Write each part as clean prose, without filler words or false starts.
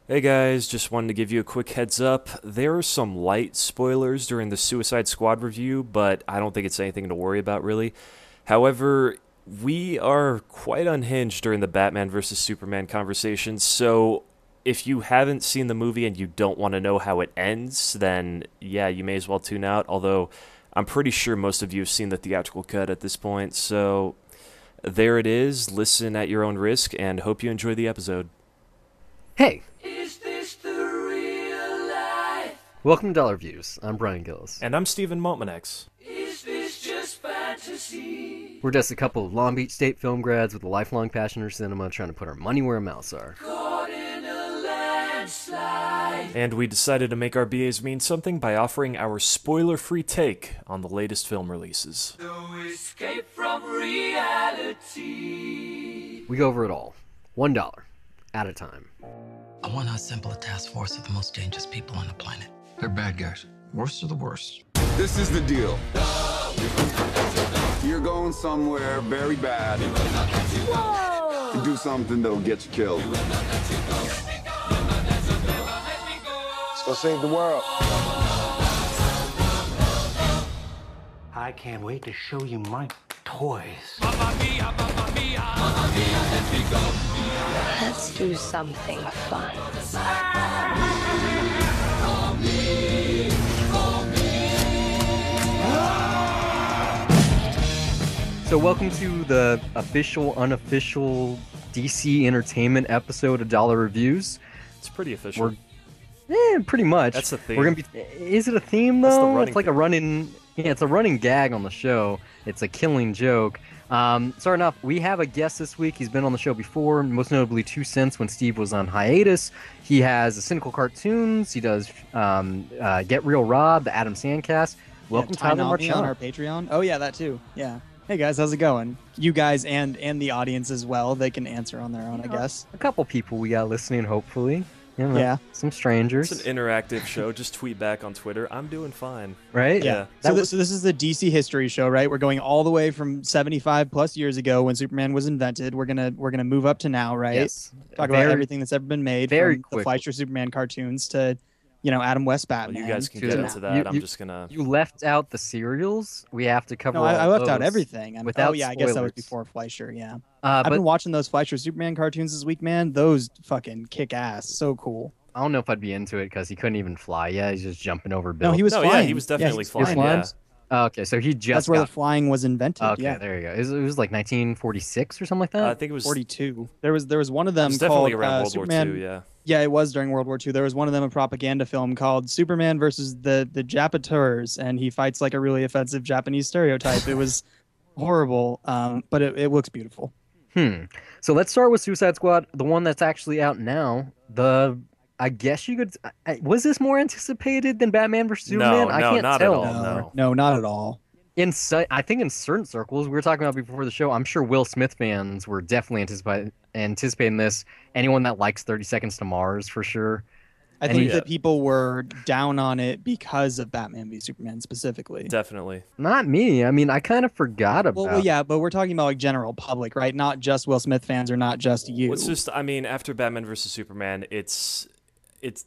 Hey guys, just wanted to give you a quick heads up. There are some light spoilers during the Suicide Squad review, but I don't think it's anything to worry about really. However, we are quite unhinged during the Batman vs. Superman conversation, so if you haven't seen the movie and you don't want to know how it ends, then yeah, you may as well tune out. Although I'm pretty sure most of you have seen the theatrical cut at this point, so there it is. Listen at your own risk and hope you enjoy the episode. Hey, Is this the real life? welcome to Dollar Views. I'm Brian Gillis. And I'm Steven Montmanex. Is this just fantasy? We're just a couple of Long Beach State film grads with a lifelong passion for cinema trying to put our money where our mouths are. Caught in a landslide. And we decided to make our BAs mean something by offering our spoiler-free take on the latest film releases. No escape from reality. We go over it all. $1 at a time. I want to assemble a task force of the most dangerous people on the planet. They're bad guys. Worst of the worst. This is the deal. You're going somewhere very bad. To do something that'll get you killed. Let's go save the world. I can't wait to show you my toys. Let's do something fun. So welcome to the official, unofficial DC Entertainment episode of Dollar Reviews. It's pretty official. Pretty much. That's the theme. We're gonna be. Is it a theme That's the though? running It's like a theme. running. Yeah, it's a running gag on the show. It's a killing joke. Starting off, we have a guest this week. He's been on the show before, most notably 2 Cents when Steve was on hiatus. He has a Cynical Cartoons. He does Get Real Rob, the Adam Sandcast. Welcome, Tyler Naomi on our Marchand. Patreon. Oh yeah, that too. Yeah. Hey guys, how's it going? You guys and the audience as well. They can answer on their own, I guess. A couple people we got listening, hopefully. You know, Yeah. Some strangers. It's an interactive show. Just tweet back on Twitter. I'm doing fine. Right? Yeah. So this is the DC history show, right? We're going all the way from 75 plus years ago when Superman was invented. We're gonna move up to now, right? Yes. Talk about Very- everything that's ever been made, very from the quickly. Fleischer Superman cartoons to, Adam West Well, Batman. you guys can to get the- into that. I'm just gonna. You left out the cereals. We have to cover No, I all left out those. everything. Without oh yeah, I guess that was spoilers. before Fleischer. Yeah, But I've been watching those Fleischer Superman cartoons this week, man. Those fucking kick ass. So cool. I don't know if I'd be into it because he couldn't even fly. Yeah, he's just jumping over No, buildings. he was No, flying. yeah, he was definitely he's flying. flying. Yeah. Oh, okay, so he just That's where got... the flying was invented. Okay, yeah, there you go. It was like 1946 or something like that. I think it was 42. There was one of them It's called definitely around World Superman. War II. Yeah. Yeah, it was during World War II. There was one of them, a propaganda film called Superman versus the Japateurs, and he fights like a really offensive Japanese stereotype. It was horrible, but it looks beautiful. So let's start with Suicide Squad, the one that's actually out now. I guess you could... Was this more anticipated than Batman vs Superman? I can't not at tell. all. No. No, not at all. I think in certain circles, we were talking about before the show, I'm sure Will Smith fans were definitely anticipating this. Anyone that likes 30 Seconds to Mars, for sure. I And think he- that people were down on it because of Batman v Superman specifically. Definitely. Not me. I mean, I kind of forgot about Well, yeah, but we're talking about like general public, right? Not just Will Smith fans or not just you. Well, it's just, I mean, after Batman vs Superman,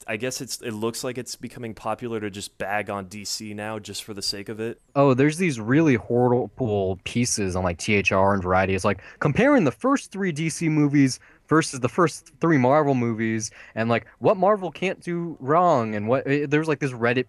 I guess it looks like it's becoming popular to just bag on DC now just for the sake of it. Oh, there's these really horrible pieces on like THR and Variety. It's like comparing the first 3 DC movies versus the first 3 Marvel movies, and like what Marvel can't do wrong, and there was like this Reddit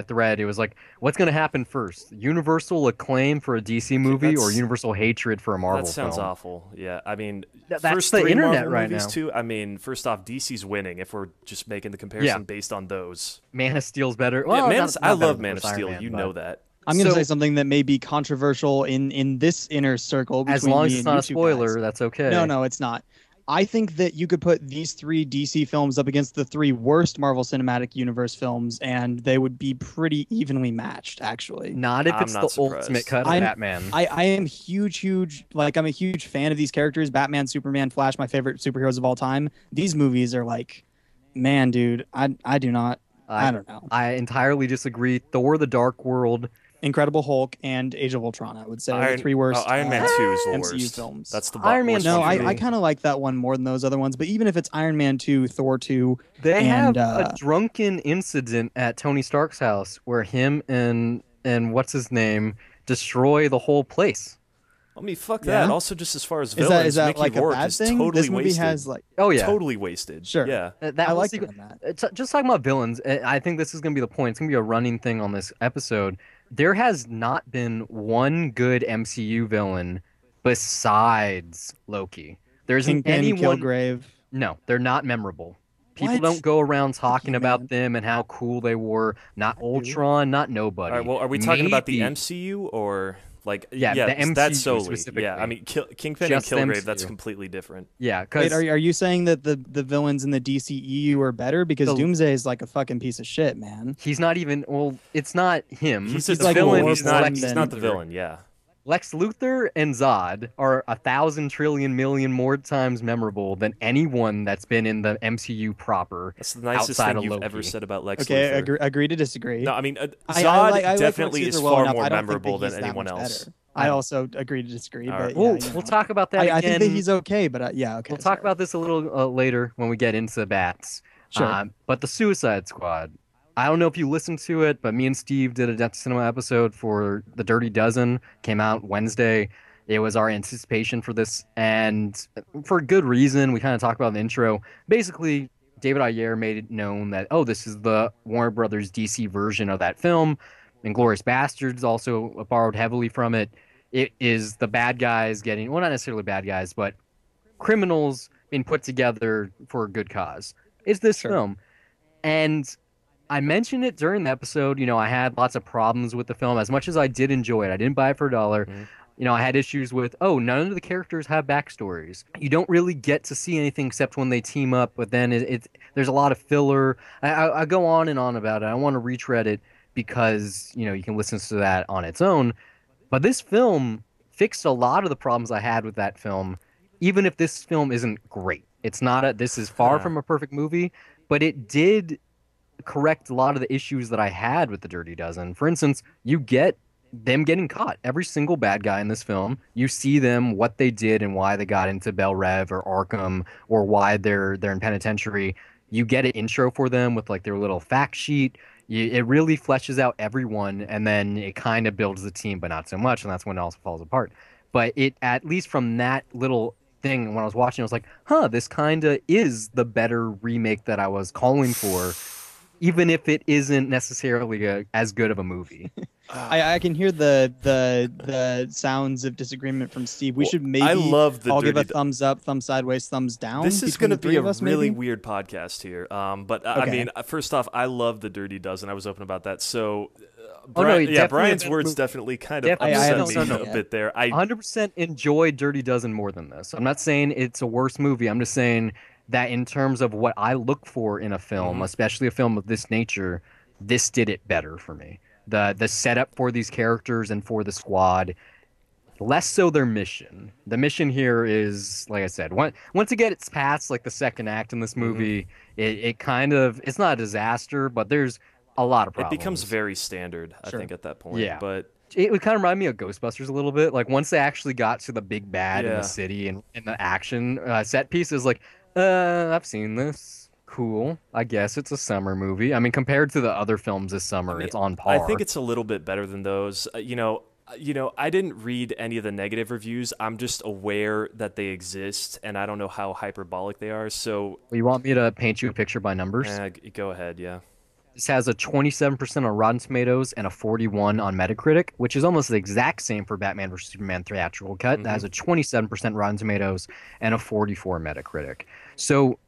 thread. It was like, what's gonna happen first? Universal acclaim for a DC movie, or that's- universal hatred for a Marvel That sounds film? awful. Yeah, I mean, That's first the 3 internet Marvel right movies now. too. I mean, first off, DC's winning if we're just making the comparison Yeah. based on those. Man of Steel's better. Yeah, Well, Man, not I better love than Man of first Iron Steel. Man, You but- know that. I'm going to So- say something that may be controversial in this inner circle. As between long as me it's and not you a two spoiler, guys. that's okay. No, it's not. I think that you could put these 3 DC films up against the 3 worst Marvel Cinematic Universe films, and they would be pretty evenly matched, actually. Not if I'm it's not the surprised. ultimate cut of I'm- Batman. I am huge, like, I'm a huge fan of these characters. Batman, Superman, Flash, my favorite superheroes of all time. These movies are like, man, dude, I do not, I don't know. I entirely disagree. Thor: The Dark World Incredible Hulk, and Age of Ultron. I would say are the three worst Iron Man 2 is the MCU worst. films. That's the Iron Man worst No, one for I me. kind of like that one more than those other ones. But even if it's Iron Man 2, Thor 2, They and have a drunken incident at Tony Stark's house where him and what's his name destroy the whole place. I mean, fuck Yeah? that. Also, just as far as is villains, that Mickey like a Rourke bad is thing? totally This movie wasted. has like Oh yeah, Totally wasted. Sure. Yeah. That I whole like sequence. that. Just talking about villains, I think this is going to be the point. It's going to be a running thing on this episode. There has not been one good MCU villain besides Loki. There isn't Kingpin, anyone. Kilgrave. No, they're not memorable. People What? don't go around talking you, about man. them and how cool they were. Not I do. Ultron, not nobody. All right. Well, are we talking about the Maybe- MCU or like? Yeah, the that's MCU solely. specifically. Yeah. I mean, Kingpin Just and the Kilgrave. That's MCU. completely different. Yeah, Wait, because are you saying that the villains in the DCEU are better? Because The- Doomsday is like a fucking piece of shit, man. he's not even. Well, it's not him. He's the just like villain. more He's not. villain He's than- not the villain. Yeah. Lex Luthor and Zod are 1,000 trillion million more times memorable than anyone that's been in the MCU proper. That's the nicest outside thing of you've Loki. ever said about Lex Okay, Luthor. agree to disagree. No, I mean, I Zod like definitely Lex is Luthor well far enough. more I don't think memorable that than he's that anyone much else. better. I also agree to disagree. All But right. yeah, We'll talk about that I again. think that he's okay, but yeah, okay. We'll talk sorry. about this a little later when we get into bats. Sure. But the Suicide Squad. I don't know if you listened to it, but me and Steve did a Death Cinema episode for The Dirty Dozen. Came out Wednesday. It was our anticipation for this, and for good reason. We kind of talked about in the intro. Basically, David Ayer made it known that, oh, this is the Warner Brothers DC version of that film. Inglourious Bastards also borrowed heavily from it. It is the bad guys getting, well, not necessarily bad guys, but criminals being put together for a good cause. It's this film. And I mentioned it during the episode. You know, I had lots of problems with the film. As much as I did enjoy it, I didn't buy it for $1. You know, I had issues with, none of the characters have backstories. You don't really get to see anything except when they team up, but then there's a lot of filler. I go on and on about it. I want to retread it because, you know, you can listen to that on its own. But this film fixed a lot of the problems I had with that film, even if this film isn't great. It's not this is far from a perfect movie, but it did correct a lot of the issues that I had with The Dirty Dozen. For instance, you get them getting caught. Every single bad guy in this film, you see them, what they did and why they got into Bel Rev or Arkham or why they're in penitentiary. You get an intro for them with like their little fact sheet. It really fleshes out everyone, and then it kind of builds the team, but not so much, and that's when it also falls apart. But it, at least from that little thing, when I was watching, I was like, this kind of is the better remake that I was calling for, even if it isn't necessarily as good of a movie. I can hear the sounds of disagreement from Steve. We should maybe I love the all give a Dirty thumbs up, thumbs sideways, thumbs down. This is going to be a us, really maybe? weird podcast here. But I Okay. mean, first off, I love The Dirty Dozen. I was open about that. So, definitely Brian's a words movie. definitely kind of Definitely. I upset haven't me seen it a yet. bit there. 100% enjoy Dirty Dozen more than this. I'm not saying it's a worse movie. I'm just saying that in terms of what I look for in a film, especially a film of this nature, this did it better for me. The setup for these characters and for the squad, less so their mission. The mission here is, like I said, once it gets past like the second act in this movie, it kind of, it's not a disaster, but there's a lot of problems. It becomes very standard, I think, at that point. Yeah. But it would kind of remind me of Ghostbusters a little bit. Like once they actually got to the big bad in Yeah. the city and the action set piece is like, I've seen this. Cool. I guess it's a summer movie. I mean, compared to the other films this summer, it's on par. I think it's a little bit better than those. You know, I didn't read any of the negative reviews. I'm just aware that they exist, and I don't know how hyperbolic they are. So, You want me to paint you a picture by numbers? go ahead. Yeah. This has a 27% on Rotten Tomatoes and a 41 on Metacritic, which is almost the exact same for Batman vs. Superman theatrical cut. That has a 27% Rotten Tomatoes and a 44 Metacritic. So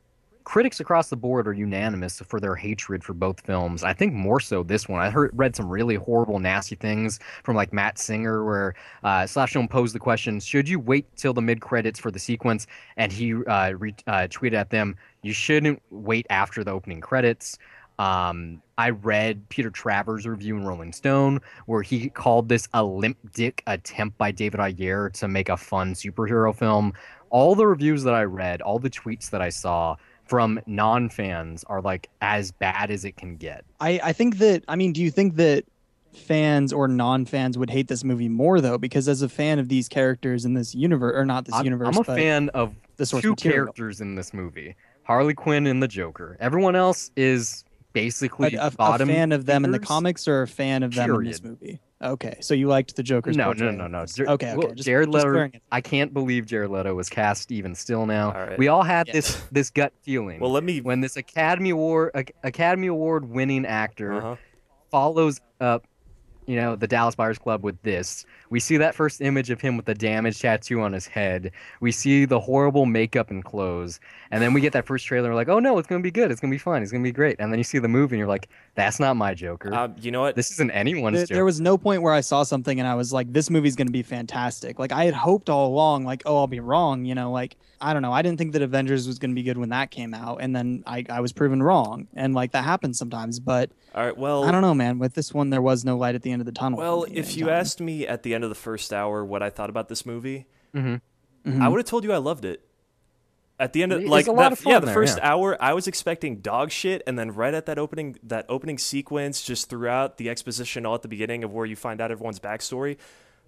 critics across the board are unanimous for their hatred for both films. I think more so this one. I read some really horrible, nasty things from like Matt Singer, where Slashfilm posed the question, should you wait till the mid-credits for the sequence? And he tweeted at them, you shouldn't wait after the opening credits. I read Peter Travers' review in Rolling Stone, where he called this a limp dick attempt by David Ayer to make a fun superhero film. All the reviews that I read, all the tweets that I saw from non-fans are like as bad as it can get. I think that, I mean, do you think that fans or non-fans would hate this movie more though, because as a fan of these characters in this universe, or not this universe, I'm a but fan of the source two material. characters in this movie: Harley Quinn and the Joker. Everyone else is basically A bottom fan of them in the feeders. comics, or a fan of them in this Period. movie? Okay, so you liked the Joker's No, portrayal no, no, of no. this. Okay, Well, okay. Jared just Leto. clearing it. I can't believe Jared Leto was cast even still now. All right. We all had Yeah. this gut feeling. Well, let me. When this Academy Award winning actor Uh-huh. follows up, the Dallas Buyers Club with this. We see that first image of him with the damage tattoo on his head. We see the horrible makeup and clothes. And then we get that first trailer. We're like, oh no, it's going to be good. It's going to be fun. It's going to be great. And then you see the movie and you're like, that's not my Joker. You know what? This isn't anyone's Joker. There was no point where I saw something and I was like, this movie's going to be fantastic. Like, I had hoped all along, like, oh, I'll be wrong. Like, I don't know. I didn't think that Avengers was going to be good when that came out. And then I was proven wrong. And like, that happens sometimes. But All right. Well, I don't know, man. With this one, there was no light at the end of the tunnel. Well, for me if you anytime. asked me at the end of the first hour what I thought about this movie, Mhm. I would have told you I loved it. At the end of There's a lot of fun the there, first yeah. hour, I was expecting dog shit, and then right at that opening sequence, just throughout the exposition, all at the beginning of where you find out everyone's backstory,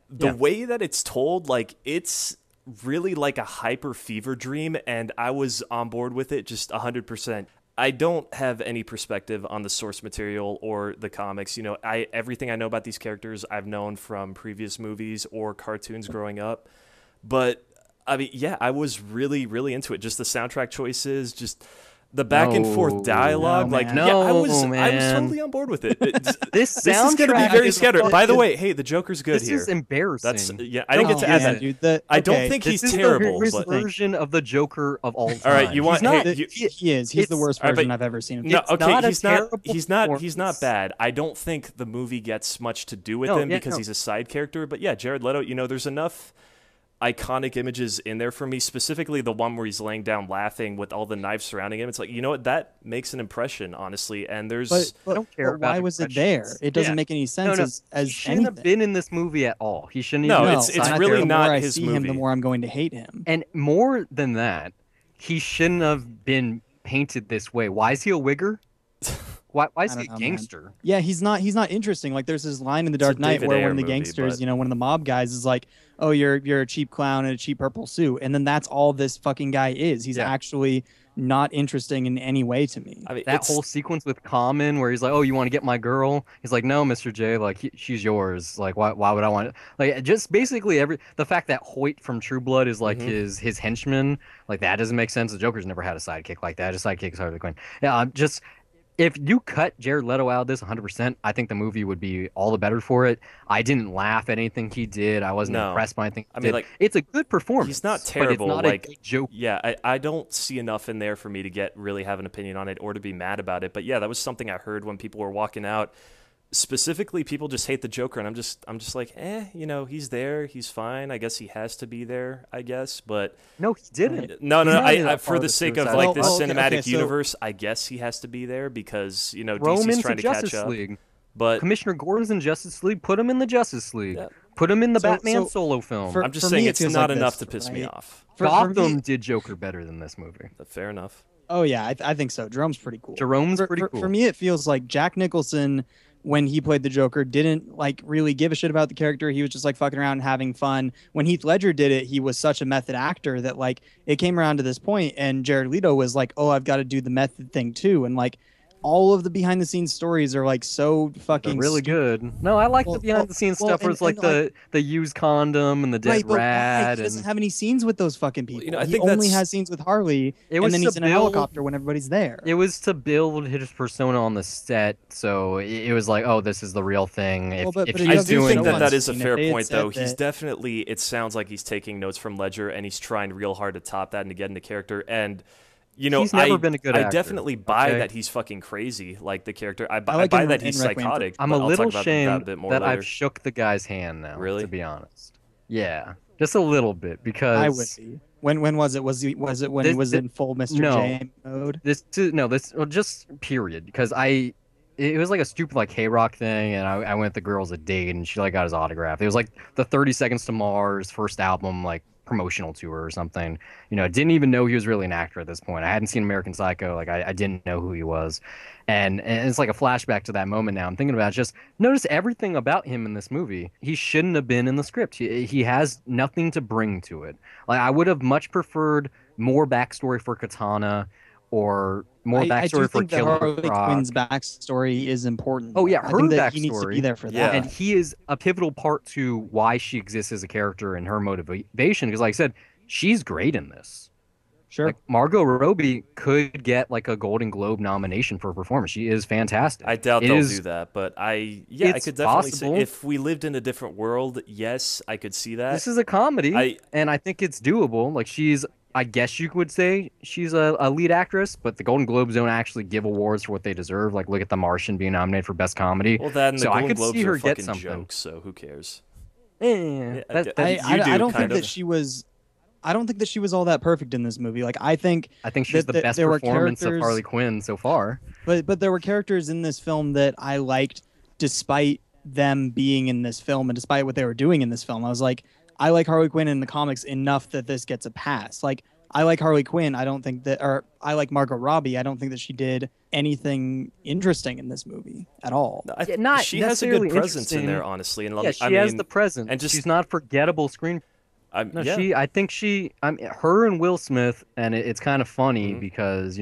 the way that it's told, like it's really like a hyper fever dream, and I was on board with it just 100%. I don't have any perspective on the source material or the comics. Everything I know about these characters I've known from previous movies or cartoons growing up. But I mean, yeah, I was really, really into it. Just the soundtrack choices, just the back and forth dialogue. No, like, man. yeah, I was man. totally on board with it. This This is going to be soundtrack very is a scattered. By the fucking- way, hey, the Joker's good This here. is embarrassing. That's I didn't get to Oh, add man, that. dude. I don't Okay, think This he's is terrible. the But version of the Joker of all time. all right, you want? He's not, Hey, you, He is. He's the it's- worst all right, version but- I've ever seen. Of No, him. It's okay, not a he's not. terrible He's not performance. bad. I don't think the movie gets much to do with No, him yeah, because no. he's a side character. But yeah, Jared Leto. There's enough iconic images in there for me. Specifically, the one where he's laying down laughing with all the knives surrounding him. It's like, what, that makes an impression, honestly. And there's But I don't care but about why was it there? impressions. It doesn't Yeah. make any sense No, as he shouldn't have anything. been in this movie at all. He shouldn't. No, even it's been side really character. The not more I his see him, the movie. more I'm going to hate him. And more than that, he shouldn't have been painted this way. Why is he a wigger? Why is I he a don't know, man. gangster? Yeah, he's not interesting. Like there's this line in The Dark a Knight David where Ayer one of the movie, gangsters, but- one of the mob guys is like, "Oh, you're a cheap clown in a cheap purple suit." And then that's all this fucking guy is. He's Yeah. actually not interesting in any way to me. I mean, That it's, whole sequence with Common, where he's like, "Oh, you want to get my girl?" He's like, "No, Mr. J. Like, she's yours. Like, why would I want it?" Like, just basically the fact that Hoyt from True Blood is like his henchman, like that doesn't make sense. The Joker's never had a sidekick like that. His sidekick is Harley Quinn. Yeah, just if you cut Jared Leto out of this 100%, I think the movie would be all the better for it. I didn't laugh at anything he did. I wasn't No. impressed by anything he I mean, did. like, It's a good performance. he's not but terrible. it's not Like, a good joke. yeah, I don't see enough in there for me to really have an opinion on it or to be mad about it. But yeah, that was something I heard when people were walking out. Specifically, people just hate the Joker, and I'm just like, he's there, he's fine. I guess he has to be there, I guess. But No, he didn't. no, He's not in I that for part the of the sake of Suicide like Squad. this okay, cinematic so- universe, I guess he has to be there because Throw him DC's into trying to Justice catch up. League. But Commissioner Gordon's in Justice League. Put him in the Justice League. Yeah. Put him in the So- Batman so solo film. for- I'm just me, saying it it's feels not like enough this, to piss me right? off. For Gotham me- did Joker better than this movie. Fair enough. Oh yeah, I think so. Jerome's pretty cool. Jerome's pretty cool. For me, it feels like Jack Nicholson, when he played the Joker, didn't like really give a shit about the character. He was just like fucking around and having fun. When Heath Ledger did it, he was such a method actor that like it came around to this point, and Jared Leto was like, "Oh, I've got to do the method thing too," and like all of the behind the scenes stories are like so They're fucking really stupid. good. No, I like Well, the behind the scenes well, stuff where and- it's like and, the used condom and the dead Right, but why? rat. He doesn't And have any scenes with those fucking people. I he think only that's- has scenes with Harley, It and was then to he's in a build- helicopter when everybody's there. it was to build his persona on the set, so it was like, oh, this is the real thing. If, Well, but if it I he's doesn't do doing think show that on that is a screen. fair If they had point, said though. He's that- definitely. It sounds like he's taking notes from Ledger, and he's trying real hard to top that and to get into character. And He's never been a good I actor, definitely buy okay? that he's fucking crazy, like the character. I like buy in- that he's in Requiem for- psychotic. I'm but a I'll little talk about that a ashamed bit more that later. I've shook the guy's hand now. Really? To be honest, yeah, just a little bit because I would be. When was it? Was it when he This- was this- in full Mr. no. J mode? Well, just period, because it was like a stupid like K-Rock thing, and I went with the girls a date, and she like got his autograph. It was like the 30 Seconds to Mars first album like promotional tour or something. Didn't even know he was really an actor at this point. I hadn't seen American Psycho. Like I didn't know who he was. And it's like a flashback to that moment now. I'm thinking about it, just notice everything about him in this movie. He shouldn't have been in the script. He has nothing to bring to it. Like I would have much preferred more backstory for Katana or more I do backstory for think that Killer Harley Croc. Quinn's backstory is important. Oh yeah, I her think that backstory. he needs to be there for Yeah. that. And he is a pivotal part to why she exists as a character and her motivation. Because, like I said, she's great in this. Sure. Like Margot Robbie could get like a Golden Globe nomination for her performance. She is fantastic. I doubt It they'll is- do that, but I It's could definitely possible. say if we lived in a different world, yes, I could see that. This is a comedy, I- and I think it's doable. Like I guess you would say she's a lead actress, but the Golden Globes don't actually give awards for what they deserve. Like look at The Martian being nominated for Best Comedy. Well, that and the so I Golden could Globes see her are get fucking something. jokes, so who cares? Yeah, I I don't kind think of. that she was. I don't think that she was all that perfect in this movie. Like I think she's the best there were performance of characters- Harley Quinn so far. But there were characters in this film that I liked despite them being in this film and despite what they were doing in this film. I was like, I like Harley Quinn in the comics enough that this gets a pass. Like I like Harley Quinn. I don't think that, or I like Margot Robbie. I don't think that she did anything interesting in this movie at all. Not She has a good necessarily presence in there, interesting. honestly. And Yeah, she has the presence, and just she's not forgettable screen. No, yeah. I think her and Will Smith, and it's kind of funny Mm-hmm. because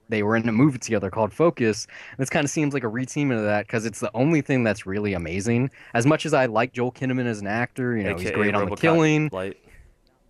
they were in a movie together called Focus. And this kind of seems like a reteaming of that because it's the only thing that's really amazing. As much as I like Joel Kinnaman as an actor, he's AKA great on The RoboCop Killing. Light.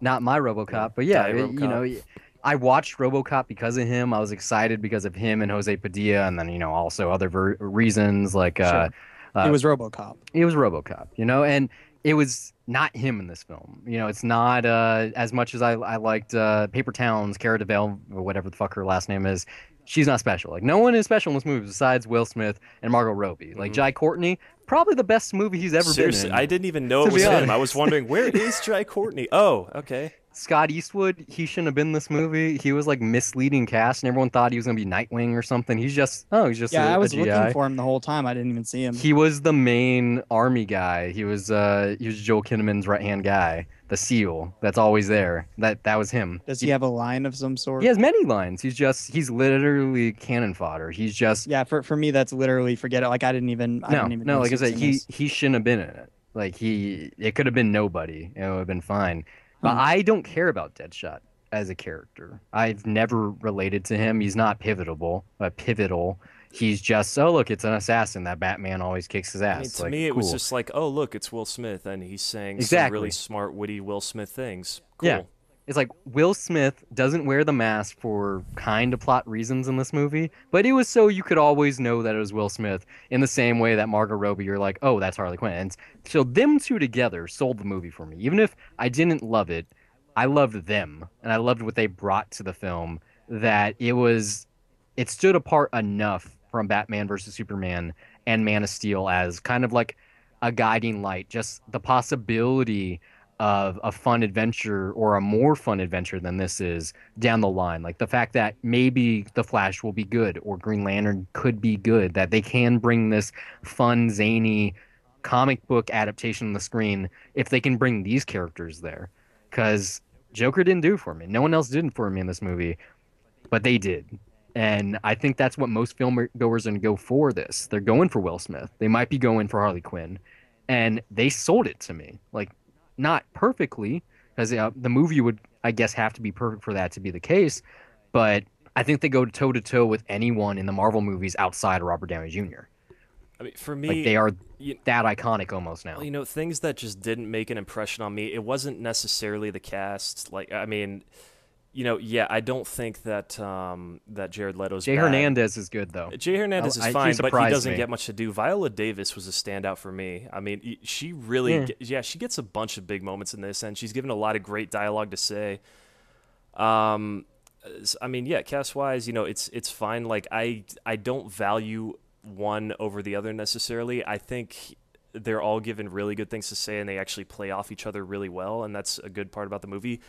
Not my RoboCop, but yeah, Die RoboCop. I watched RoboCop because of him. I was excited because of him and Jose Padilla, and then also other reasons like Sure. It was RoboCop. it was RoboCop, and it was not him in this film. It's not as much as I liked Paper Towns, Cara Delevingne, or whatever the fuck her last name is. She's not special. Like no one is special in this movie besides Will Smith and Margot Robbie. Like Jai Courtney, probably the best movie he's ever Seriously, been in. I didn't even know To it was be him. honest. I was wondering, where is Jai Courtney? Oh, okay. Scott Eastwood, he shouldn't have been in this movie. He was like misleading cast, and everyone thought he was gonna be Nightwing or something. He's just Yeah, I I was looking for him the whole time. I didn't even see him. He was the main army guy. He was Joel Kinnaman's right hand guy, the SEAL that's always there. That was him. Does he have a line of some sort? He has many lines. He's literally cannon fodder. He's just Yeah, for me that's literally forget it. Like I didn't even no. know Like I he was said, in he this. he shouldn't have been in it. Like it could have been nobody. It would have been fine. But Hmm. I don't care about Deadshot as a character. I've never related to him. He's not pivotal. He's just look, it's an assassin. That Batman always kicks his ass. I mean, to Like, me, it was cool. just like, oh, look, it's Will Smith, and he's saying some Exactly. really smart, witty Will Smith things. Cool. Yeah. It's like Will Smith doesn't wear the mask for kind of plot reasons in this movie, but it was so you could always know that it was Will Smith in the same way that Margot Robbie, you're like, oh, that's Harley Quinn. And so them two together sold the movie for me. Even if I didn't love it, I loved them, and I loved what they brought to the film, that it stood apart enough from Batman versus Superman and Man of Steel as kind of like a guiding light, just the possibility of a fun adventure or a more fun adventure than this is down the line. Like the fact that maybe The Flash will be good or Green Lantern could be good, that they can bring this fun, zany comic book adaptation on the screen if they can bring these characters there. Because Joker didn't do it for me. No one else did it for me in this movie, but they did. And I think that's what most film goers are going to go for this. They're going for Will Smith. They might be going for Harley Quinn. And they sold it to me. Like, not perfectly, because the movie would, I guess, have to be perfect for that to be the case. But I think they go toe-to-toe with anyone in the Marvel movies outside of Robert Downey Jr. I mean, for me, Like, they are that iconic almost now. things that just didn't make an impression on me. It wasn't necessarily the cast. Like, I mean, I don't think that that Jared Leto's Jay bad. Hernandez is good, though. Jay Hernandez is he fine, but he surprised doesn't me. get much to do. Viola Davis was a standout for me. I mean, she really, she gets a bunch of big moments in this, and she's given a lot of great dialogue to say. I mean, cast-wise, it's fine. Like, I don't value one over the other necessarily. I think they're all given really good things to say, and they actually play off each other really well, and that's a good part about the movie.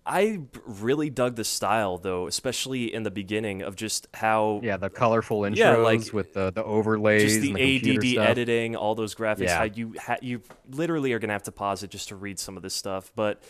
I really dug the style, though, especially in the beginning of just how the colorful intros with the overlays, just and the computer ADD stuff. editing, all those graphics. Yeah. How you literally are gonna have to pause it just to read some of this stuff. But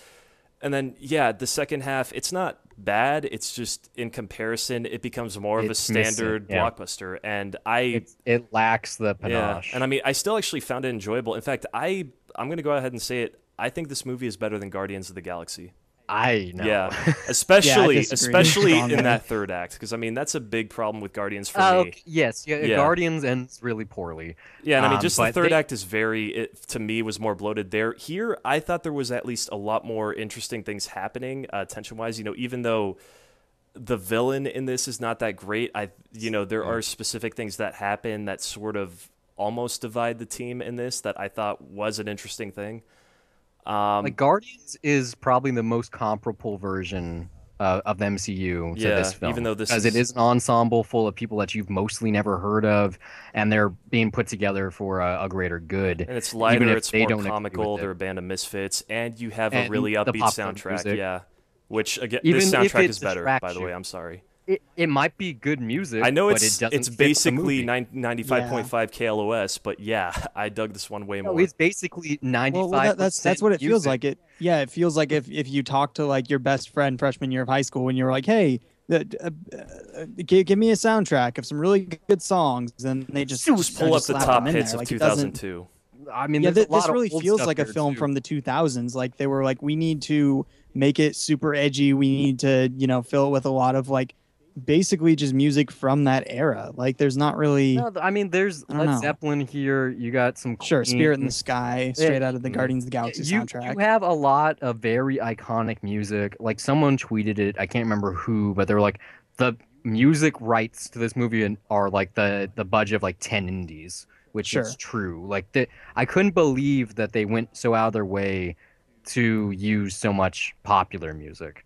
And then, yeah, the second half, it's not bad. It's just in comparison, it becomes more of a It's missing, standard yeah. blockbuster. And It lacks the yeah, panache. and I mean, I still actually found it enjoyable. In fact, I'm gonna go ahead and say it. I think this movie is better than Guardians of the Galaxy. I know. Yeah, Yeah, I disagree especially in strongly. that third act, because I mean that's a big problem with Guardians for me. Okay, yes, Yeah. Guardians ends really poorly. Yeah, and I mean, just the but third act is to me, was more bloated there. Here, I thought there was at least a lot more interesting things happening, tension-wise. Even though the villain in this is not that great, there are specific things that happen that sort of almost divide the team in this that I thought was an interesting thing. Like Guardians is probably the most comparable version of the MCU to Yeah, this film, even though this because is- it is an ensemble full of people that you've mostly never heard of, and they're being put together for a greater good. And it's even lighter, if it's they more don't agree comical. with it. They're a band of misfits, and you have a And really the upbeat popular soundtrack. music. Yeah, which again, Even this if soundtrack it is better. By distracts the way, you. I'm sorry. It might be good music. I know but it's it doesn't it's fit the basically movie. 95.5 KLOS, but yeah, I dug this one way more. No, it's basically 95%. Well, that's what it feels music. like. It feels like if you talk to like your best friend freshman year of high school and you're like, hey, give me a soundtrack of some really good songs, and they just pull up the slap top them in hits there. of Like, it doesn't- 2002. I mean, Yeah, there's a lot this of really old feels stuff like a there, film too. from the 2000s. Like they were like, we need to make it super edgy. We need to, fill it with a lot of like, basically just music from that era. Like, there's not really, No, I mean, there's I don't Led know. Zeppelin here. You got some sure, Spirit in Queen. the Sky, straight out of the Guardians of the Galaxy You soundtrack. have a lot of very iconic music. Like someone tweeted it, I can't remember who, but they were like, the music rights to this movie are like the budget of like 10 indies, which Sure. is true. Like I couldn't believe that they went so out of their way to use so much popular music.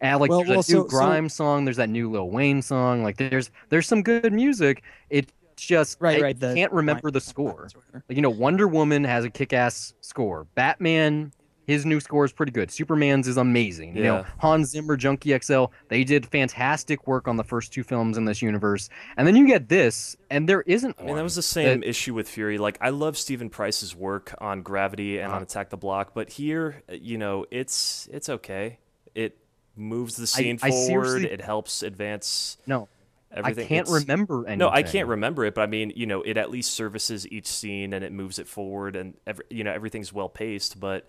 And like Well, there's a well, new so- grime song, there's that new Lil Wayne song. Like there's some good music. It's just I the- can't remember the score. Like, Wonder Woman has a kick-ass score. Batman, his new score is pretty good. Superman's is amazing. Yeah. Hans Zimmer, Junkie XL, they did fantastic work on the first two films in this universe. And then you get this, and there isn't I mean, that was the same issue with Fury. Like, I love Stephen Price's work on Gravity and on Attack the Block, but here, it's okay. It moves the scene I forward. seriously- It helps advance No, everything. I can't It's- remember anything. No, I can't remember it, but I mean, it at least services each scene and it moves it forward, and everything's well paced. But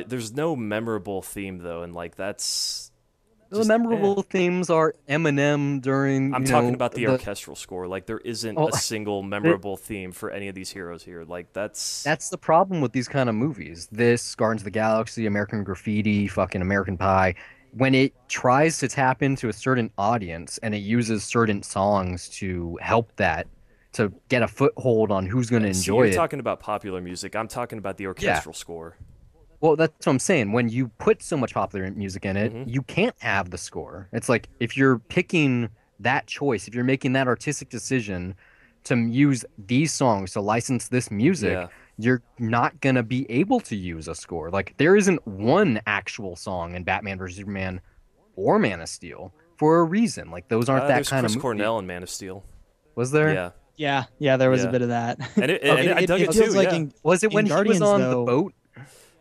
there's no memorable theme though, and like that's The just, memorable themes are Eminem during. I'm talking about the orchestral score. Like there isn't Oh, a single memorable theme for any of these heroes here. Like that's the problem with these kind of movies. This, Guardians of the Galaxy, American Graffiti, fucking American Pie. When it tries to tap into a certain audience and it uses certain songs to help that, to get a foothold on who's going to See, enjoy you're it. talking about popular music. I'm talking about the orchestral score. Well, that's what I'm saying. When you put so much popular music in it, Mm-hmm. you can't have the score. It's like if you're picking that choice, if you're making that artistic decision to use these songs to license this music, Yeah. you're not going to be able to use a score. Like there isn't one actual song in Batman vs Superman or Man of Steel for a reason. Like those aren't that There's kind Chris of movie. Cornell in Man of Steel. Was there? Yeah. Yeah, there was Yeah. a bit of that. And I dug it feels too, like yeah. Was it when in Guardians, he was on though, the boat?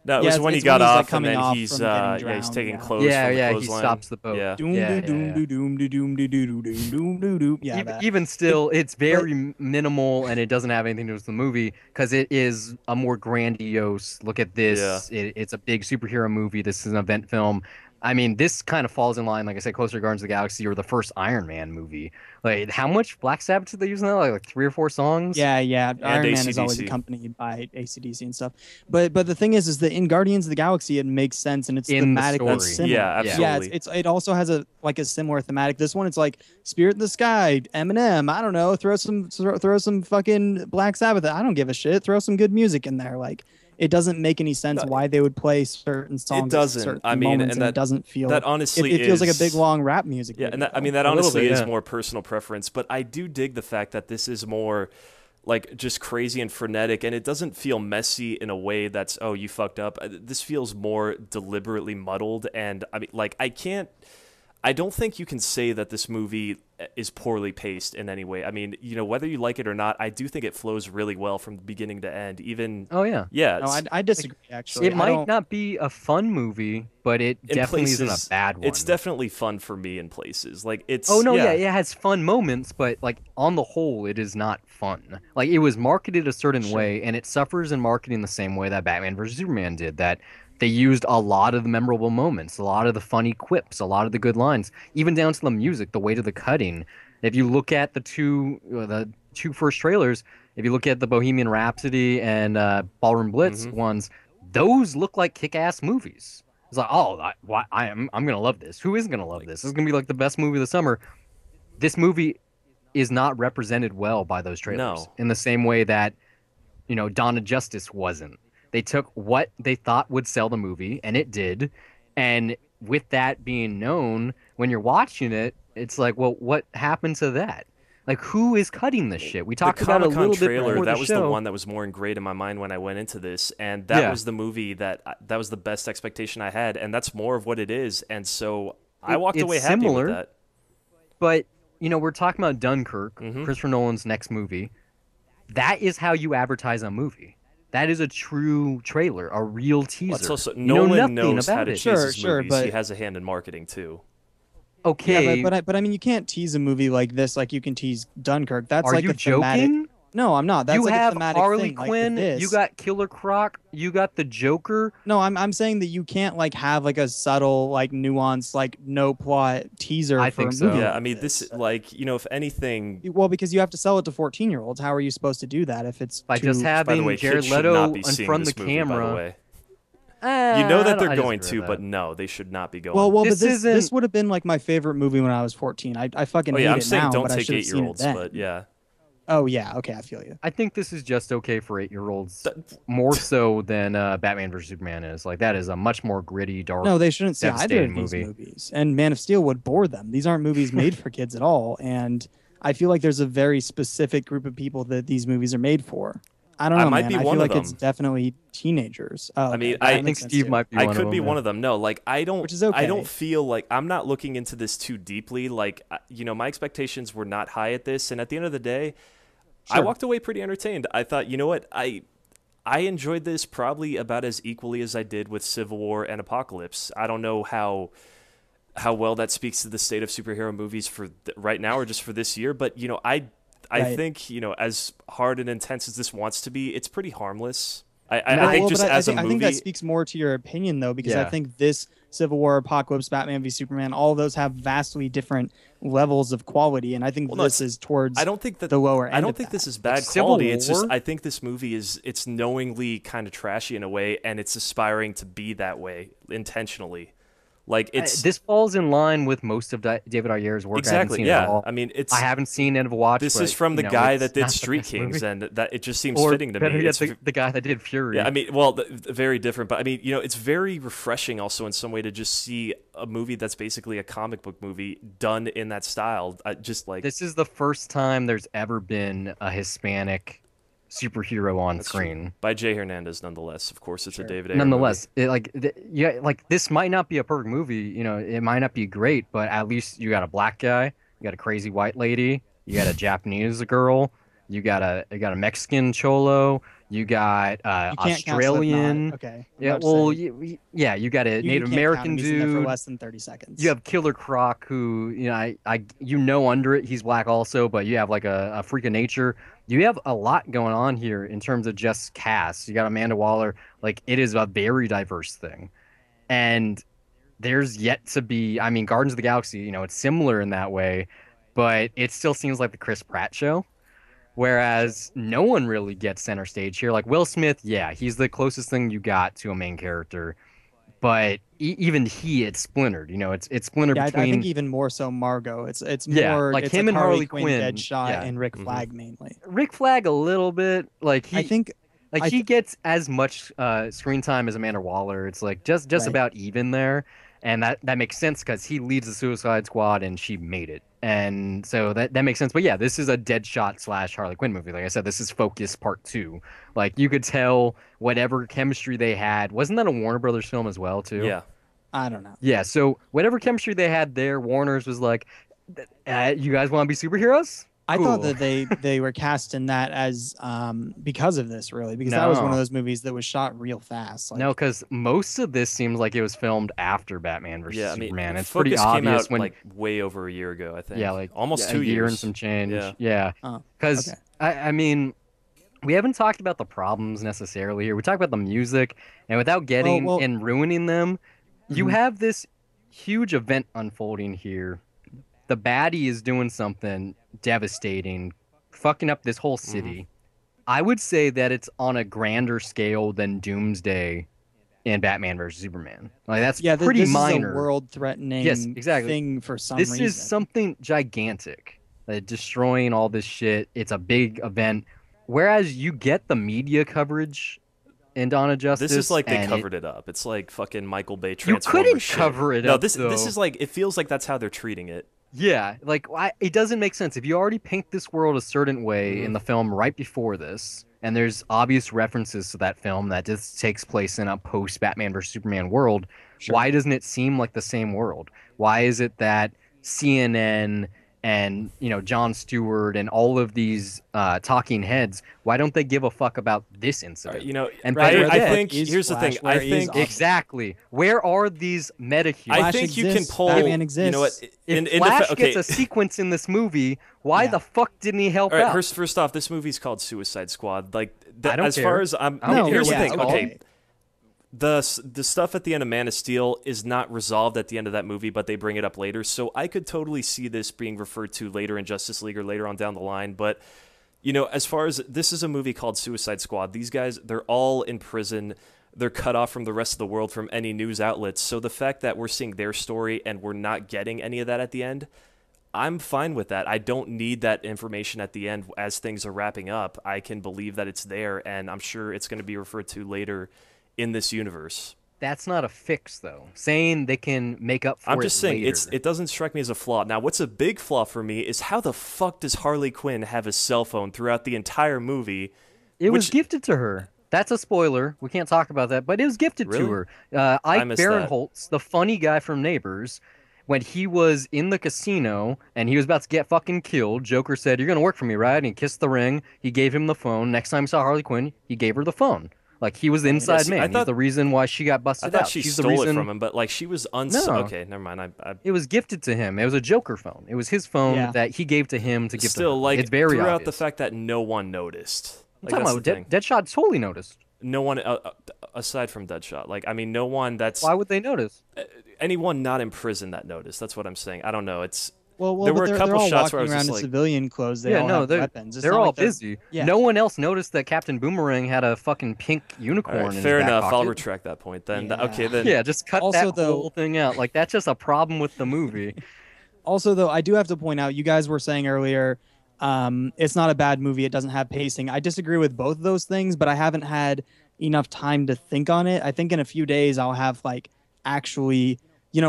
No, it Yeah, was it's- when he it's got when he's, like, off, and coming then off he's from getting he's drowned, taking yeah. clothes from the He clothesline. stops the boat. Yeah. Doom Yeah, doo yeah, doom yeah. doo doom doo doom doo doo doo doom doom doo doo. Yeah, that. Even still, it's very minimal and it doesn't have anything to do with the movie because it is a more grandiose look at this. It's a big superhero movie. This is an event film. I mean, this kind of falls in line, like I said, closer to Guardians of the Galaxy or the first Iron Man movie. Like, how much Black Sabbath did they use in that? Like 3 or 4 songs? Yeah. Iron Man is always AC/DC. accompanied by AC/DC and stuff. But the thing is that in Guardians of the Galaxy, it makes sense and it's In the thematically story. similar. Yeah, absolutely. Yeah, it also has a similar thematic. This one, it's like Spirit in the Sky, Eminem. I don't know, throw some fucking Black Sabbath. I don't give a shit. Throw some good music in there. Like it doesn't make any sense why they would play certain songs. It doesn't. At certain I mean, moments, and it that doesn't feel. that honestly it feels like a is- big long rap music. Yeah, and video. that A little honestly bit, is yeah. more personal preference, but I do dig the fact that this is more like just crazy and frenetic, and it doesn't feel messy in a way that's, oh, you fucked up. This feels more deliberately muddled, and I mean, like I don't think you can say that this movie is poorly paced in any way. I mean, whether you like it or not, I do think it flows really well from beginning to end. Even Oh yeah. yeah, No, I disagree. Actually, It might not be a fun movie, but it in definitely places, isn't a bad one. It's definitely fun for me in places. Like it's. Oh no, yeah, it has fun moments, but like on the whole, it is not fun. Like it was marketed a certain way, and it suffers in marketing the same way that Batman vs Superman did. That they used a lot of the memorable moments, a lot of the funny quips, a lot of the good lines, even down to the music, the weight of the cutting. If you look at the two first trailers, if you look at the Bohemian Rhapsody and Ballroom Blitz ones, those look like kick-ass movies. It's like, oh, I'm gonna love this. Who isn't gonna love this? This is gonna be like the best movie of the summer. This movie is not represented well by those trailers in the same way that, Dawn of Justice wasn't. They took what they thought would sell the movie, and it did. And with that being known, when you're watching it, it's like, well, what happened to that? Like, who is cutting this shit? We talked about it a little trailer, bit before that the was show. the one that was more ingrained in my mind when I went into this, and that was the movie that was the best expectation I had, and that's more of what it is. And so I walked away happy with that. But we're talking about Dunkirk, Christopher Nolan's next movie. That is how you advertise a movie. That is a true trailer, a real teaser. Also, Nolan knows how to it. tease his Sure, movies. but He has a hand in marketing too. Okay, Yeah, but I mean, you can't tease a movie like this like you can tease Dunkirk. That's are like you a thematic. joking? No, I'm not. That's you like have a thematic Harley thing. Quinn. Like this. You got Killer Croc. You got the Joker. No, I'm saying that you can't like have like a subtle, like nuanced, like no plot teaser I for think a so. movie. Yeah, like I mean, this like if anything, Well, because you have to sell it to 14-year-olds. How are you supposed to do that if it's By too... just by the having way, Jared kids should Leto not be in seeing front of this the movie. By the camera. way, you know that they're going to, to, but no, they should not be going. Well, This but isn't- this would have been like my favorite movie when I was 14. I fucking oh hate yeah, I'm it saying now, don't but I take should have seen it 8-year-olds, then. but yeah. Oh yeah, okay, I feel you. I think this is just okay for 8-year-olds, more so than Batman vs Superman is. Like that is a much more gritty, dark. No, they shouldn't see either devastating of these movie. movies. And Man of Steel would bore them. These aren't movies made for kids at all. And I feel like there's a very specific group of people that these movies are made for. I don't know, might man. be I one feel of like it's them. definitely teenagers. Oh, I mean, okay. I That think makes sense Steve too. might be I one could of be them. one of them. No, like I don't. Which is okay. I don't feel like I'm not looking into this too deeply. Like my expectations were not high at this, and at the end of the day, I Sure. walked away pretty entertained. I thought, you know what, I enjoyed this probably about as equally as I did with Civil War and Apocalypse. I don't know how well that speaks to the state of superhero movies for right now or just for this year, but I Right. think as hard and intense as this wants to be, it's pretty harmless. I No, think well, just but as a I movie, think that speaks more to your opinion, though, because I Yeah. think this Civil War, Apocalypse, Batman v Superman, all of those have vastly different levels of quality, and I think no, this is towards I don't think that the lower end. I don't of think that. this is bad Civil quality. It's just War? I think this movie it's knowingly kind of trashy in a way, and it's aspiring to be that way intentionally. Like it's This falls in line with most of David Ayer's work. exactly I haven't seen yeah. it all. I mean, it's I haven't seen End of Watch. this but, is from the you know, guy it's that did not the Street best Kings, movie. and that it just seems Or fitting to better me. yet, It's the guy that did Fury. yeah, I mean, well, very different, but I mean, it's very refreshing also in some way to just see a movie that's basically a comic book movie done in that style. Just like This is the first time there's ever been a Hispanic superhero on that's true. screen. By Jay Hernandez, nonetheless. Of course, it's a David Ayer Nonetheless, like this might not be a perfect movie. It might not be great, but at least you got a black guy, you got a crazy white lady, you got a Japanese girl, you got a Mexican cholo, you got You can't count Australian. Slipknot. Okay. I'm Yeah, about to well, say, yeah, you got a you Native can't American count him. He's in there dude. for less than 30 seconds. You have Killer Croc, who under it he's black also, but you have like a freak of nature. You have a lot going on here in terms of just cast. You got Amanda Waller. Like it is a very diverse thing, and there's yet to be. I mean, Guardians of the Galaxy. It's similar in that way, but it still seems like the Chris Pratt show. Whereas no one really gets center stage here. Like Will Smith, yeah, he's the closest thing you got to a main character. But even it's splintered. It's splintered Yeah, between. I think even more so Margot. It's Yeah, more like it's him and Harley Quinn, Quinn, Deadshot, yeah. and Rick Flag mainly. Rick Flag a little bit. Like I think he gets as much screen time as Amanda Waller. It's like just Right. about even there, and that makes sense because he leads the Suicide Squad and she made it, and so that makes sense. But yeah, this is a Deadshot / Harley Quinn movie. Like I said, this is Focus Part 2. Like you could tell whatever chemistry they had. Wasn't that a Warner Brothers film as well too? Yeah. I don't know. Yeah, so whatever chemistry they had there, Warner's was like, you guys want to be superheroes? I thought Cool. that they were cast in that as because of this, really, because that was one of No. those movies that was shot real fast. Like, No, because most of this seems like it was filmed after Batman versus Yeah, I mean, Superman. It's pretty Focus came obvious out when, like way over a year ago, I think. yeah, like almost a 2 year years and some change. Yeah. Yeah, oh, because okay. I mean, we haven't talked about the problems necessarily here. We talked about the music, and without getting well, and ruining them, you Mhm. have this huge event unfolding here. The baddie is doing something devastating, fucking up this whole city. I would say that it's on a grander scale than Doomsday and Batman versus Superman. Like that's yeah, pretty this minor. is a world-threatening Yes, exactly. thing for some This reason. is something gigantic, destroying all this shit. It's a big event. Whereas you get the media coverage in Dawn of Justice. This is like they and covered it up. It's like fucking Michael Bay You Transformers couldn't shit. cover it No, up, this though. is like it feels like that's how they're treating it. Yeah, like it doesn't make sense. If you already paint this world a certain way Mm-hmm. in the film right before this, and there's obvious references to that film that just takes place in a post Batman vs Superman world, why doesn't it seem like the same world? Why is it that CNN and Jon Stewart and all of these talking heads, why don't they give a fuck about this incident? And Right, better where I the yet- fuck think is here's the Flash? thing. Where I is think Aquaman? exactly, where are these meta I Flash think you can exists, pull. Batman You know what? exists. If in Flash okay. gets a sequence in this movie, why Yeah. the fuck didn't he help All right, out? first off, this movie's called Suicide Squad. Like, I don't as care. far as I'm, I don't here's care the what thing. it's Okay, called. the stuff at the end of Man of Steel is not resolved at the end of that movie, but they bring it up later. So I could totally see this being referred to later in Justice League or later on down the line. But as far as this is a movie called Suicide Squad, these guys, they're all in prison. They're cut off from the rest of the world, from any news outlets. So the fact that we're seeing their story and we're not getting any of that at the end, I'm fine with that. I don't need that information at the end as things are wrapping up. I can believe that it's there, and I'm sure it's going to be referred to later in this universe. That's not a fix, though. Saying they can make up for I'm just saying later. it doesn't strike me as a flaw. Now, what's a big flaw for me is how the fuck does Harley Quinn have a cell phone throughout the entire movie? It was gifted to her. That's a spoiler. We can't talk about that, but it was gifted Really? to her. Ike missed that. Barinholtz, the funny guy from Neighbors, when he was in the casino and he was about to get fucking killed, Joker said, "You're gonna work for me, right?" And he kissed the ring. He gave him the phone. Next time he saw Harley Quinn, he gave her the phone. Like, he was the inside Yes, I man. He's thought- the reason why she got I busted thought out. she She's stole the reason... it from him, but like she was No. okay. Never mind. I It was gifted to him. It was a Joker phone. It was his phone Yeah. that he gave to him to give still to her. like It's very throughout obvious. the fact that no one noticed. I'm Like, talking that's about the thing. Deadshot totally noticed. No one aside from Deadshot. Like, I mean, no one that's Why would they notice? anyone not in prison that noticed. That's what I'm saying. I don't know. It's Well, there but were a they're couple all shots where I walking was around just in like, civilian clothes. They all have weapons. It's they're not all like busy. Yeah. No one else noticed that Captain Boomerang had a fucking pink unicorn all right, in his fair back enough. I'll pocket. retract that point then. Yeah. Okay, then. Yeah, just cut Also, that though- whole thing out. Like, that's just a problem with the movie. Also, though, I do have to point out, you guys were saying earlier, it's not a bad movie. It doesn't have pacing. I disagree with both of those things, but I haven't had enough time to think on it. I think in a few days I'll have actually,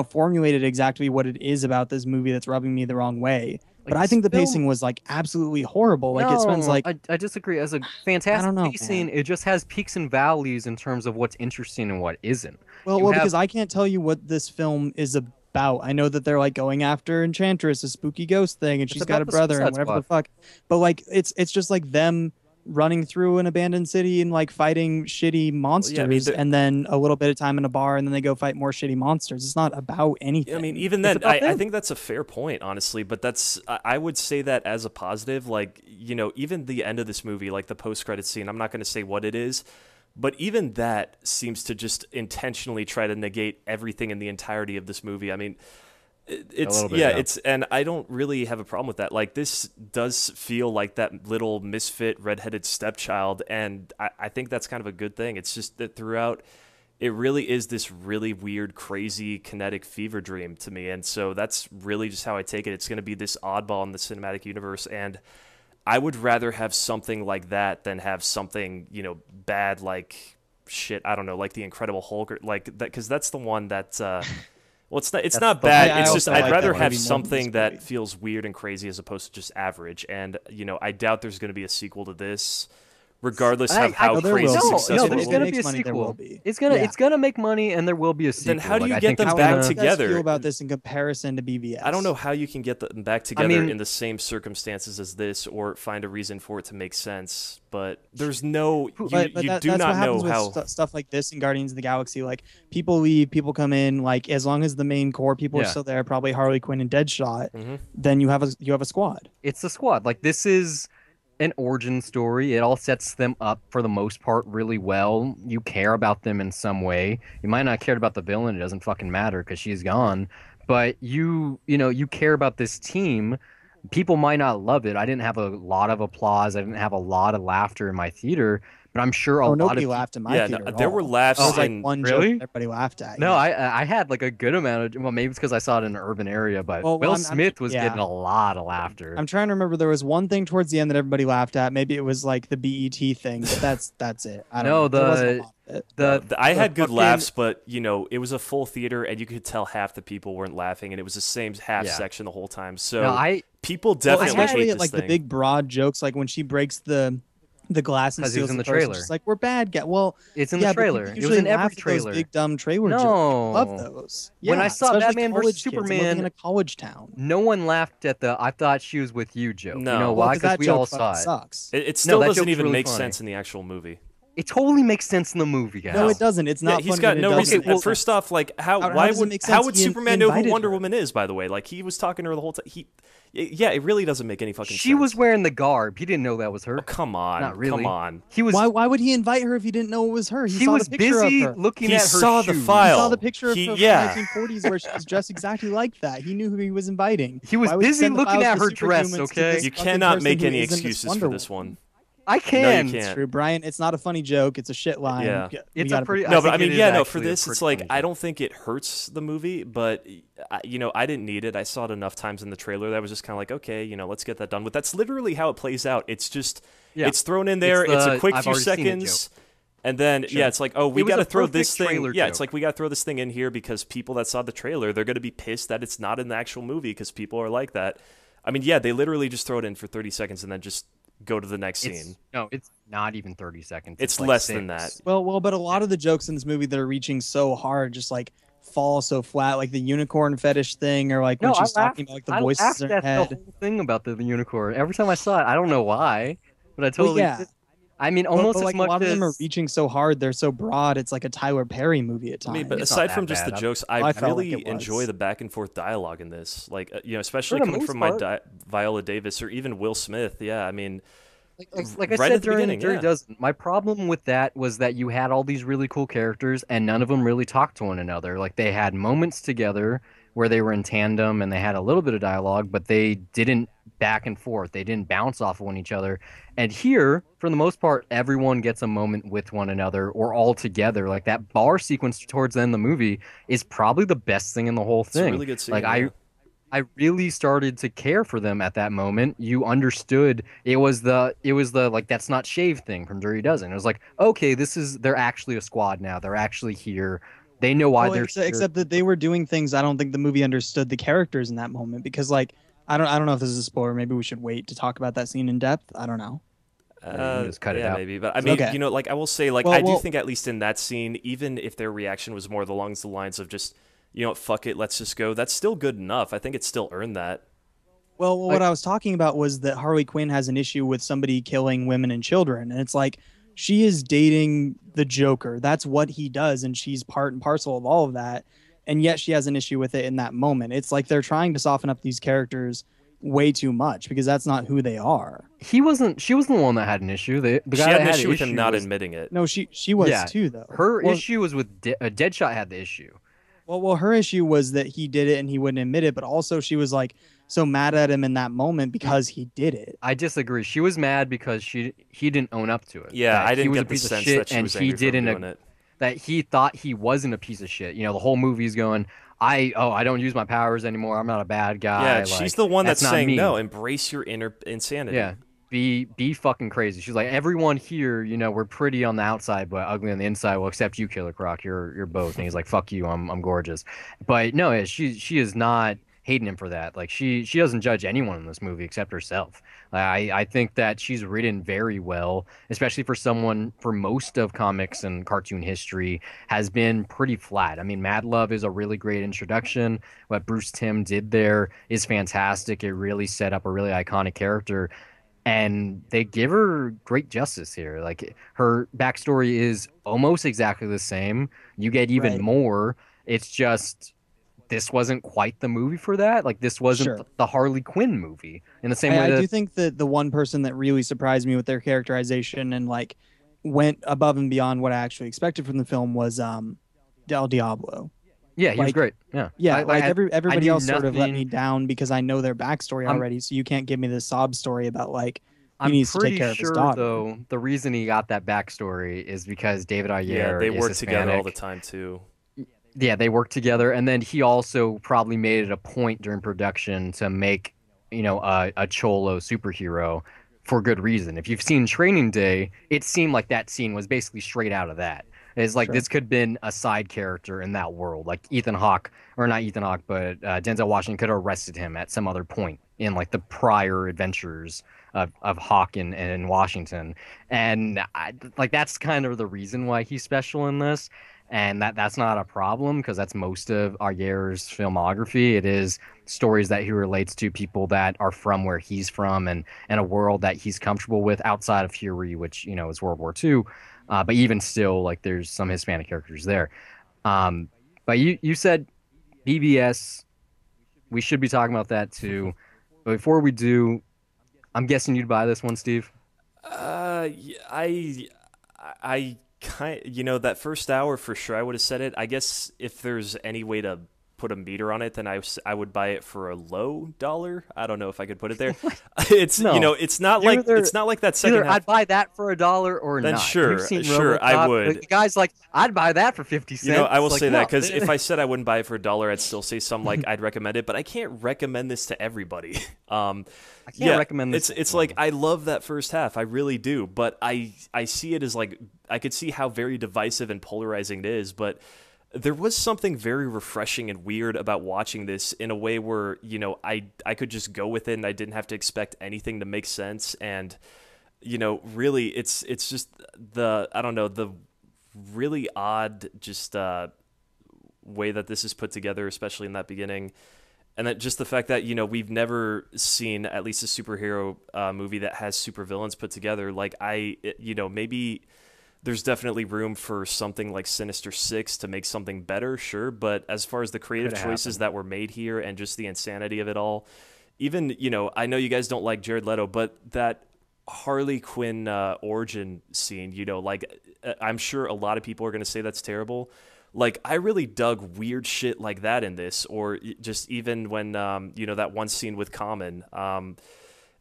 formulated exactly what it is about this movie that's rubbing me the wrong way. But I think the film- pacing was absolutely horrible. It spends I disagree. As a fantastic know, pacing, it just has peaks and valleys in terms of what's interesting and what isn't. well, You have- because I can't tell you what this film is about. I know that they're going after Enchantress, a spooky ghost thing, and she's got a about the brother and Suicide whatever the fuck. But it's just them running through an abandoned city and fighting shitty monsters, they're- and then a little bit of time in a bar, and then they go fight more shitty monsters. It's not about anything. I mean, even It's then, about I them. think that's a fair point, honestly. But I would say that as a positive. Even the end of this movie, the post-credit scene. I'm not going to say what it is, but even that seems to just intentionally try to negate everything in the entirety of this movie. I mean, it's little bit, yeah, yeah. it's and I don't really have a problem with that. This does feel like that little misfit redheaded stepchild, and I think that's kind of a good thing. It's just that throughout, it really is this really weird, crazy, kinetic fever dream to me, and so that's really just how I take it. It's going to be this oddball in the cinematic universe, and I would rather have something like that than have something bad like shit. I don't know, like the Incredible Hulk or like that, because that's the one that. Well, it's not. It's not the- bad. I It's also just like I'd that rather movie have more than something this that movie. feels weird and crazy as opposed to just average. And I doubt there's going to be a sequel to this, regardless of how there crazy will be. successful no, it there's will gonna be. be a Money, there will sequel. be. It's gonna Yeah. it's gonna make money, and there will be a sequel. Then how do you I get think them it's back gonna- How do you together? guys feel about this in comparison to BVS? I don't know how you can get them back together mean- in the same circumstances as this, or find a reason for it to make sense. But there's no, you But do that's not what know happens how. with stuff like this in Guardians of the Galaxy. Like people leave, people come in. Like as long as the main core people are Yeah. still there, probably Harley Quinn and Deadshot, Mhm. then you have a squad. It's the squad. Like this is an origin story. It all sets them up for the most part really well. You care about them in some way. You might not care about the villain. It doesn't fucking matter because she's gone. But you care about this team. People might not love it. I didn't have a lot of applause. I didn't have a lot of laughter in my theater, but I'm sure a lot Nobody of laughed in my Yeah, theater. no, at there all. were laughs There was like in- one Really? joke that everybody laughed at. No, yeah. I had like a good amount of, well, maybe it's because I saw it in an urban area, but Well, Will I'm- Smith was yeah. getting a lot of laughter. I'm trying to remember. There was one thing towards the end that everybody laughed at. Maybe it was like the BET thing, but that's it. I don't No, know. There wasn't a the- lot of it. I the had good fucking- laughs, but it was a full theater, and you could tell half the people weren't laughing, and it was the same half Yeah. section the whole time. So No, people Well, definitely especially hate at this like thing. the big broad jokes, like when she breaks the glass and 'Cause he was steals in the the purse, and trailer. she's like, "We're bad guys." Well, It's in yeah, the but people trailer. It was usually in every laugh at those trailer. big dumb trailer No. jokes. I love those. When I Yeah, saw especially Batman versus college kids. I'm living Superman- in a college town. No one laughed at the "I thought she was with you" joke. No. You know Well, why? 'cause Because that we joke all fucking saw it. sucks. It still that doesn't joke's even really make funny. sense in the actual movie. It totally makes sense in the movie, guys. No, it doesn't. It's Yeah, not. he's funny got and it no doesn't reason. make Well, sense. first off, like How why does it would make how sense? would He Superman know who invited Wonder her. Woman is? By the way, like he was talking to her the whole time. Yeah, it really doesn't make any fucking sense. She was wearing the garb. He didn't know that was her. Oh, come on, Not really. come on. He was. Why would he invite her if he didn't know it was her? He saw was the picture busy of her. looking He at her saw the shoes. He file. saw the picture of her from the Yeah. 1940s where she was dressed exactly like that. He knew who he was inviting. He was Why would he busy send the looking files at for her dress, superhumans to okay? this You fucking cannot person make who any isn't Miss excuses Wonder for this Woman? one. I can. you It's can't. true, Brian. It's not a funny joke. It's a shit line. Yeah. We It's a gotta pretty. No, but I think mean, it is yeah, no. For actually a this, pretty it's like funny I joke. don't think it hurts the movie, but I didn't need it. I saw it enough times in the trailer that I was just kind of like, okay, let's get that done with. That's literally how it plays out. It's just Yeah. it's thrown in there. It's It's, the, a quick "I've few already seen it" seconds, and then Sure. yeah, it's like, oh, we It was got to a throw this perfect thing. trailer Yeah, it's joke. like we got to throw this thing in here because people that saw the trailer, they're gonna be pissed that it's not in the actual movie because people are like that. I mean, yeah, they literally just throw it in for 30 seconds and then just go to the next scene. No, it's not even 30 seconds. It's like less 6. than that. Well, but a lot of the jokes in this movie that are reaching so hard just like fall so flat, like the unicorn fetish thing, or like when No, she's I laughed, talking about like the I voices laughed in her at head. the whole thing about the unicorn. Every time I saw it, I don't know why, but I Well, totally. yeah. did. I mean, But almost like as much a lot of as. them are reaching so hard, they're so broad. It's like a Tyler Perry movie at I times. mean, but It's not aside that from just the bad. jokes, I I felt like really it was. enjoy the back and forth dialogue in this. Like, especially the coming most from my part. Viola Davis or even Will Smith. Yeah, I mean, Like I right said at the during beginning, Dirty yeah. Dozen, my problem with that was that you had all these really cool characters and none of them really talked to one another. Like they had moments together where they were in tandem and they had a little bit of dialogue, but they didn't back and forth. They didn't bounce off of one each other. And here, for the most part, everyone gets a moment with one another or all together. Like that bar sequence towards the end of the movie is probably the best thing in the whole it's a thing. really good scene. Like yeah. I really started to care for them at that moment. You understood it was the like that's not shave thing from Dirty Dozen. It was like, okay, they're actually a squad now. They're actually here. They know why Well, they're except, here. except that they were doing things I don't think the movie understood the characters in that moment because like I don't know if this is a spoiler. Maybe we should wait to talk about that scene in depth. I don't know. Just cut it yeah, out. maybe. But I mean, Okay. like I will say, like Well, I do well- think at least in that scene, even if their reaction was more along the lines of just, fuck it, let's just go. That's still good enough. I think it still earned that. Well, what I was talking about was that Harley Quinn has an issue with somebody killing women and children, and it's like she is dating the Joker. That's what he does, and she's part and parcel of all of that. And yet she has an issue with it in that moment. It's like they're trying to soften up these characters way too much because that's not who they are. She wasn't the one that had an issue. The She guy had that an had issue an with him not was, admitting it. No, she was Yeah, too though. Her Well, issue was with Deadshot had the issue. Well, her issue was that he did it and he wouldn't admit it, but also she was like so mad at him in that moment because he did it. I disagree. She was mad because he didn't own up to it. Yeah, That I he didn't was a get the piece of sense shit that she and was he angry for him didn't doing it. that he thought he wasn't a piece of shit. The whole movie's going, I don't use my powers anymore. I'm not a bad guy. Yeah, Like, she's the one that's not saying me. no. Embrace your inner insanity. Yeah. Be fucking crazy. She's like, everyone here, we're pretty on the outside, but ugly on the inside. Well, except you, Killer Croc. You're both. And he's like, fuck you. I'm gorgeous. But no, she is not. hating him for that. Like she doesn't judge anyone in this movie except herself. I think that she's written very well, especially for someone for most of comics and cartoon history has been pretty flat. I mean, Mad Love is a really great introduction. What Bruce Timm did there is fantastic. It really set up a really iconic character. And they give her great justice here. Like her backstory is almost exactly the same. You get even Right. more. It's just this wasn't quite the movie for that. Like this wasn't Sure. the Harley Quinn movie in the same way I that do think that the one person that really surprised me with their characterization and like went above and beyond what I actually expected from the film was Del Diablo. yeah, he was like, great. Yeah, Yeah, I everybody knew else sort of let nothing- me down because I know their backstory I'm- already. So you can't give me this sob story about like he I'm needs to pretty take care of his sure daughter. though the reason he got that backstory is because David Ayer Yeah, they is work together all the Hispanic. time too. Yeah, they work together, and then he also probably made it a point during production to make, a cholo superhero for good reason. If you've seen Training Day, it seemed like that scene was basically straight out of that. It's like Sure. this could have been a side character in that world, like Ethan Hawke, or not Ethan Hawke, but Denzel Washington could have arrested him at some other point in like the prior adventures of Hawke in Washington, and like that's kind of the reason why he's special in this. And that's not a problem because that's most of Ayer's filmography. It is stories that he relates to people that are from where he's from and a world that he's comfortable with outside of Fury, which, is World War II. But even still, like there's some Hispanic characters there. But you said BBS. We should be talking about that too. But before we do, I'm guessing you'd buy this one, Steve. I kind, that first hour for sure I would have said it. I guess if there's any way to put a meter on it, then I would buy it for a low dollar. I don't know if I could put it there. It's No. it's not like Either- it's not like that second Either half. I'd buy that for $1 or Then not. sure, You've seen sure, I RoboCop. would. The guy's like, I'd buy that for 50 cents. I will Like, say that no. because if I said I wouldn't buy it for $1, I'd still say something like I'd recommend it, but I can't recommend this to everybody. I can't recommend this. It's like I love that first half, I really do, but I see it as like I could see how very divisive and polarizing it is, but there was something very refreshing and weird about watching this in a way where I could just go with it and I didn't have to expect anything to make sense, and really it's just the really odd just way that this is put together, especially in that beginning. And that just the fact that, we've never seen at least a superhero movie that has supervillains put together. Like maybe there's definitely room for something like Sinister Six to make something better, sure. But as far as the creative Coulda choices happened. that were made here and just the insanity of it all, even, I know you guys don't like Jared Leto, but that Harley Quinn origin scene, I'm sure a lot of people are going to say that's terrible. Like, I really dug weird shit like that in this, or just even when, that one scene with Common.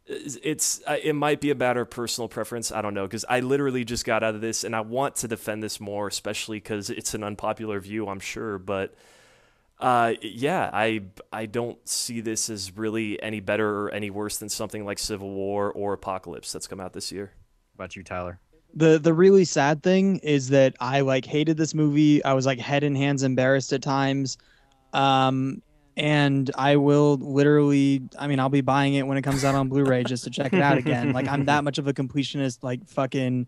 It might be a matter of personal preference. I don't know, because I literally just got out of this, and I want to defend this more, especially because it's an unpopular view, I'm sure. But I don't see this as really any better or any worse than something like Civil War or Apocalypse that's come out this year. What about you, Tyler? The really sad thing is that I like hated this movie. I was like head and hands embarrassed at times. And I will literally, I'll be buying it when it comes out on Blu-ray just to check it out again. Like I'm that much of a completionist, like fucking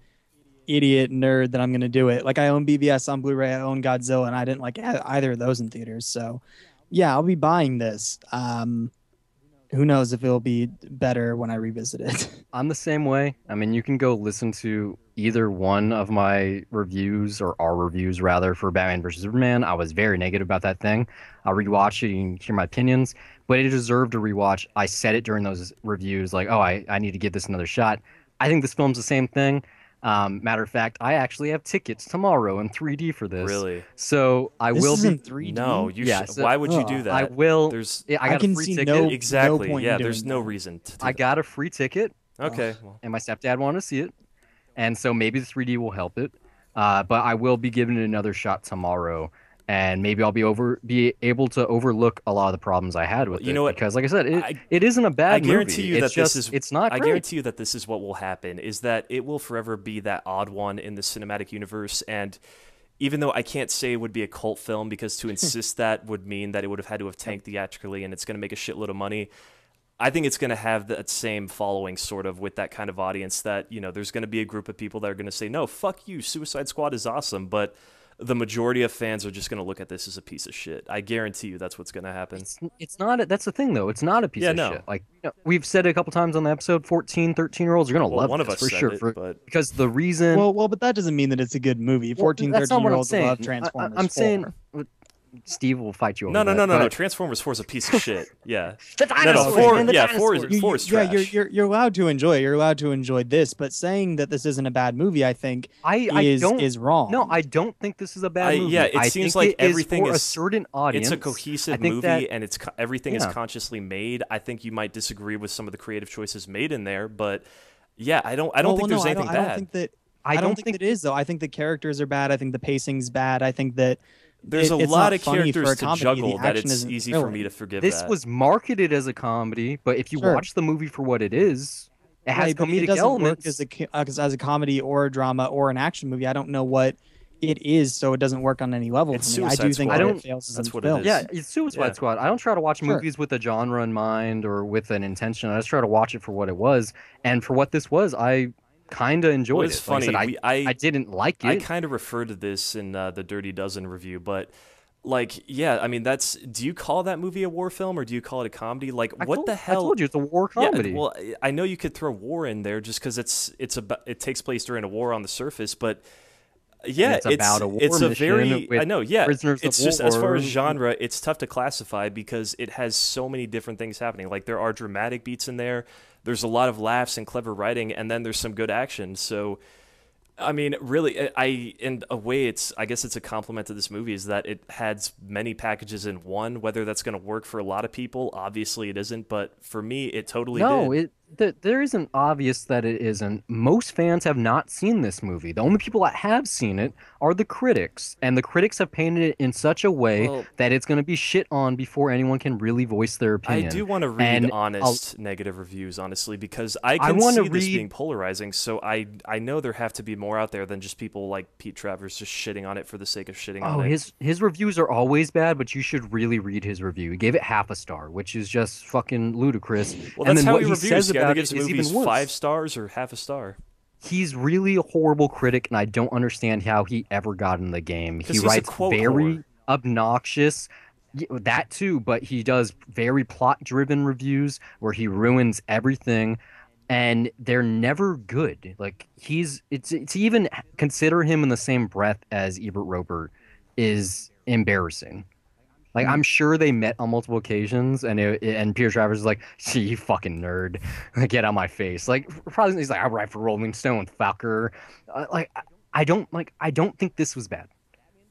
idiot nerd that I'm going to do it. Like I own BVS on Blu-ray, I own Godzilla, and I didn't like either of those in theaters. So yeah, I'll be buying this. Who knows if it'll be better when I revisit it. I'm the same way. You can go listen to either one of my reviews, or our reviews rather, for Batman vs. Superman. I was very negative about that thing. I'll rewatch it and hear my opinions, but it deserved a rewatch. I said it during those reviews, like, oh, I need to give this another shot. I think this film's the same thing. Matter of fact, I actually have tickets tomorrow in 3D for this. Really? So I This will is be. in 3D. No, you Yeah, should. so- Why would you do that? I will. There's I got can a free see ticket. no exactly. point in Yeah, doing there's no that. reason to do I that. got a free ticket, Okay. Well, and my stepdad wanted to see it, and so maybe the 3D will help it. But I will be giving it another shot tomorrow, and maybe I'll be able to overlook a lot of the problems I had with it. You know what? Because, like I said, it isn't a bad I guarantee movie. you It's that just, this is. it's not I great. guarantee you that this is what will happen. Is that it will forever be that odd one in the cinematic universe, and even though I can't say it would be a cult film because to insist that would mean that it would have had to have tanked theatrically and it's going to make a shitload of money. I think it's going to have that same following sort of with that kind of audience that, there's going to be a group of people that are going to say, no, fuck you, Suicide Squad is awesome. But the majority of fans are just going to look at this as a piece of shit. I guarantee you that's what's going to happen. It's not. That's the thing, though. It's not a piece of no. shit. Like we've said it a couple times on the episode, 14, 13-year-olds are going to love one of this us for said sure. it, but... Because the reason... Well, but that doesn't mean that it's a good movie. 14, that's not what I'm 13-year-olds saying. love Transformers I'm 4. saying... Steve will fight you over No. Transformers 4 is a piece of shit. Yeah. The dinosaurs, four is trash. You're allowed to enjoy it. You're allowed to enjoy this, but saying that this isn't a bad movie, I think, is wrong. No, I don't think this is a bad movie. Yeah, it seems like everything is a certain audience. It's a cohesive movie, and everything is consciously made. I think you might disagree with some of the creative choices made in there, but yeah, I don't think there's anything bad. I don't think it is though. I think the characters are bad. I think the pacing's bad. I think that there's a lot of characters to juggle that it's easy for me to forgive this that. was marketed as a comedy, but if you watch the movie for what it is, it has comedic elements. As a comedy or a drama or an action movie, I don't know what it is, so it doesn't work on any level for me. I do think it fails. That's what it is. Yeah, it's Suicide Squad. I don't try to watch movies with a genre in mind or with an intention. I just try to watch it for what it was, and for what this was, I kind of enjoyed it. It's funny. Like I didn't like it. I kind of referred to this in the Dirty Dozen review, but I mean, do you call that movie a war film or do you call it a comedy? What the hell? I told you it's a war comedy. Yeah, well, I know you could throw war in there just because it takes place during a war on the surface, but yeah, it's about a war I know, yeah. It's just war. As far as genre, it's tough to classify because it has so many different things happening. Like there are dramatic beats in there. There's a lot of laughs and clever writing, and then there's some good action. So, I mean, really, in a way, I guess it's a compliment to this movie is that it has many packages in one. Whether that's going to work for a lot of people, obviously it isn't, but for me, it totally did. There isn't obvious that it isn't. Most fans have not seen this movie. The only people that have seen it are the critics, and the critics have painted it in such a way that it's going to be shit on before anyone can really voice their opinion. I do want to read honest negative reviews, honestly, because I can see this being polarizing, so I know there have to be more out there than just people like Pete Travers just shitting on it for the sake of shitting on it. His reviews are always bad, but you should really read his review. He gave it half a star, which is just fucking ludicrous. Well, that's how he reviews. He either gives movies 5 stars or half a star. He's really a horrible critic, and I don't understand how he ever got in the game. He writes very obnoxious, that too, but he does very plot-driven reviews where he ruins everything, and they're never good. Like to even consider him in the same breath as Ebert Roeper is embarrassing. Like, I'm sure they met on multiple occasions, and Peter Travers is like, "See, you fucking nerd, get out of my face." Like, probably he's like, "I write for Rolling Stone, fucker." I don't think this was bad.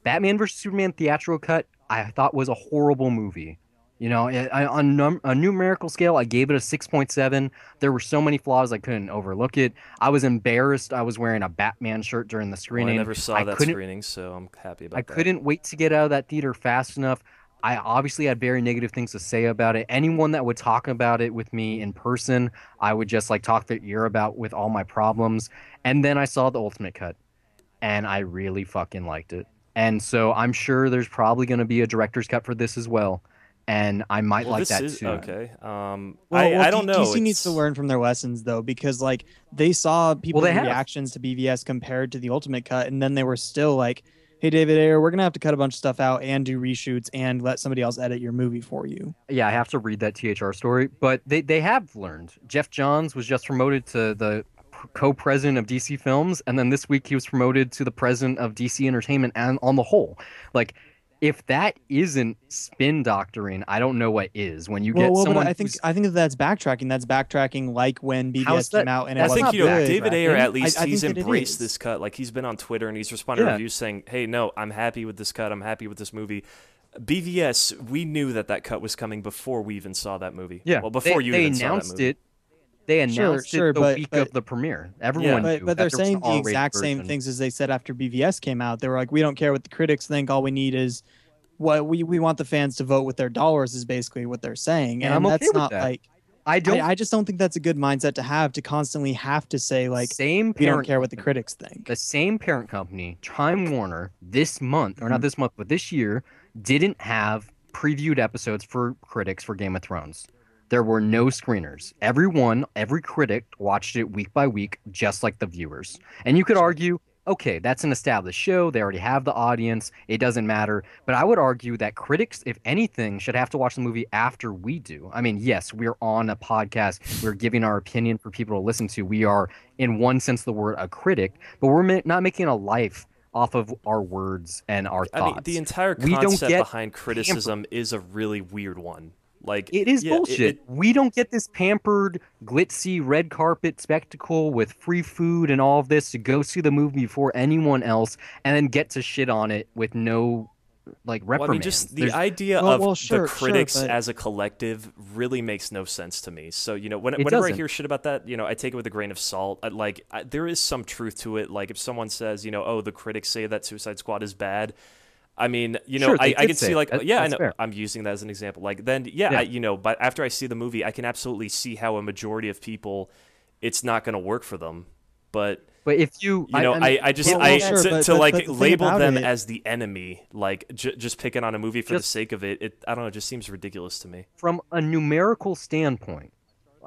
Batman vs Superman theatrical cut, I thought was a horrible movie. On a numerical scale, I gave it a 6.7. There were so many flaws I couldn't overlook it. I was embarrassed. I was wearing a Batman shirt during the screening. Well, I never saw that screening, so I'm happy about that. I couldn't wait to get out of that theater fast enough. I obviously had very negative things to say about it. Anyone that would talk about it with me in person, I would just talk their ear about with all my problems. And then I saw the ultimate cut, and I really fucking liked it. And so I'm sure there's probably going to be a director's cut for this as well. And I might like that too. Okay. I don't know. DC needs to learn from their lessons though, because they saw people's reactions to BVS compared to the ultimate cut, and then they were still like, "Hey, David Ayer, we're gonna have to cut a bunch of stuff out and do reshoots and let somebody else edit your movie for you." Yeah, I have to read that THR story, but they have learned. Jeff Johns was just promoted to the co-president of DC Films, and then this week he was promoted to the president of DC Entertainment. And on the whole, if that isn't spin doctoring, I don't know what is. When you get someone, I think that's backtracking. That's backtracking, like when BVS came out and I think good, David Ayer at least he's embraced this cut. He's been on Twitter and he's responded to reviews saying, "Hey, no, I'm happy with this cut. I'm happy with this movie." BVS, we knew that cut was coming before we even saw that movie. Yeah, well, before you even saw that movie. They announced it the week of the premiere. Everyone knew. But they're saying the exact same things as they said after BVS came out. They were like, "We don't care what the critics think. All we need is what we want the fans to vote with their dollars," is basically what they're saying. And I'm okay that's with not that. I don't. I just don't think that's a good mindset to have, to constantly have to say like Same we don't parent care what the company. critics think. The same parent company, Time Warner, this month, or not this month, but this year, didn't have previewed episodes for critics for Game of Thrones. There were no screeners. Every critic watched it week by week, just like the viewers. And you could argue, okay, that's an established show. They already have the audience. It doesn't matter. But I would argue that critics, if anything, should have to watch the movie after we do. I mean, yes, we're on a podcast. We're giving our opinion for people to listen to. We are, in one sense of the word, a critic, but we're not making a life off of our words and our thoughts. I mean, the entire We don't concept get behind criticism is a really weird one. Like, It is yeah, bullshit. We don't get this pampered, glitzy red carpet spectacle with free food and all of this to go see the movie before anyone else and then get to shit on it with no reprimands. Well, I mean, just the idea of the critics but as a collective really makes no sense to me. So, whenever I doesn't. hear shit about that, I take it with a grain of salt. There is some truth to it. Like, if someone says, oh, the critics say that Suicide Squad is bad. I mean, Sure, I did can say see it. yeah, I That's know. fair. I'm using that as an example. Like, then, yeah. But after I see the movie, I can absolutely see how a majority of people, it's not going to work for them. But if you, I but the thing label about them it- as the enemy, like just picking on a movie for the sake of it. I don't know. It just seems ridiculous to me. from a numerical standpoint,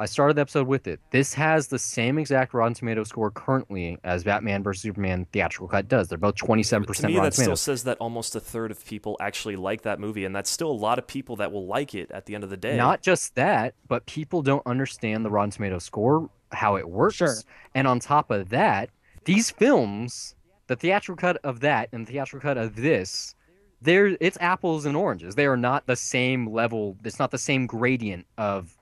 I started the episode with it. This has the same exact Rotten Tomato score currently as Batman vs Superman theatrical cut does. They're both 27% To me, Rotten that still Tomatoes. says that almost a third of people actually like that movie, and that's still a lot of people that will like it at the end of the day. Not just that, but people don't understand the Rotten Tomato score, how it works. Sure. And on top of that, these films, the theatrical cut of that and the theatrical cut of this, it's apples and oranges. They are not the same level. It's not the same gradient of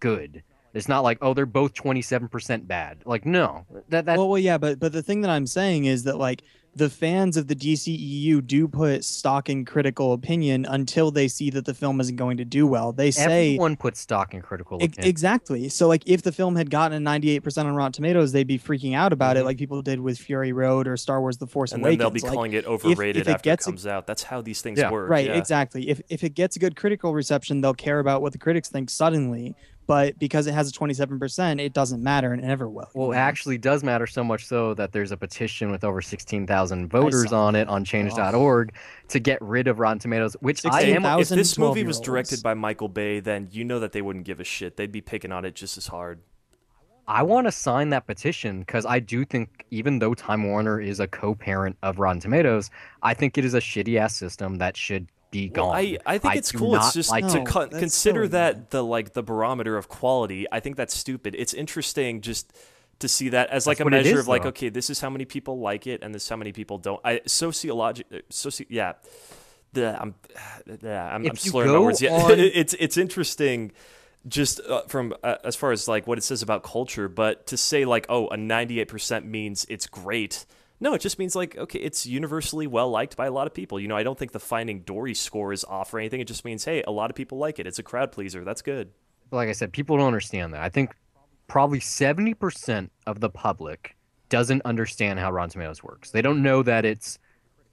good. It's not like, oh, they're both 27% bad. Like, no. well, yeah, but the thing that I'm saying is that like the fans of the DCEU do put stock in critical opinion until they see that the film isn't going to do well. They say everyone puts stock in critical opinion. exactly. So like if the film had gotten a 98% on Rotten Tomatoes, they'd be freaking out about it like people did with Fury Road or Star Wars: The Force and then Awakens. they'll be Like, calling it overrated after it gets comes out. That's how these things Yeah. work. right, yeah. exactly. If it gets a good critical reception, they'll care about what the critics think suddenly. But because it has a 27%, it doesn't matter and it never will. Well, it actually does matter so much so that there's a petition with over 16,000 voters on it on change.org to get rid of Rotten Tomatoes, which I am. 16,000 If this movie was 12-year-olds. directed by Michael Bay, then you know that they wouldn't give a shit. They'd be picking on it just as hard. I want to sign that petition because I do think, even though Time Warner is a co-parent of Rotten Tomatoes, I think it is a shitty-ass system that should be gone. Well, I think it's do cool. not It's just like to it. that's consider silly, that the barometer of quality. I think that's stupid. It's interesting just to see that as like That's a what it measure is, of like, though. okay, this is how many people like it, and this is how many people don't. I'm If you slurring my go words. Yeah, on- it's interesting. Just from as far as like what it says about culture, but to say like, oh, a 98% means it's great. No, it just means like, okay, it's universally well liked by a lot of people. I don't think the Finding Dory score is off or anything. It just means, hey, a lot of people like it. It's a crowd pleaser. That's good. Like I said, people don't understand that. I think probably 70% of the public doesn't understand how Rotten Tomatoes works. They don't know that it's,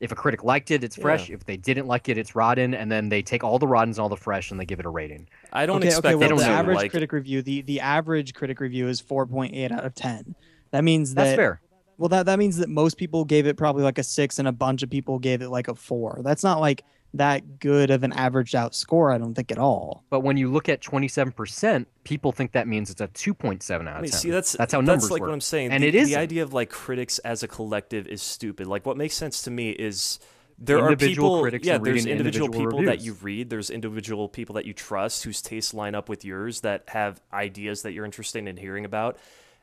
if a critic liked it, it's fresh. Yeah. If they didn't like it, it's rotten. And then they take all the rottens and all the fresh and they give it a rating. I don't Okay, expect well, them the to average like. critic review, the average critic review is 4.8 out of 10. That means That's that fair. Well, that means that most people gave it probably like a 6 and a bunch of people gave it like a 4. That's not like that good of an averaged out score, I don't think at all. But when you look at 27%, people think that means it's a 2.7 out of 10. See, that's how numbers That's like work. what I'm saying. And the, it is the idea of like critics as a collective is stupid. Like what makes sense to me is there are Individual people. critics Yeah, are there's reading individual individual people that reviews. you read. There's individual people that you trust whose tastes line up with yours that have ideas that you're interested in hearing about.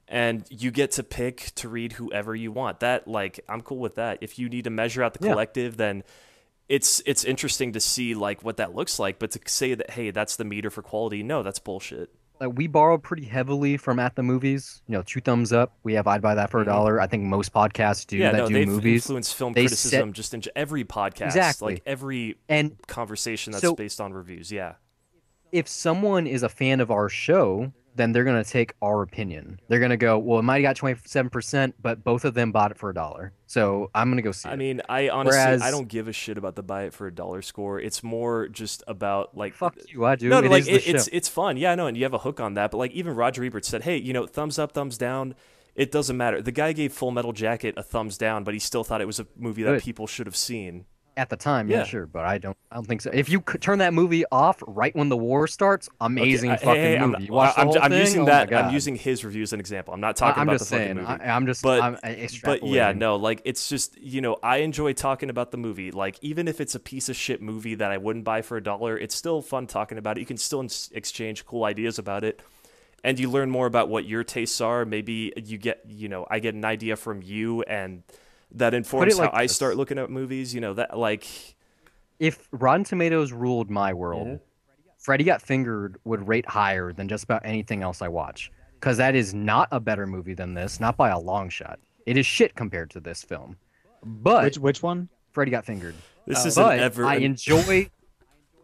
And you get to pick to read whoever you want. That like I'm cool with that. If you need to measure out the collective, then it's interesting to see like what that looks like. But to say that hey, that's the meter for quality, no, that's bullshit. We borrow pretty heavily from At the Movies. 2 thumbs up. We have I'd buy that for $1. I think most podcasts do that do they've movies. influenced film They criticism set- just in every podcast, Exactly. like every And conversation that's so- based on reviews. Yeah, if someone is a fan of our show, then they're gonna take our opinion. They're gonna go, well, it might have got 27%, but both of them bought it for $1. So I'm gonna go see it. I mean, I honestly, Whereas, I don't give a shit about the buy it for $1 score. It's more just about like, fuck you, I do. no, It like is the show. it's fun, yeah, no, and you have a hook on that. But like even Roger Ebert said, hey, thumbs up, thumbs down, it doesn't matter. The guy gave Full Metal Jacket a thumbs down, but he still thought it was a movie that Good. people should have seen. At the time, Yeah. yeah, sure, but I don't think so. If you could turn that movie off right when the war starts, amazing Okay, fucking hey, movie. You watch the whole I'm thing? using Oh that. my I'm God. using his review as an example. I'm not talking I'm about just the fucking saying. movie. I'm just. But, I'm but yeah, extrapolating. no, like it's just I enjoy talking about the movie. Like even if it's a piece of shit movie that I wouldn't buy for $1, it's still fun talking about it. You can still exchange cool ideas about it, and you learn more about what your tastes are. Maybe you get, I get an idea from you, and that informs like how I this. start looking at movies. That like. If Rotten Tomatoes ruled my world, Mm-hmm. Freddy Got Fingered would rate higher than just about anything else I watch. Because that is not a better movie than this, not by a long shot. It is shit compared to this film. But Which one? Freddy Got Fingered. This isn't But ever.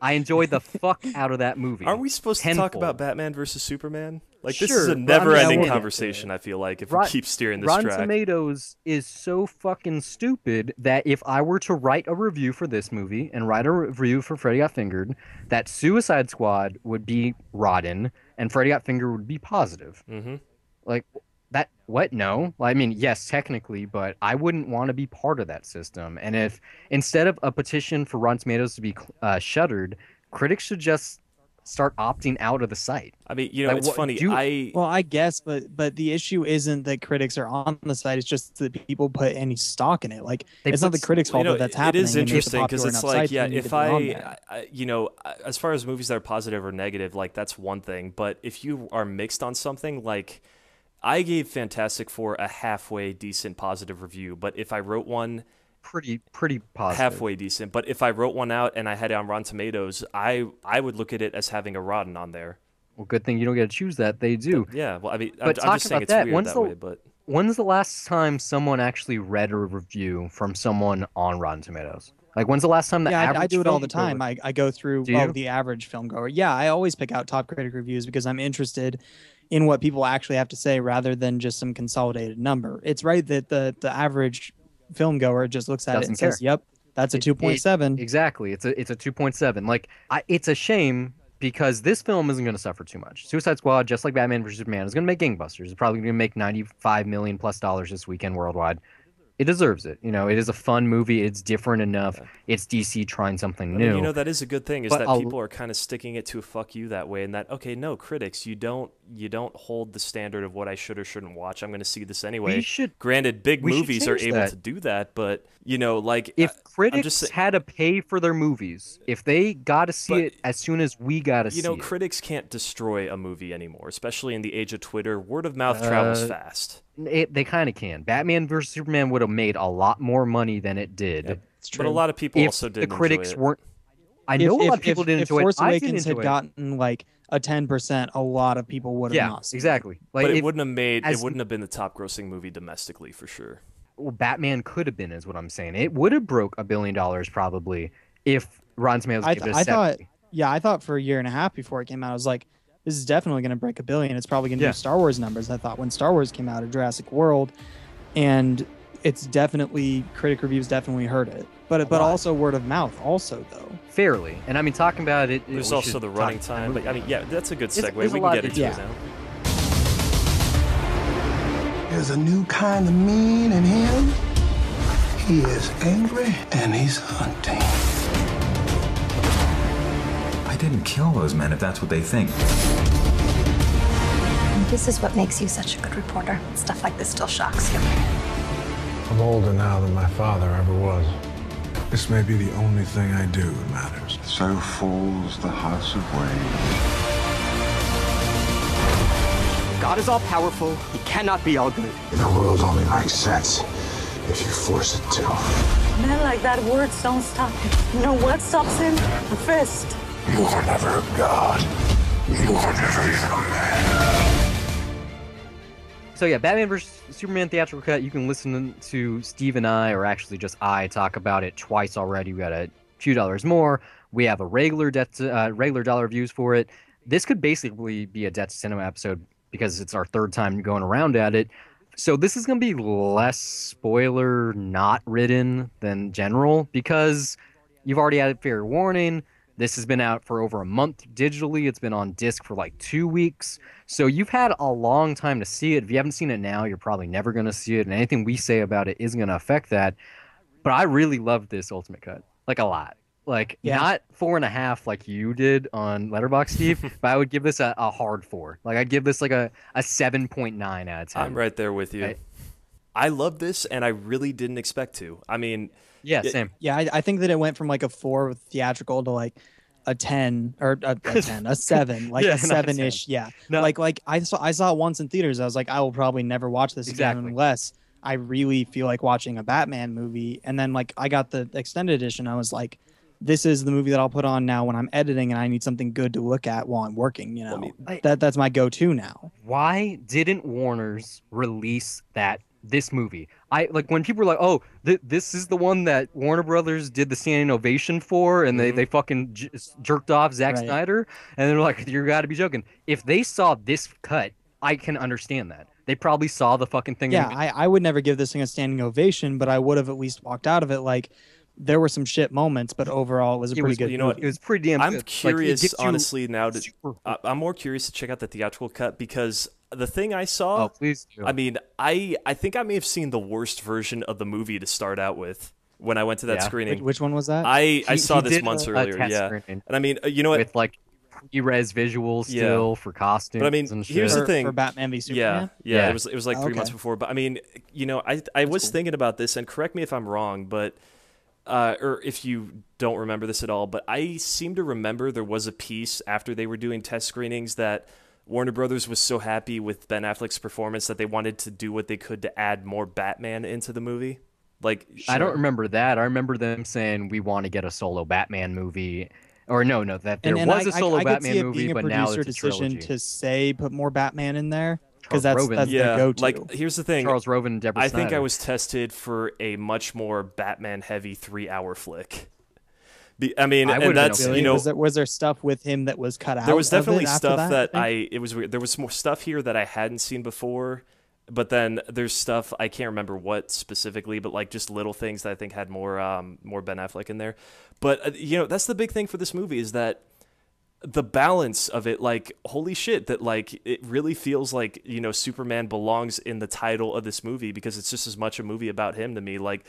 I enjoy the fuck out of that movie. Aren't we supposed to talk Tenfold. about Batman versus Superman? Like this is Sure, a but I mean, never-ending we'll get to conversation. it. I feel like if Rot- we keep steering this Rotten track. Tomatoes is so fucking stupid that if I were to write a review for this movie and write a review for Freddy Got Fingered, that Suicide Squad would be rotten and Freddy Got Fingered would be positive. Mm-hmm. Like that? What? No. Well, I mean, yes, technically, but I wouldn't want to be part of that system. And if instead of a petition for Rotten Tomatoes to be shuttered, critics should just start opting out of the site. I mean, Like, it's what- funny. do- Well, I guess, but the issue isn't that critics are on the site. It's just that people put any stock in it. Like They it's not put- the critics' fault that that's happening. It is and it's a interesting because popular it's enough like, site yeah, for you to if be on there. as far as movies that are positive or negative, like that's one thing. But if you are mixed on something, like I gave Fantastic Four a halfway decent positive review, but if I wrote one Pretty positive. halfway decent, but if I wrote one out and I had it on Rotten Tomatoes, I would look at it as having a rotten on there. Well, good thing you don't get to choose that. They do. Yeah, well, I mean, But I'm just talking saying about it's that, weird when's that the- way, but When's the last time someone actually read a review from someone on Rotten Tomatoes? Like, when's the last time the Yeah, I average do it all film the time. goer- I go through Do you? the average film goer. Yeah, I always pick out top critic reviews because I'm interested in what people actually have to say rather than just some consolidated number. It's right that the average film goer just looks at it Doesn't and says, care. "Yep, that's a It- 2.7." Exactly. It's a 2.7. Like, it's a shame because this film isn't going to suffer too much. Suicide Squad, just like Batman vs Superman, is going to make gangbusters. It's probably going to make $95 million plus this weekend worldwide. It deserves it. It is a fun movie. It's different enough. It's DC trying something I new. mean, that is a good thing is But that I'll- people are kind of sticking it to a fuck you that way, and that okay, no critics, you don't hold the standard of what I should or shouldn't watch. I'm going to see this anyway. We should- Granted, big we should movies are change able that. to do that, but like If I'm critics just had to pay for their movies, if they got to see But- it as soon as we got to see it. critics can't destroy a movie anymore, especially in the age of Twitter. Word of mouth travels fast. They kind of can. Batman vs Superman would have made a lot more money than it did. But a lot of people if also the didn't critics enjoy it. weren't. I know a lot of people didn't if enjoy Force it. I didn't Awakens had enjoy it. gotten like a 10%, a lot of people would have Yeah, not seen it. exactly. Like, But it if- wouldn't have been the top grossing movie domestically for sure. well, Batman could have been, is what I'm saying. It would have broke $1 billion probably if Rotten Tomatoes I gave it a thought 70. I thought for a year and a half before it came out, I was like, this is definitely going to break $1 billion. It's probably going to Yeah. do Star Wars numbers. I thought when Star Wars came out, of Jurassic World, and it's definitely critic reviews definitely heard it, but also word of mouth also though. Fairly, and I mean talking about it. There's we also should the talk running about time. the But I mean, yeah, that's a good There's- segue. there's a We lot can get of- into yeah. it now. There's a new kind of mean in him. He is angry and he's hunting. I didn't kill those men if that's what they think. This is what makes you such a good reporter. Stuff like this still shocks you. I'm older now than my father ever was. This may be the only thing I do that matters. So falls the house of Wayne. God is all powerful. He cannot be all good. The world only makes sense if you force it to. Men like that, words don't stop him. You know what stops him? A fist. You were never a god. You were never even a man. So yeah, Batman vs Superman theatrical cut. You can listen to Steve and I, or actually just I, talk about it twice already. We got a few dollars more. We have a regular dollar reviews for it. this could basically be a Death Cinema episode because it's our third time going around at it. So this is going to be less spoiler not written than general because you've already had fair warning. This has been out for over a month digitally. It's been on disc for like 2 weeks. So you've had a long time to see it. If you haven't seen it now, you're probably never going to see it. And anything we say about it isn't going to affect that. But I really loved this Ultimate Cut, like a lot. Like not 4.5 like you did on Letterboxd, Steve, but I would give this a hard 4. Like I'd give this like a 7.9 out of 10. I'm right there with you. I love this, and I really didn't expect to. I mean, same. Yeah, I think that it went from like a 4 theatrical to like a 10 or a 10, a 7, like a 7-ish. Yeah, no. Like I saw it once in theaters. I was like, I will probably never watch this again unless I really feel like watching a Batman movie. And then like I got the extended edition. I was like, this is the movie that I'll put on now when I'm editing and I need something good to look at while I'm working, you know. That's my go-to now. Why didn't Warner's release this movie? I like when people were like, "Oh, this is the one that Warner Brothers did the standing ovation for," and they fucking jerked off Zack Snyder, and they're like, "You got to be joking." If they saw this cut, I can understand that. They probably saw the fucking thing. Yeah, I would never give this thing a standing ovation, but I would have at least walked out of it like, there were some shit moments, but overall it was a pretty good. You know what? It was pretty damn good. I'm curious, honestly, now I'm more curious to check out the theatrical cut because the thing I saw. Oh, please do. I mean, I think I may have seen the worst version of the movie to start out with when I went to that screening. Which one was that? I saw this months earlier. And I mean, you know what? With like res visuals still for costumes. But I mean, and shit. here's the thing for Batman v Superman. Yeah. It was like 3 months before. But I mean, you know, I was thinking about this, and correct me if I'm wrong, but. Or if you don't remember this at all, but I seem to remember there was a piece after they were doing test screenings that Warner Brothers was so happy with Ben Affleck's performance that they wanted to do what they could to add more Batman into the movie. Like, I don't remember that. I remember them saying we want to get a solo Batman movie. Or no, that there was a solo Batman movie, but now it's a trilogy. To say put more Batman in there. Because that's the go-to. Like, here's the thing. Charles Roven and Deborah I Snyder. think I was tested for a much more Batman-heavy 3-hour flick. I mean, and that's, you know... Was there stuff with him that was cut out? There was definitely stuff that it was weird. There was more stuff here that I hadn't seen before, but then there's stuff, I can't remember what specifically, but like just little things that I think had more Ben Affleck in there. But, you know, that's the big thing for this movie is that the balance of it, like, holy shit, that like it really feels like, you know, Superman belongs in the title of this movie because it's just as much a movie about him to me. Like,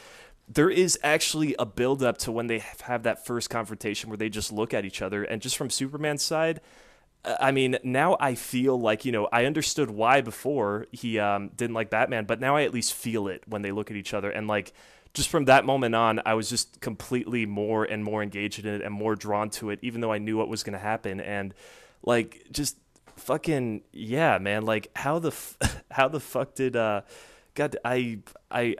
there is actually a build up to when they have that first confrontation where they just look at each other, and just from Superman's side, I mean, now I feel like, you know, I understood why before he didn't like Batman, but now I at least feel it when they look at each other. And like, just from that moment on, I was just completely more and more engaged in it and more drawn to it, even though I knew what was going to happen. And like, just fucking, yeah, man, like how the fuck did, God, I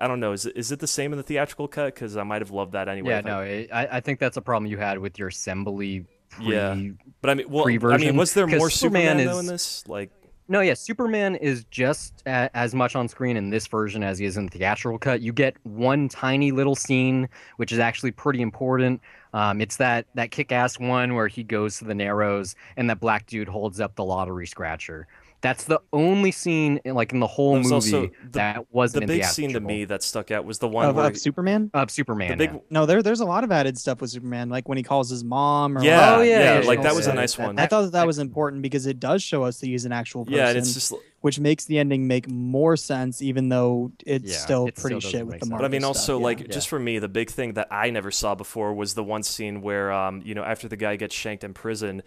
don't know. Is it the same in the theatrical cut? Cause I might've loved that anyway. Yeah, no, I think that's a problem you had with your assembly. But I mean, was there more Superman though in this? Like, no, yeah, Superman is just as much on screen in this version as he is in the theatrical cut. You get one tiny little scene, which is actually pretty important. It's that kick-ass one where he goes to the Narrows and that black dude holds up the lottery scratcher. That's the only scene in the whole movie that wasn't in the big scene to me that stuck out was the one of Superman. Of Superman. No, there's a lot of added stuff with Superman, like when he calls his mom. Or like that was a nice one. I thought that was important because it does show us that he's an actual person. Yeah, and it's just which makes the ending make more sense, even though it's still pretty shit with the Marvel. But I mean, also stuff. just for me, the big thing that I never saw before was the one scene where you know, after the guy gets shanked in prison,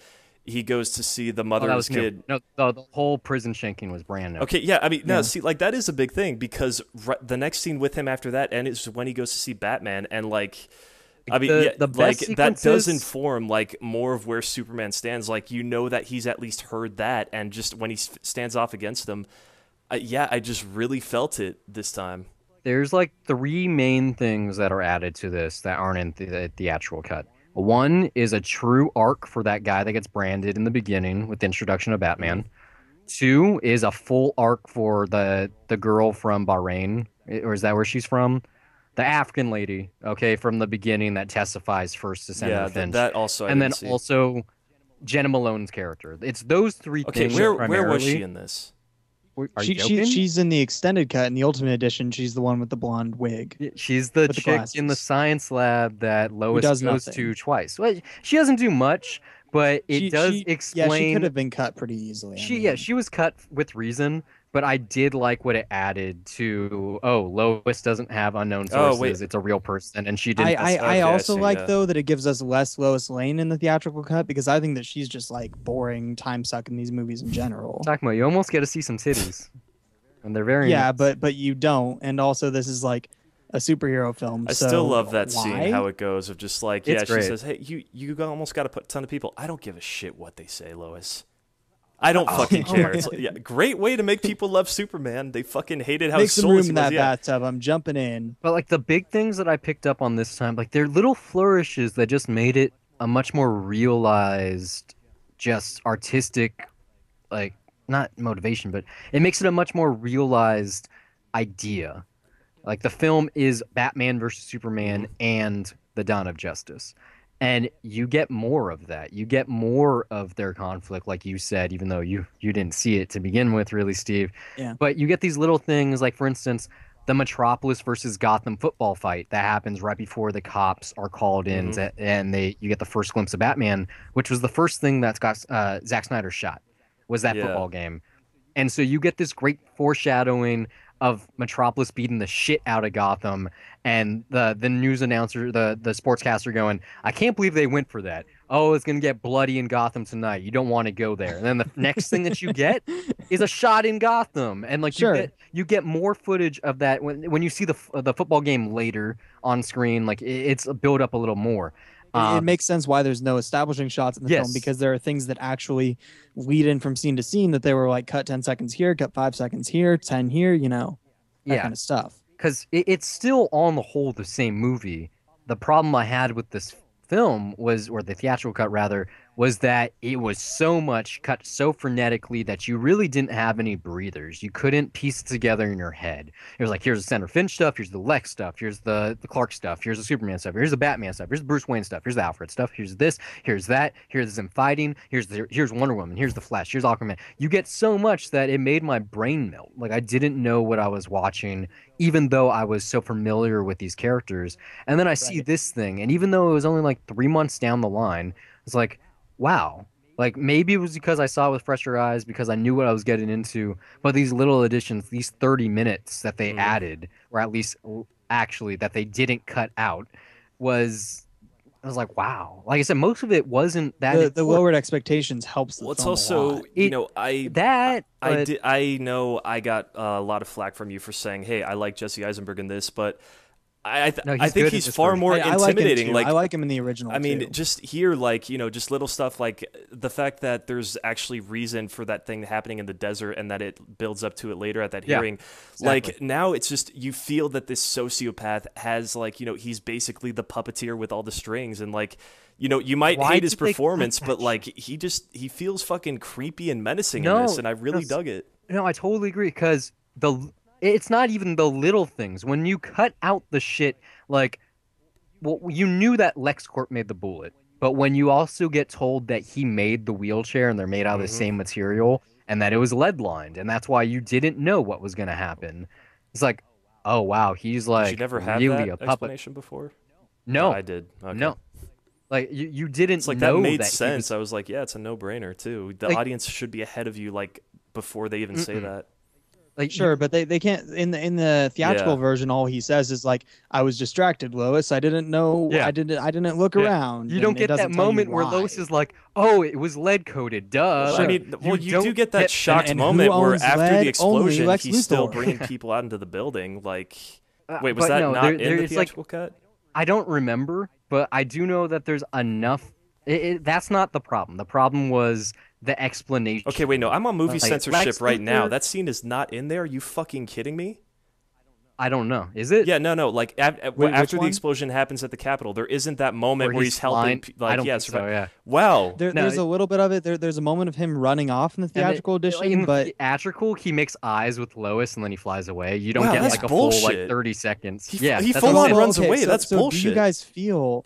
he goes to see the mother of his kid. No, the whole prison shanking was brand new. Okay, yeah, I mean, no, see, like, that is a big thing because the next scene with him after that, and it's when he goes to see Batman, and, like, I mean, that does inform, like, more of where Superman stands. Like, you know that he's at least heard that, and just when he stands off against him, I just really felt it this time. There's, like, 3 main things that are added to this that aren't in the theatrical cut. One is a true arc for that guy that gets branded in the beginning with the introduction of Batman. 2 is a full arc for the girl from Bahrain, or is that where she's from? The African lady, okay, from the beginning that testifies first to Senator Finch. That also. And then also Jenna Malone's character. It's those three Okay, things. where was she in this? Are you joking? She's in the extended cut. In the Ultimate Edition, she's the one with the blonde wig. She's the with chick in the science lab that Lois does goes nothing. to twice. Well, she doesn't do much, but it does explain. Yeah, she could have been cut pretty easily. She was cut with reason, but I did like what it added to. Oh, Lois doesn't have unknown sources. Oh, wait. It's a real person, and she didn't. I also like though that it gives us less Lois Lane in the theatrical cut because I think that she's just like boring, time sucking these movies in general. Takuma, you almost get to see some titties, and they're very but you don't, and also this is like a superhero film. I so still love that why? scene, how it goes of just like, It's she great. says, hey, you almost got to put a ton of people. I don't give a shit what they say, Lois. I don't fucking care. It's like, yeah, great way to make people love Superman. They fucking hated how Make some soulless room he in was. that bathtub. I'm jumping in. But like the big things that I picked up on this time, like they're little flourishes that just made it a much more realized, just artistic, like not motivation, but it makes it a much more realized idea. Like the film is Batman versus Superman and the Dawn of Justice. And you get more of that. You get more of their conflict, like you said, even though you didn't see it to begin with, really, Steve. Yeah. But you get these little things, like, for instance, the Metropolis versus Gotham football fight that happens right before the cops are called in, and you get the first glimpse of Batman, which was the first thing that Zack Snyder shot, was that football game. And so you get this great foreshadowing of Metropolis beating the shit out of Gotham, and the news announcer, the sportscaster going, I can't believe they went for that. Oh, it's going to get bloody in Gotham tonight. You don't want to go there. And then the next thing that you get is a shot in Gotham. And like you get more footage of that when you see the football game later on screen, like it's built up a little more. It makes sense why there's no establishing shots in the film, because there are things that actually lead in from scene to scene that they were like cut 10 seconds here, cut 5 seconds here, 10 here, that kind of stuff. Because it's still on the whole the same movie. The problem I had with this film was, or the theatrical cut rather, was that it was so much cut so frenetically that you really didn't have any breathers. You couldn't piece it together in your head. It was like, here's the Senator Finch stuff, here's the Lex stuff, here's the Clark stuff, here's the Superman stuff, here's the Batman stuff, here's the Bruce Wayne stuff, here's the Alfred stuff, here's this, here's that, here's them fighting, here's Wonder Woman, here's the Flash, here's Aquaman. You get so much that it made my brain melt. Like I didn't know what I was watching, even though I was so familiar with these characters. And then I see this thing, and even though it was only like 3 months down the line, it's like, wow. Like maybe it was because I saw it with fresher eyes, because I knew what I was getting into. But these little additions, these 30 minutes that they added, or at least actually that they didn't cut out, I was like, wow. Like I said, most of it wasn't that. The lowered expectations helps. Well, it's also, I know I got a lot of flack from you for saying, hey, I like Jesse Eisenberg in this, but I think he's far more intimidating. I like him in the original. I mean, just here, like, just little stuff like the fact that there's actually reason for that thing happening in the desert and that it builds up to it later at that hearing. Exactly. Like now it's just, you feel that this sociopath has like, he's basically the puppeteer with all the strings, and like, you might hate his performance, but like he feels fucking creepy and menacing in this, and I really dug it. No, I totally agree, because it's not even the little things. When you cut out the shit, like, well, you knew that LexCorp made the bullet, but when you also get told that he made the wheelchair and they're made out of the same material and that it was lead lined, and that's why you didn't know what was going to happen, it's like, oh wow, he's like, did you never have really that a puppet explanation before? No, I did. Okay. No, like you didn't. It's like know that made that sense. I was like, yeah, it's a no-brainer too. The audience should be ahead of you, like before they even say that. Like sure, but they can't in the theatrical version. All he says is like, "I was distracted, Lois. I didn't know. I didn't look around." You don't get that moment where Lois is like, "Oh, it was lead coated, duh." I mean, well, you do get that shocked moment where after the explosion, he's still bringing people out into the building. Like, wait, was that not in the theatrical cut? I don't remember, but I do know that there's enough. That's not the problem. The problem was the explanation. Okay, wait, no, I'm on movie censorship right now. That scene is not in there. Are you fucking kidding me? I don't know. Is it? Yeah, no. Like after the explosion happens at the Capitol, there isn't that moment where he's helping. Like, I don't think so. Yeah. Wow. There's a little bit of it. There's a moment of him running off in the theatrical edition, but theatrical, he makes eyes with Lois and then he flies away. You don't get like a full like 30 seconds. He full on runs away. That's bullshit. Do you guys feel?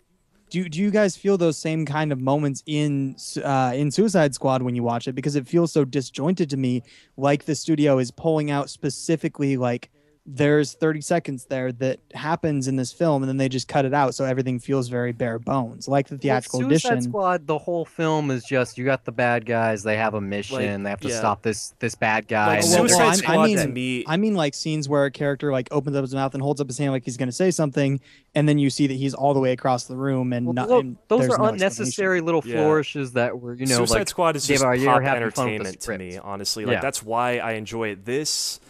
do you guys feel those same kind of moments in Suicide Squad when you watch it? Because it feels so disjointed to me, like the studio is pulling out specifically like there's 30 seconds there that happens in this film and then they just cut it out, so everything feels very bare bones, like the theatrical Suicide edition. Squad, the whole film is just you got the bad guys, they have a mission, they have to stop this bad guy. Like, and Suicide Squad to me, I mean like scenes where a character like opens up his mouth and holds up his hand like he's going to say something, and then you see that he's all the way across the room, and, those there's are no unnecessary little flourishes that were, Suicide like Squad is David just Ayer pop having fun with the entertainment to script. me, honestly. Like that's why I enjoy it. This,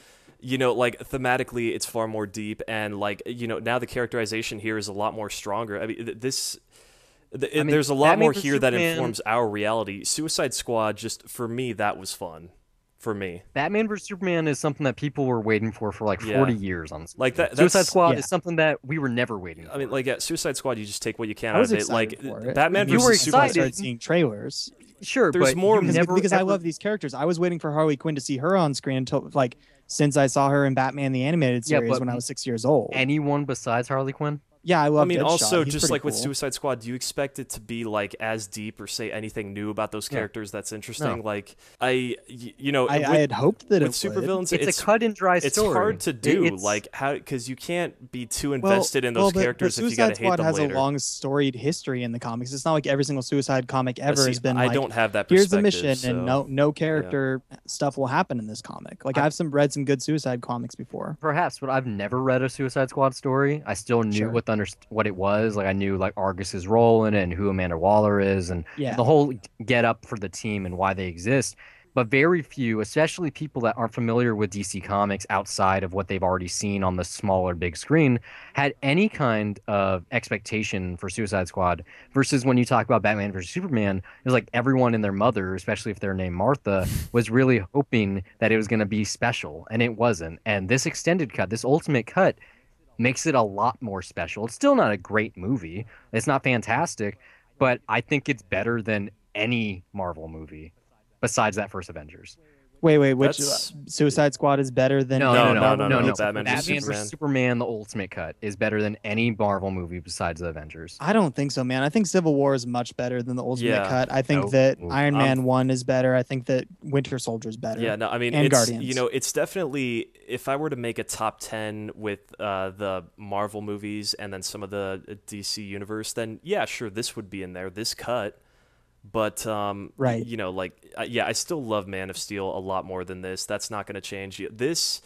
like thematically, it's far more deep, and like now the characterization here is a lot more stronger. I mean, there's a lot more here that informs our reality. Suicide Squad, just for me, that was fun. For me, Batman vs Superman is something that people were waiting for like 40 years on. Like that, Suicide Squad is something that we were never waiting for. I mean, like Suicide Squad, you just take what you can I out was of it. excited Like for it. Batman You were vs Superman. excited. Started seeing trailers. Sure, there's but more because I love these characters. I was waiting for Harley Quinn to see her on screen until since I saw her in Batman the Animated Series when I was 6 years old. Anyone besides Harley Quinn? Yeah, I love. I mean, Deadshot. also He's just like pretty with cool. Suicide Squad, do you expect it to be like as deep or say anything new about those characters that's interesting? No. Like I had hoped that with it would. supervillains, it's a cut and dry it's story. hard to do. It's like how because you can't be too invested in those characters but if you got Suicide to hate Squad them has later. a long storied history in the comics. It's not like every single Suicide comic ever see, has been. I like, don't have that Here's the perspective, mission, and no character stuff will happen in this comic. Like I've read some good Suicide comics before. Perhaps, but I've never read a Suicide Squad story. I still knew what it was. Like I knew like Argus's role in it and who Amanda Waller is and the whole get up for the team and why they exist. But very few, especially people that aren't familiar with DC Comics outside of what they've already seen on the smaller big screen, had any kind of expectation for Suicide Squad. Versus when you talk about Batman versus Superman, it was like everyone and their mother, especially if they're named Martha, was really hoping that it was going to be special, and it wasn't. And this extended cut, this ultimate cut, makes it a lot more special. It's still not a great movie. It's not fantastic, but I think it's better than any Marvel movie besides that first Avengers. Wait, which Suicide Squad is better than No. Batman vs Superman, the ultimate cut, is better than any Marvel movie besides the Avengers. I don't think so, man. I think Civil War is much better than the ultimate cut. I think that Iron Man 1 is better. I think that Winter Soldier is better. Yeah, no, I mean, and it's, Guardians. it's definitely, if I were to make a top 10 with the Marvel movies and then some of the DC universe, then yeah, sure, this would be in there, this cut. But right, I still love Man of Steel a lot more than this. That's not going to change. This,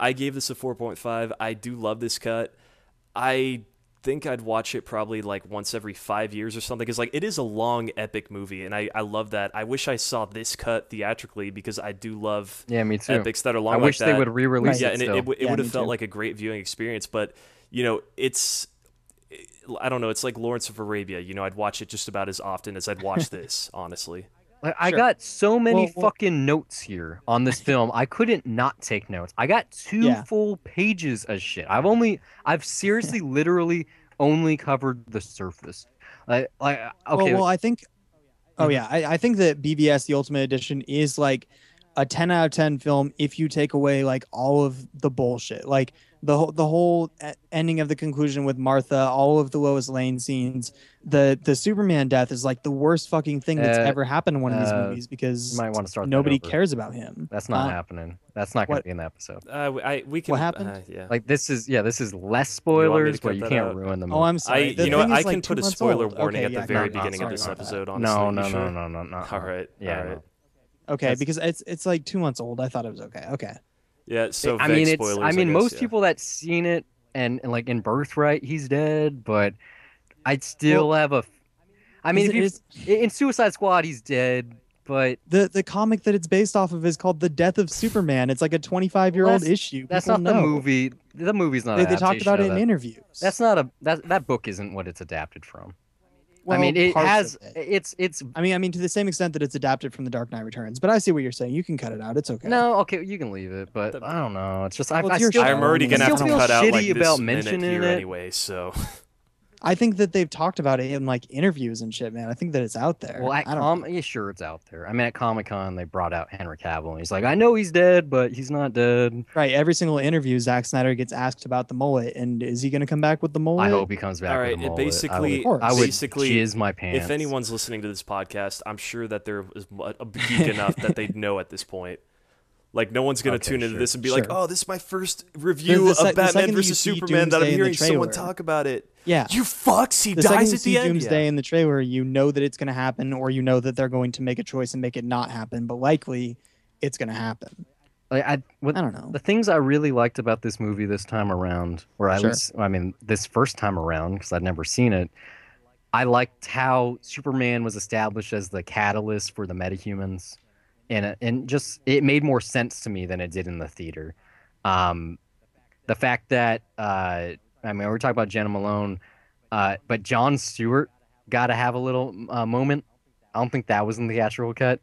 I gave this a 4.5. I do love this cut. I think I'd watch it probably like once every 5 years or something, because like it is a long, epic movie, and I love that. I wish I saw this cut theatrically because I do love me too. epics that are long. I wish like they that. would re-release it. it. And it would have felt too. like a great viewing experience. But it's. I don't know. It's like Lawrence of Arabia. I'd watch it just about as often as I'd watch this, honestly. I got so many fucking notes here on this film. I couldn't not take notes. I got 2 full pages of shit. I've seriously, literally only covered the surface. Okay. Well, I think. Oh yeah, I think that BVS the Ultimate Edition is like a 10 out of 10 film if you take away like all of the bullshit, like the whole ending of the conclusion with Martha, all of the Lois Lane scenes, the Superman death is like the worst fucking thing that's ever happened in one of these movies, because you might want to start nobody cares about him. That's not happening. That's not going to be in the episode. We can. What happened? Like this is less spoilers, but you can't ruin them. Oh, I'm sorry. I can put a spoiler warning at the very beginning of this episode. Honestly, no. All right. Okay, because it's like 2 months old. I thought it was okay. Okay. Yeah, so spoilers. I mean, most guess, people that seen it and like in Birthright, he's dead, but I'd still have a. I mean, in Suicide Squad, he's dead, but the comic that it's based off of is called The Death of Superman. It's like a 25-year-old issue. That's People not know. the movie. The movie's not. They talked about it in interviews. That's not that book isn't what it's adapted from. Well, I mean, it parts has. of it. It's. I mean, to the same extent that it's adapted from The Dark Knight Returns. But I see what you're saying. You can cut it out. It's okay. No, okay, you can leave it. But I don't know. It's just Well, I still. I'm already gonna have to cut out like this about minute mentioning here it anyway. So. I think that they've talked about it in like interviews and shit, man. I think that it's out there. Well, I don't know. yeah, sure, it's out there. I mean, at Comic-Con, they brought out Henry Cavill, and he's like, I know he's dead, but he's not dead. Right. Every single interview, Zack Snyder gets asked about the mullet, and is he going to come back with the mullet? I hope he comes back All with right, the it mullet. basically, I would basically jizz my pants. If anyone's listening to this podcast, I'm sure that they're a geek enough that they know at this point. Like, no one's going to tune into this and be like, oh, this is my first review of Batman versus Superman that I'm hearing someone talk about it. Yeah. You fucks, he the dies second at you see the end. Doomsday in the trailer, you know that it's going to happen, or you know that they're going to make a choice and make it not happen, but likely it's going to happen. Like, I don't know. The things I really liked about this movie this time around, or at least, I mean, this first time around, because I'd never seen it, I liked how Superman was established as the catalyst for the metahumans. And just it made more sense to me than it did in the theater. The fact that I mean, we're talking about Jenna Malone, but Jon Stewart got to have a little moment. I don't think that was in the theatrical cut.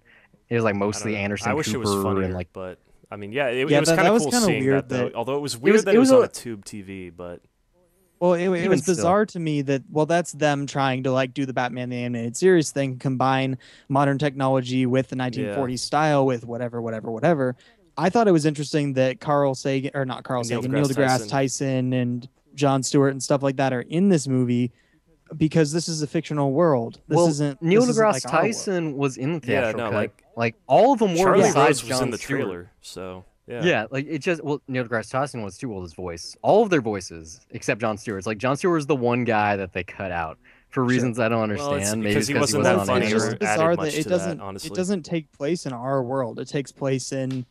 It was like mostly Anderson Cooper. I wish it was funnier, and like, but I mean, yeah, it was kind of cool seeing that though. Although it was weird that it was on a tube TV, but. Well, it was bizarre to me that, well, that's them trying to like do the Batman the Animated Series thing, combine modern technology with the 1940s style with whatever. I thought it was interesting that Neil deGrasse Tyson and Jon Stewart and stuff like that are in this movie because this is a fictional world. Neil deGrasse Tyson was in the theatrical cut. Like all of them were. Charlie besides Rose was Jon in the Stewart. trailer, so. Yeah, like it just Neil deGrasse Tyson was too old his voice. All of their voices except Jon Stewart's. Like Jon Stewart was the one guy that they cut out for reasons I don't understand. Well, because he wasn't that funny. It's just bizarre that it doesn't take place in our world. It takes place in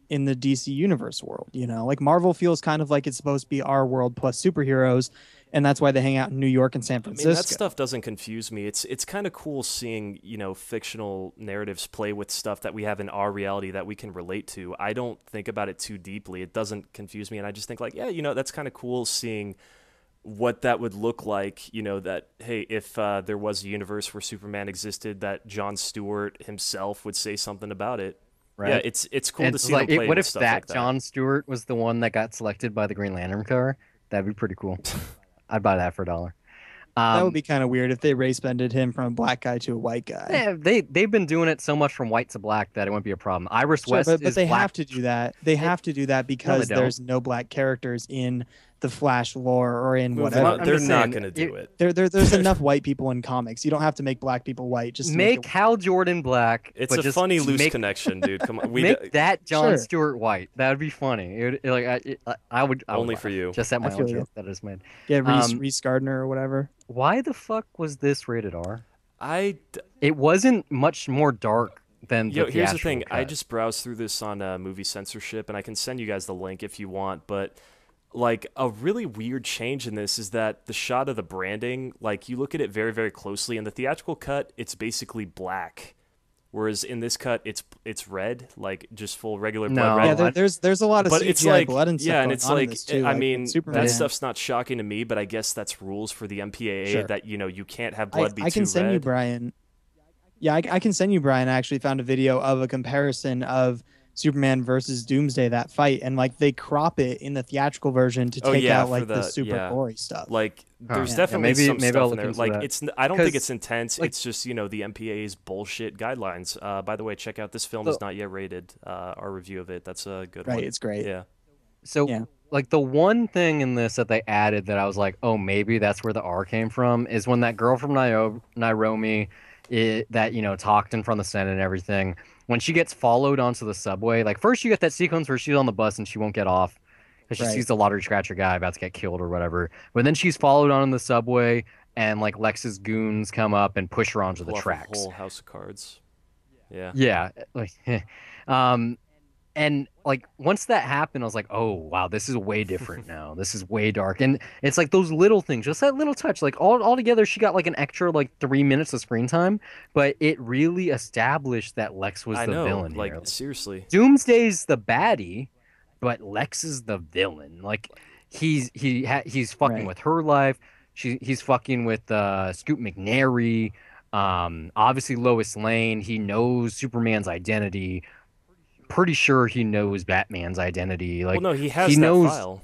the DC Universe world. You know, like Marvel feels kind of like it's supposed to be our world plus superheroes. And that's why they hang out in New York and San Francisco. I mean, that stuff doesn't confuse me. It's kind of cool seeing, fictional narratives play with stuff that we have in our reality that we can relate to. I don't think about it too deeply. It doesn't confuse me. And I just think like, yeah, that's kind of cool seeing what that would look like, that, hey, if there was a universe where Superman existed, that Jon Stewart himself would say something about it. Right. Yeah, it's cool to see them play what with if stuff like that. Jon Stewart was the one that got selected by the Green Lantern car? That'd be pretty cool. I'd buy that for $1. That would be kind of weird if they race bended him from a black guy to a white guy. Yeah, they've been doing it so much from white to black that it wouldn't be a problem. Iris West but is they black. have to do that. They have to do that because there's no black characters in the Flash lore or in whatever. They're not going to do it. There's enough white people in comics. You don't have to make black people white. Just make Hal Jordan black. It's a funny loose connection, dude. Come on, make that Jon Stewart white. That would be funny. I would only for you. Just at my own joke that I just made. Yeah, Reese Gardner or whatever. Why the fuck was this rated R? It wasn't much more dark than the here's the thing. cut. I just browsed through this on movie censorship, and I can send you guys the link if you want, but like a really weird change in this is that the shot of the branding, like you look at it very, very closely. In the theatrical cut, it's basically black, whereas in this cut, it's red, like just full regular blood red. Yeah, there's a lot of CGI blood and stuff. Yeah, and it's like too, I mean Superman. that stuff's not shocking to me, but I guess that's rules for the MPAA that you can't have blood be too red. I can send you Brian. Yeah, I can send you Brian. I actually found a video of a comparison of Superman versus Doomsday, that fight, and like they crop it in the theatrical version to take out like the super gory stuff. Like there's definitely some stuff in there. Like that. I don't think it's intense. Like, it's just the MPAA's bullshit guidelines. By the way, check out This Film Is Not Yet Rated. Our review of it. That's a good one. Right, it's great. Yeah. So like the one thing in this that they added that I was like, oh, maybe that's where the R came from is when that girl from Nairobi that talked in front of the Senate and everything. When she gets followed onto the subway, like first you get that sequence where she's on the bus and she won't get off because she sees the lottery scratcher guy about to get killed or whatever. But then she's followed on the subway and like Lex's goons come up and push her onto the tracks. A whole house of cards. Yeah. Yeah. Like, and like once that happened, I was like, oh wow, this is way different now. This is way dark, and it's like those little things, just that little touch. Like all together, she got like an extra like 3 minutes of screen time, but it really established that Lex was the villain. Like here. Seriously, Doomsday's the baddie, but Lex is the villain. Like he's fucking with her life. He's fucking with Scoot McNairy. Obviously Lois Lane. He knows Superman's identity. Pretty sure he knows Batman's identity. Like, well, no, he has that file.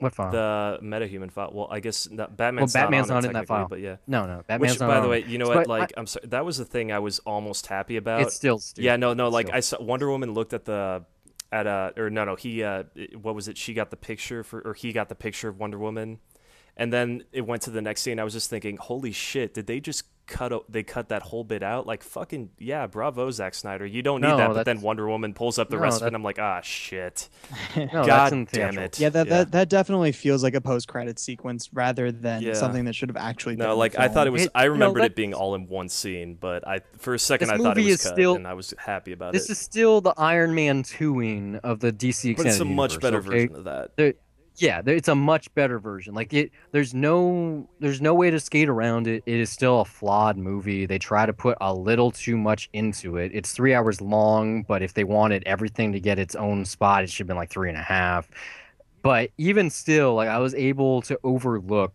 What file? The metahuman file. Well, I guess Batman's not on it in that file. but yeah. No, Batman's Which, not by on the it. way, you know So what? Like, I'm sorry, that was the thing I was almost happy about. It's still stupid. Yeah, no, like Still. I saw Wonder Woman looked at he what was it? She got the picture or he got the picture of Wonder Woman, and then it went to the next scene. I was just thinking, holy shit, did they just cut that whole bit out? Like, fucking yeah, bravo, Zack Snyder. You don't need that. But then Wonder Woman pulls up the rest of it, and I'm like, ah, shit. God damn it. Yeah, that definitely feels like a post-credit sequence rather than something that should have actually been. No, like I thought it was. I remembered it being all in one scene, but for a second I thought it was cut, and I was happy about it. This is still the Iron Man 2-ing of the DC extended but it's a much universe, better version of that. It's a much better version. Like there's no way to skate around it. It is still a flawed movie. They try to put a little too much into it. It's 3 hours long, but if they wanted everything to get its own spot, it should have been like 3.5. But even still, like I was able to overlook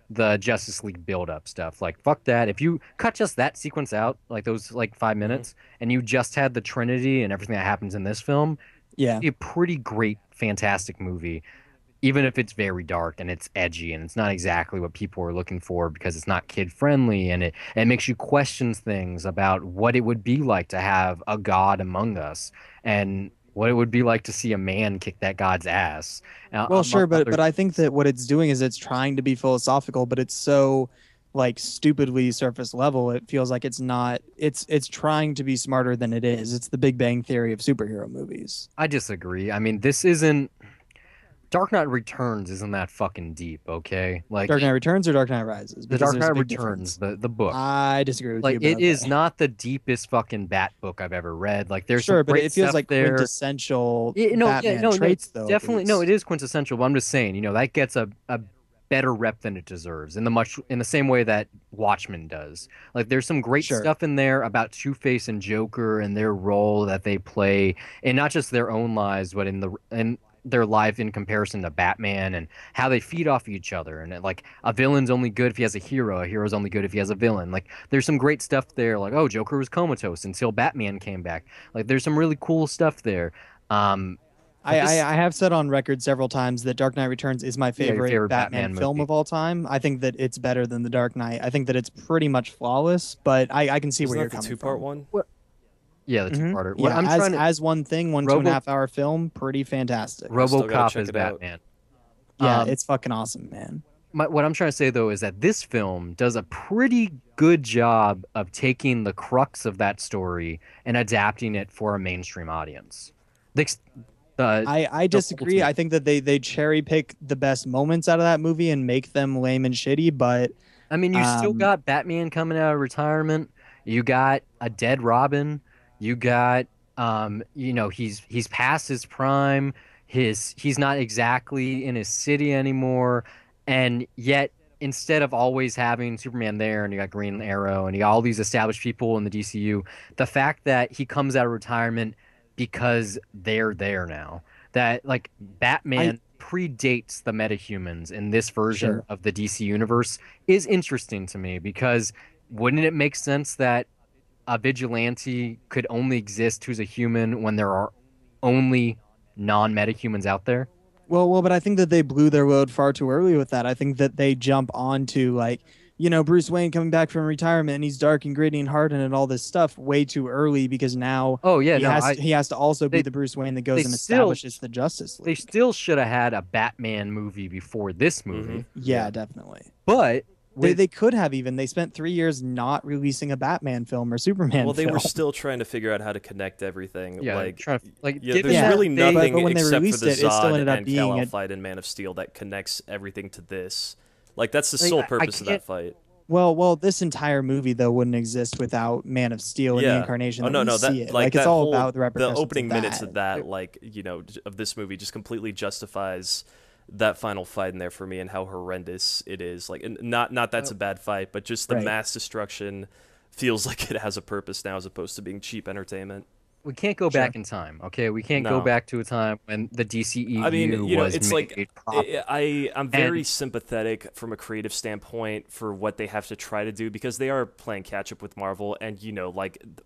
the Justice League build-up stuff. Like fuck that. If you cut just that sequence out, like those like 5 minutes, and you just had the Trinity and everything that happens in this film, a pretty great, fantastic movie. Even if it's very dark and it's edgy and it's not exactly what people are looking for because it's not kid friendly, and it makes you question things about what it would be like to have a god among us and what it would be like to see a man kick that god's ass. Well, sure, but I think that what it's doing is it's trying to be philosophical, but it's so like stupidly surface level. It feels like it's not. It's trying to be smarter than it is. It's the Big Bang Theory of superhero movies. I disagree. I mean, this isn't. Dark Knight Returns isn't that fucking deep, okay? Like Dark Knight Returns or Dark Knight Rises? The Dark Knight Returns, the book. I disagree with you. Like it is not the deepest fucking Bat book I've ever read. Like there's sure, some but great it feels stuff like there. Quintessential Batman traits, though. Definitely, no, it is quintessential. But I'm just saying, that gets a better rep than it deserves in the same way that Watchmen does. Like there's some great stuff in there about Two-Face and Joker and their role that they play, and not just their own lives, but in their life in comparison to Batman, and how they feed off each other, and like a villain's only good if he has a hero's only good if he has a villain. Like there's some great stuff there, like Joker was comatose until Batman came back. Like there's some really cool stuff there. I have said on record several times that Dark Knight Returns is my favorite Batman film of all time. I think that it's better than The Dark Knight. I think that it's pretty much flawless, but I can see where you're coming from. Two-part one? Yeah, the two-parter. Yeah, as one thing, 2.5 hour film, pretty fantastic. RoboCop is Batman. Yeah, it's fucking awesome, man. What I'm trying to say, though, is that this film does a pretty good job of taking the crux of that story and adapting it for a mainstream audience. I disagree. I think that they cherry pick the best moments out of that movie and make them lame and shitty, but... I mean, you still got Batman coming out of retirement. You got a dead Robin. You got, he's past his prime. He's not exactly in his city anymore, and yet instead of always having Superman there, and you got Green Arrow, and you got all these established people in the DCU, the fact that he comes out of retirement because they're there now, that like Batman predates the metahumans in this version of the DC universe is interesting to me, because wouldn't it make sense that a vigilante could only exist who's a human when there are only non-metahumans out there? Well, but I think that they blew their load far too early with that. I think that they jump onto Bruce Wayne coming back from retirement and he's dark and gritty and hardened and all this stuff way too early, because now he has to also be the Bruce Wayne that goes and establishes the Justice League. They still should have had a Batman movie before this movie. Yeah, definitely. But they could have even. They spent 3 years not releasing a Batman film or Superman film. Well, they were still trying to figure out how to connect everything. Yeah, there's really nothing but when they except released for the it, it still ended up and being Kal-El fight in Man of Steel that connects everything to this. Like, that's the sole purpose of that fight. Well, this entire movie though wouldn't exist without Man of Steel and the incarnation. It's all about the repercussions. The opening of minutes of that, of this movie, just completely justifies that final fight in there for me and how horrendous it is. Like, and not that's a bad fight, but just the mass destruction feels like it has a purpose now as opposed to being cheap entertainment. We can't go back in time, okay? We can't go back to a time when the DCEU was made proper. I'm very sympathetic from a creative standpoint for what they have to try to do, because they are playing catch up with Marvel, and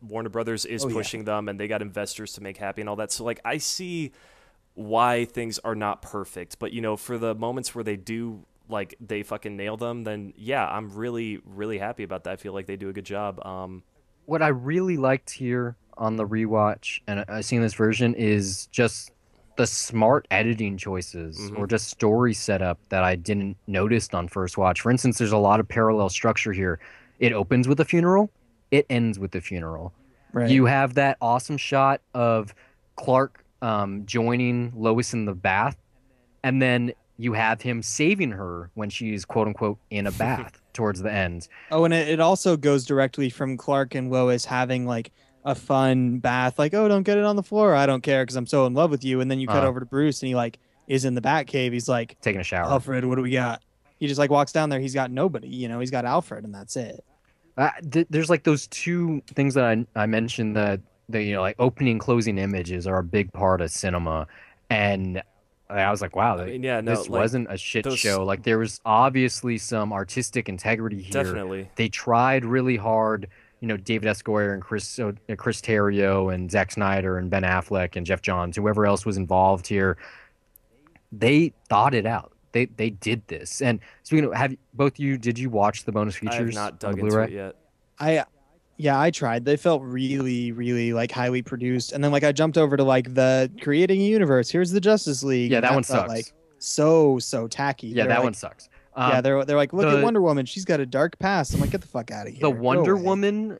Warner Brothers is pushing them, and they got investors to make happy and all that. So I see why things are not perfect. But, for the moments where they do, like, they fucking nail them, then, yeah, I'm really, really happy about that. I feel like they do a good job. What I really liked here on the rewatch, and I've seen this version, is just the smart editing choices or just story setup that I didn't notice on first watch. For instance, there's a lot of parallel structure here. It opens with a funeral, it ends with the funeral. Right. You have that awesome shot of Clark joining Lois in the bath, and then you have him saving her when she's quote unquote in a bath towards the end. Oh, and it also goes directly from Clark and Lois having like a fun bath, like, oh, don't get it on the floor. I don't care because I'm so in love with you. And then you cut over to Bruce and he like is in the Batcave. He's like taking a shower. Alfred, what do we got? He just like walks down there. He's got nobody, he's got Alfred and that's it. There's like those two things that I mentioned that like opening closing images are a big part of cinema. And I was like, wow, this wasn't a shit show. Like there was obviously some artistic integrity here. Definitely. They tried really hard. David Ayer and Chris Terrio and Zack Snyder and Ben Affleck and Jeff Johns, whoever else was involved here, they thought it out. They did this. And speaking of, did you watch the bonus features? I have not dug on the into Blu-ray? it yet. I tried. They felt really, really like highly produced. And then like I jumped over to like the creating a universe. Here's the Justice League. Yeah, and that one felt sucks. like so tacky. Yeah, that one sucks. They're like, look at Wonder Woman. She's got a dark past. I'm like, get the fuck out of here. The Wonder Woman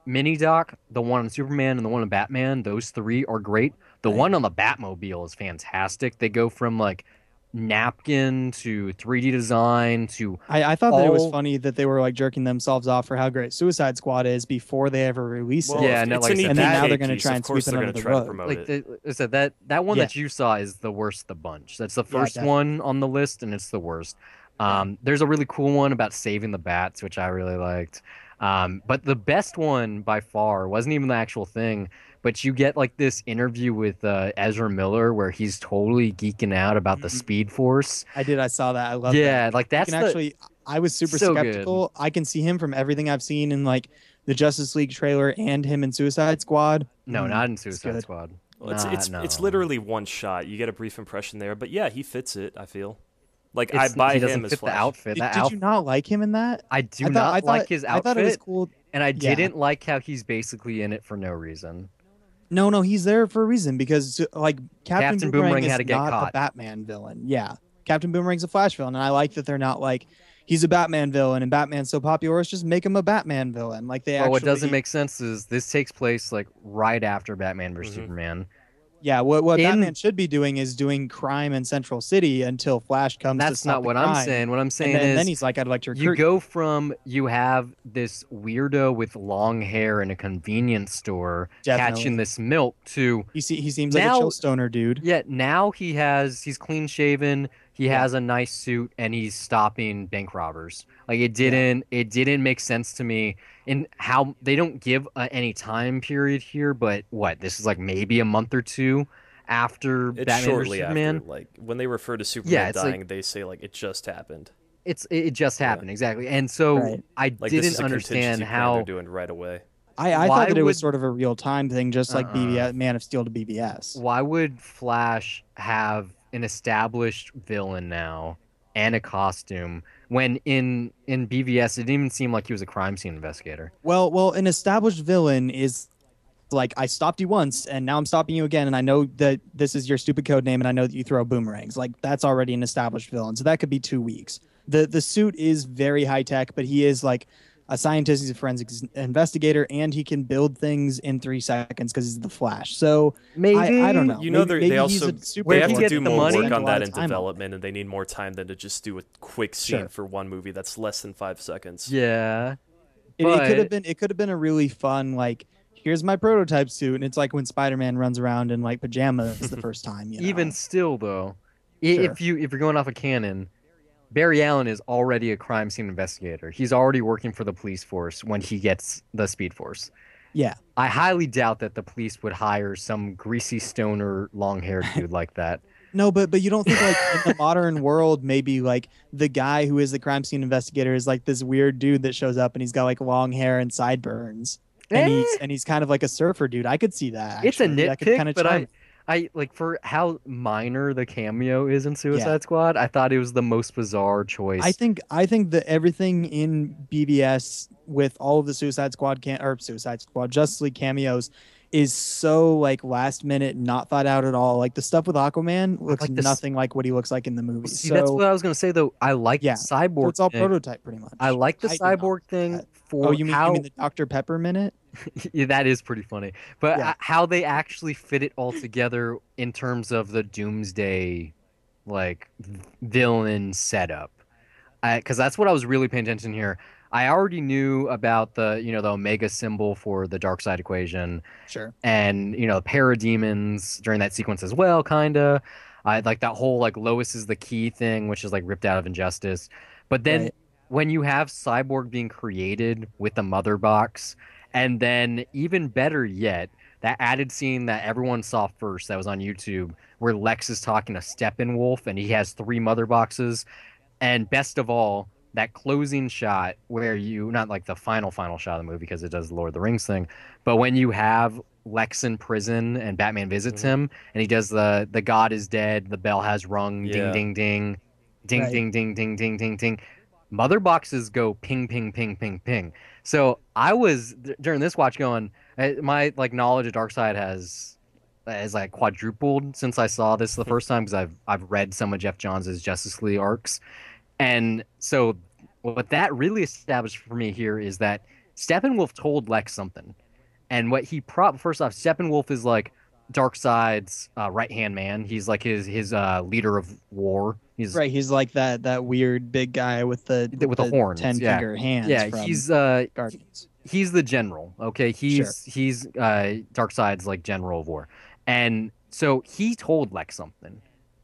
mini doc, the one on Superman and the one on Batman, those three are great. The one on the Batmobile is fantastic. They go from like napkin to 3D design to I thought that it was funny that they were like jerking themselves off for how great Suicide Squad is before they ever released it. Yeah, no, like and then now they're going to try and sweep it under the rug. Like I said, that one that you saw is the worst of the bunch. That's the first one on the list, and it's the worst. There's a really cool one about saving the bats, which I really liked. But the best one by far wasn't even the actual thing, but you get like this interview with Ezra Miller where he's totally geeking out about the Speed Force. I saw that. I love that. Yeah, like that's I was super so skeptical. good. I can see him from everything I've seen in like the Justice League trailer and him in Suicide Squad. No, not in Suicide Squad. Well, it's literally one shot. You get a brief impression there, but yeah, he fits it, I feel. Like I buy him as Flash. The outfit. Did you not like him in that? I not like his outfit. I thought it was cool. And I didn't like how he's basically in it for no reason. No, he's there for a reason because like Captain Boomerang is had to get not caught. a Batman villain. Yeah, Captain Boomerang's a Flash villain, and I like that they're not like he's a Batman villain and Batman's so popular, let's just make him a Batman villain. Like they what doesn't make sense is this takes place like right after Batman vs Superman. Yeah, what Batman should be doing is doing crime in Central City until Flash comes. That's not what I'm saying. What I'm saying is, then he's like, "I'd like to recruit." You go from you have this weirdo with long hair in a convenience store catching this milk to he seems like a chill stoner dude. Yeah, now he's clean shaven. He has a nice suit and he's stopping bank robbers. Like it didn't make sense to me in how they don't give any time period here. But this is like maybe a month or two after Batman shortly vs Superman. After, like when they refer to Superman dying, they say like it just happened. It just happened exactly, and so I like, didn't understand how they're doing right away. I thought that it was sort of a real time thing, just like BBS, Man of Steel to BBS. Why would Flash have an established villain now and a costume when in BVS it didn't even seem like he was a crime scene investigator? Well, an established villain is like, I stopped you once and now I'm stopping you again, and I know that this is your stupid code name and I know that you throw boomerangs. Like that's already an established villain, so that could be 2 weeks. The suit is very high tech, but he is like a scientist, he's a forensics investigator, and he can build things in 3 seconds because he's the Flash. So maybe I don't know. They also they have to do more work on that in time development, and they need more time than to just do a quick scene for one movie that's less than 5 seconds. Yeah, it could have been a really fun like, here's my prototype suit, and it's like when Spider-Man runs around in like pajamas the first time. Even still, though, if you're going off a canon, Barry Allen is already a crime scene investigator. He's already working for the police force when he gets the Speed Force. Yeah. I highly doubt that the police would hire some greasy stoner, long-haired dude like that. No, but you don't think like in the modern world, maybe like the guy who is the crime scene investigator is like this weird dude that shows up and he's got like long hair and sideburns. And he's kind of like a surfer dude. I could see that. It's a actually. nitpick, but I like for how minor the cameo is in Suicide Yeah. Squad, I thought it was the most bizarre choice. I think that everything in BVS with all of the Suicide Squad Justice League cameos is so like last minute, not thought out at all. Like the stuff with Aquaman looks like this. nothing like what he looks like in the movie. See, that's So what I was gonna say though. I like yeah, the so cyborg. it's all thing. prototype pretty much. I like the I did not cyborg like thing that. for Oh, you how mean the Dr. Pepper minute? yeah, that is pretty funny. But Yeah. how they actually fit it all together in terms of the Doomsday like villain setup. Because that's what I was really paying attention here. I already knew about the Omega symbol for the dark side equation. Sure. And the parademons during that sequence as well, kinda. I like that whole like Lois is the key thing, which is like ripped out of Injustice. But then Right. when you have Cyborg being created with the mother box, and then even better yet, that added scene that everyone saw first that was on YouTube, where Lex is talking to Steppenwolf and he has three mother boxes, and best of all, that closing shot where you not like the final shot of the movie because it does the Lord of the Rings thing, but when you have Lex in prison and Batman visits him and he does the God is dead, the bell has rung, ding Yeah. ding ding, ding Right. ding ding ding ding ding ding. Mother boxes go ping ping ping ping ping. So I was during this watch going, my like knowledge of Darkseid has like quadrupled since I saw this the first time because I've read some of Jeff Johns' Justice League arcs. And so what that really established for me here is that Steppenwolf told Lex something. And what he first off, Steppenwolf is like Darkseid's right-hand man. He's like his leader of war. He's Right. He's like that weird big guy with the horns. 10-finger hands. Yeah, from he's Guardians. he's the general. Okay, he's Darkseid's like general of war. And so he told Lex something.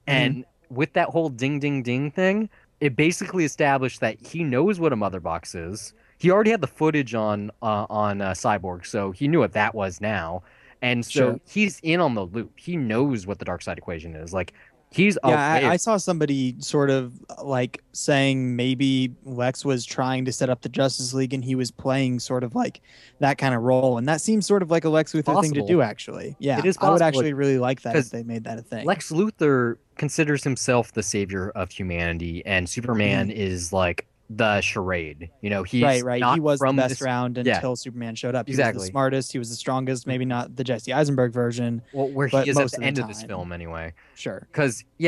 And with that whole ding ding ding thing, it basically established that he knows what a mother box is. He already had the footage on Cyborg, so he knew what that was now, and so Sure. he's in on the loop. He knows what the dark side equation is. Like he's Yeah, aware. I saw somebody sort of like saying maybe Lex was trying to set up the Justice League and he was playing sort of like that kind of role. And that seems sort of like a Lex Luthor thing to Possible. do, actually. Yeah, It is I would possible, actually really like that if 'cause they made that a thing. Lex Luthor considers himself the savior of humanity, and Superman is like the charade. He's Right. not He was the from best this. round Yeah. until Superman showed up. He was Exactly. the smartest. He was the strongest. Maybe not the Jesse Eisenberg version. Well, where but he is at most the of end of this time. film, anyway. Sure. Because he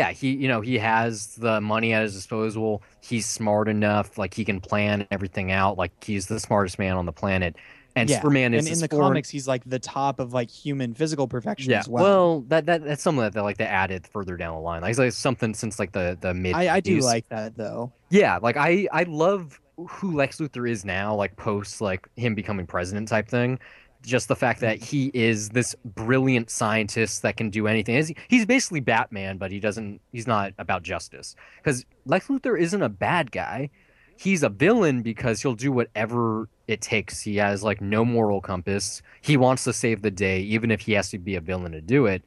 has the money at his disposal. He's smart enough, like he can plan everything out. Like he's the smartest man on the planet. And Yeah. Superman is and in this the foreign- comics, he's like the top of like human physical perfection Yeah, as well. well, that's something that they added further down the line. Like something since like the mid. I do 80s. like that though. Yeah, like I love who Lex Luthor is now, like post like him becoming president type thing. Just the fact that he is this brilliant scientist that can do anything. He's basically Batman, but he's not about justice. Because Lex Luthor isn't a bad guy. He's a villain because he'll do whatever it takes. He has like no moral compass. He wants to save the day, even if he has to be a villain to do it.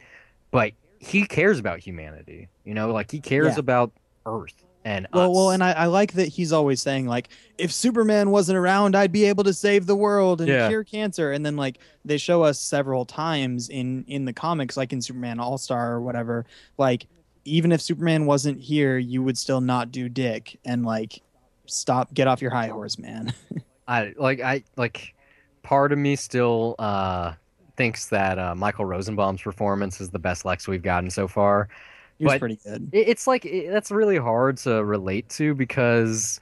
But he cares about humanity. Like he cares Yeah. about Earth and us. Well, and I like that he's always saying like, if Superman wasn't around, I'd be able to save the world and Yeah. cure cancer. And then like they show us several times in the comics, like in Superman All-Star or whatever, like even if Superman wasn't here, you would still not do dick and like get off your high horse, man. I part of me still thinks that Michael Rosenbaum's performance is the best Lex we've gotten so far. He was But pretty good. It's like that's really hard to relate to because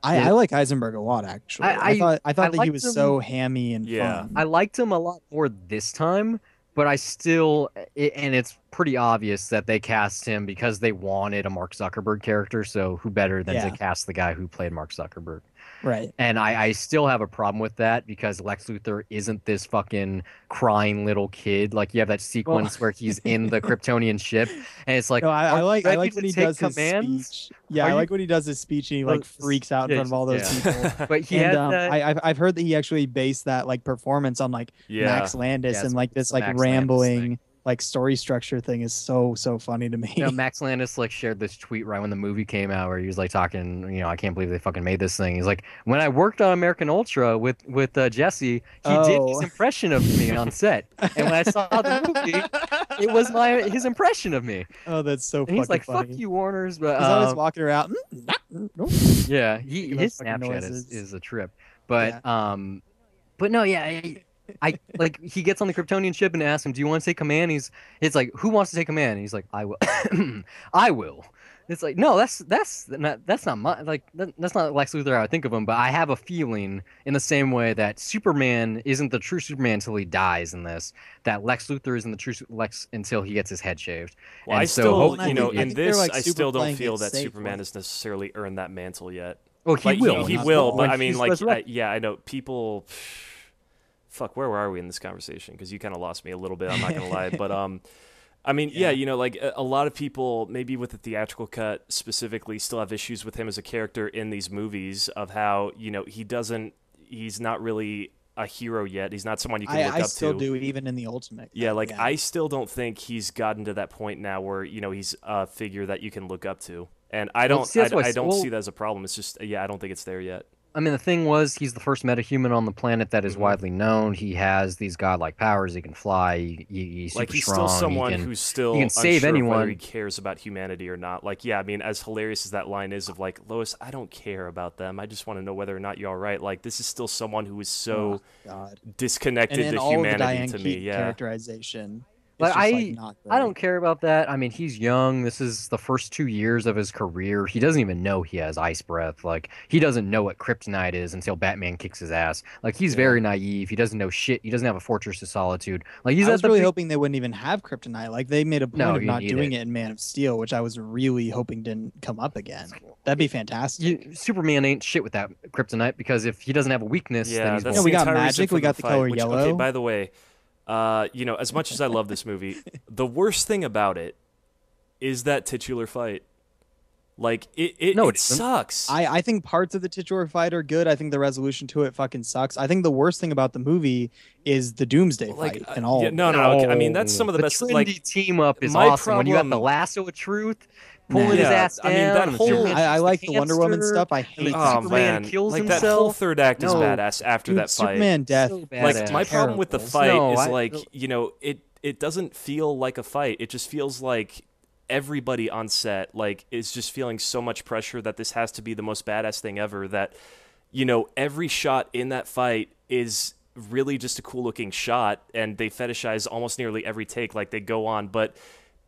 I like Eisenberg a lot actually. I thought that he liked was him- so hammy and fun. I liked him a lot more this time, but I still and it's pretty obvious that they cast him because they wanted a Mark Zuckerberg character, so who better than Yeah. to cast the guy who played Mark Zuckerberg? Right. And I still have a problem with that because Lex Luthor isn't this fucking crying little kid. Like you have that sequence where he's in the Kryptonian ship, and it's like, No, I "Are you like ready when to he take does his commands?" speech. Yeah, Are I you- like when he does his speech and he like freaks out in front of all those yeah. people. But he and had that. I've heard that he actually based that like performance on like Yeah. Max Landis Yeah, and it's- like it's this the like Max Landis rambling thing. like story structure thing is so funny to me. You know, Max Landis like shared this tweet right when the movie came out where he was like talking, I can't believe they fucking made this thing. He's like, when I worked on American Ultra with Jesse, he did his impression of me on set, and when I saw the movie, it was his impression of me. Oh, that's so. And he's like, funny. "Fuck you, Warner's," but he's always walking around. Yeah, his Snapchat is a trip, but no, yeah. I like he gets on the Kryptonian ship and asks him, "Do you want to take command?" It's like, "Who wants to take command?" And he's like, "I will." I will. It's like, no, that's not my that's not Lex Luthor. I would think of him, but I have a feeling in the same way that Superman isn't the true Superman until he dies in this. That Lex Luthor isn't the true Lex until he gets his head shaved. Well, and I still, in in this, like I still don't feel that safe, Superman has necessarily earned that mantle yet. Oh, he will. He will, but I mean, like, yeah, I know people. Fuck, where are we in this conversation? Because you kind of lost me a little bit. I'm not gonna lie, but I mean, yeah, like a lot of people, maybe with the theatrical cut specifically, still have issues with him as a character in these movies of how he's not really a hero yet. He's not someone you can look up to. I still do, even in the Ultimate. Yeah, I still don't think he's gotten to that point now where he's a figure that you can look up to, and I don't see that as a problem. It's just I don't think it's there yet. I mean, the thing was, he's the first metahuman on the planet that is widely known. He has these godlike powers. He can fly. He's super he's strong. Still someone who's still he can save anyone. Whether he cares about humanity or not. Like, yeah, I mean, as hilarious as that line is of like, Lois, I don't care about them. I just want to know whether or not you're all right. Like, this is still someone who is so disconnected to humanity to me. Yeah, characterization. Like, I don't care about that. I mean, he's young. This is the first 2 years of his career. He doesn't even know he has ice breath. Like, he doesn't know what kryptonite is until Batman kicks his ass. Like, he's very naive. He doesn't know shit. He doesn't have a fortress of solitude. Like, I was really hoping they wouldn't even have kryptonite. Like, they made a point of not doing it in Man of Steel, which I was really hoping didn't come up again. That'd be fantastic. Superman ain't shit with that kryptonite because if he doesn't have a weakness, then he's we got magic. We got the color yellow. Okay, by the way. As much as I love this movie, the worst thing about it is that titular fight. Like, it sucks. I think parts of the titular fight are good. I think the resolution to it fucking sucks. I think the worst thing about the movie is the Doomsday fight and all. Yeah, no. Okay. I mean, that's some of the best. Trinity team up is awesome. When you got the lasso of truth. Pulling his ass down. I mean, that whole. I like the Wonder Woman stuff. I hate Superman kills himself. That whole third act is badass after that fight. Superman death. So like, my problem with the fight is like, it doesn't feel like a fight. It just feels like everybody on set is just feeling so much pressure that this has to be the most badass thing ever. That every shot in that fight is really just a cool looking shot, and they fetishize almost nearly every take. Like, they go on, but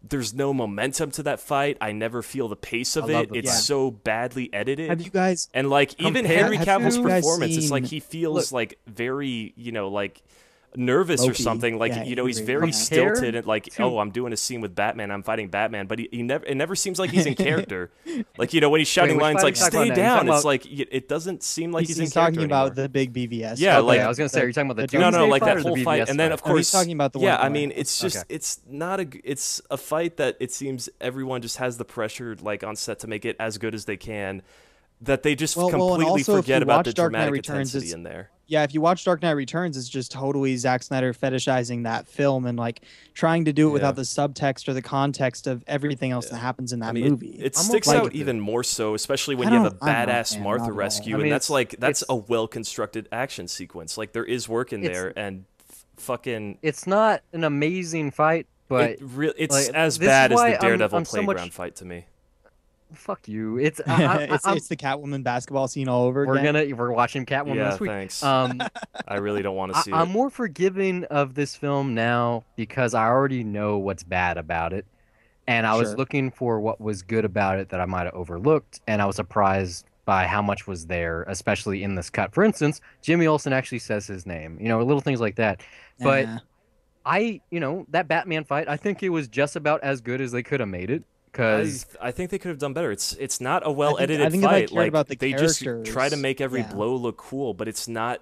there's no momentum to that fight. I never feel the pace of it. It's so badly edited. Have you guys and even Henry Cavill's performance? It's like he feels very nervous Loki. or something. He's very stilted and I'm doing a scene with Batman. I'm fighting Batman, but it never seems like he's in character. When he's shouting lines like "Stay down," it's like it doesn't seem like he's in character. Talking about the big BVS. Yeah, I was gonna say, are you talking about the like that whole fight, and then of course he's talking about the I mean, it's just it's not it's a fight that it seems everyone just has the pressure on set to make it as good as they can. That they just completely forget about the dramatic intensity in there. Yeah, if you watch Dark Knight Returns, it's just totally Zack Snyder fetishizing that film and trying to do it without the subtext or the context of everything else that happens in that movie. It sticks out even more so, especially when you have a badass Martha rescue, and that's a well constructed action sequence. Like, there is work in there, and fucking. It's not an amazing fight, but it's as bad as the Daredevil playground fight to me. Fuck you! It's it's the Catwoman basketball scene all over again. We're watching Catwoman this week. Thanks. I really don't want to see it. I'm more forgiving of this film now because I already know what's bad about it, and I was looking for what was good about it that I might have overlooked, and I was surprised by how much was there, especially in this cut. For instance, Jimmy Olsen actually says his name. Little things like that. But that Batman fight, I think it was just about as good as they could have made it. I think they could have done better. It's not a well edited fight. About the they just try to make every blow look cool, but it's not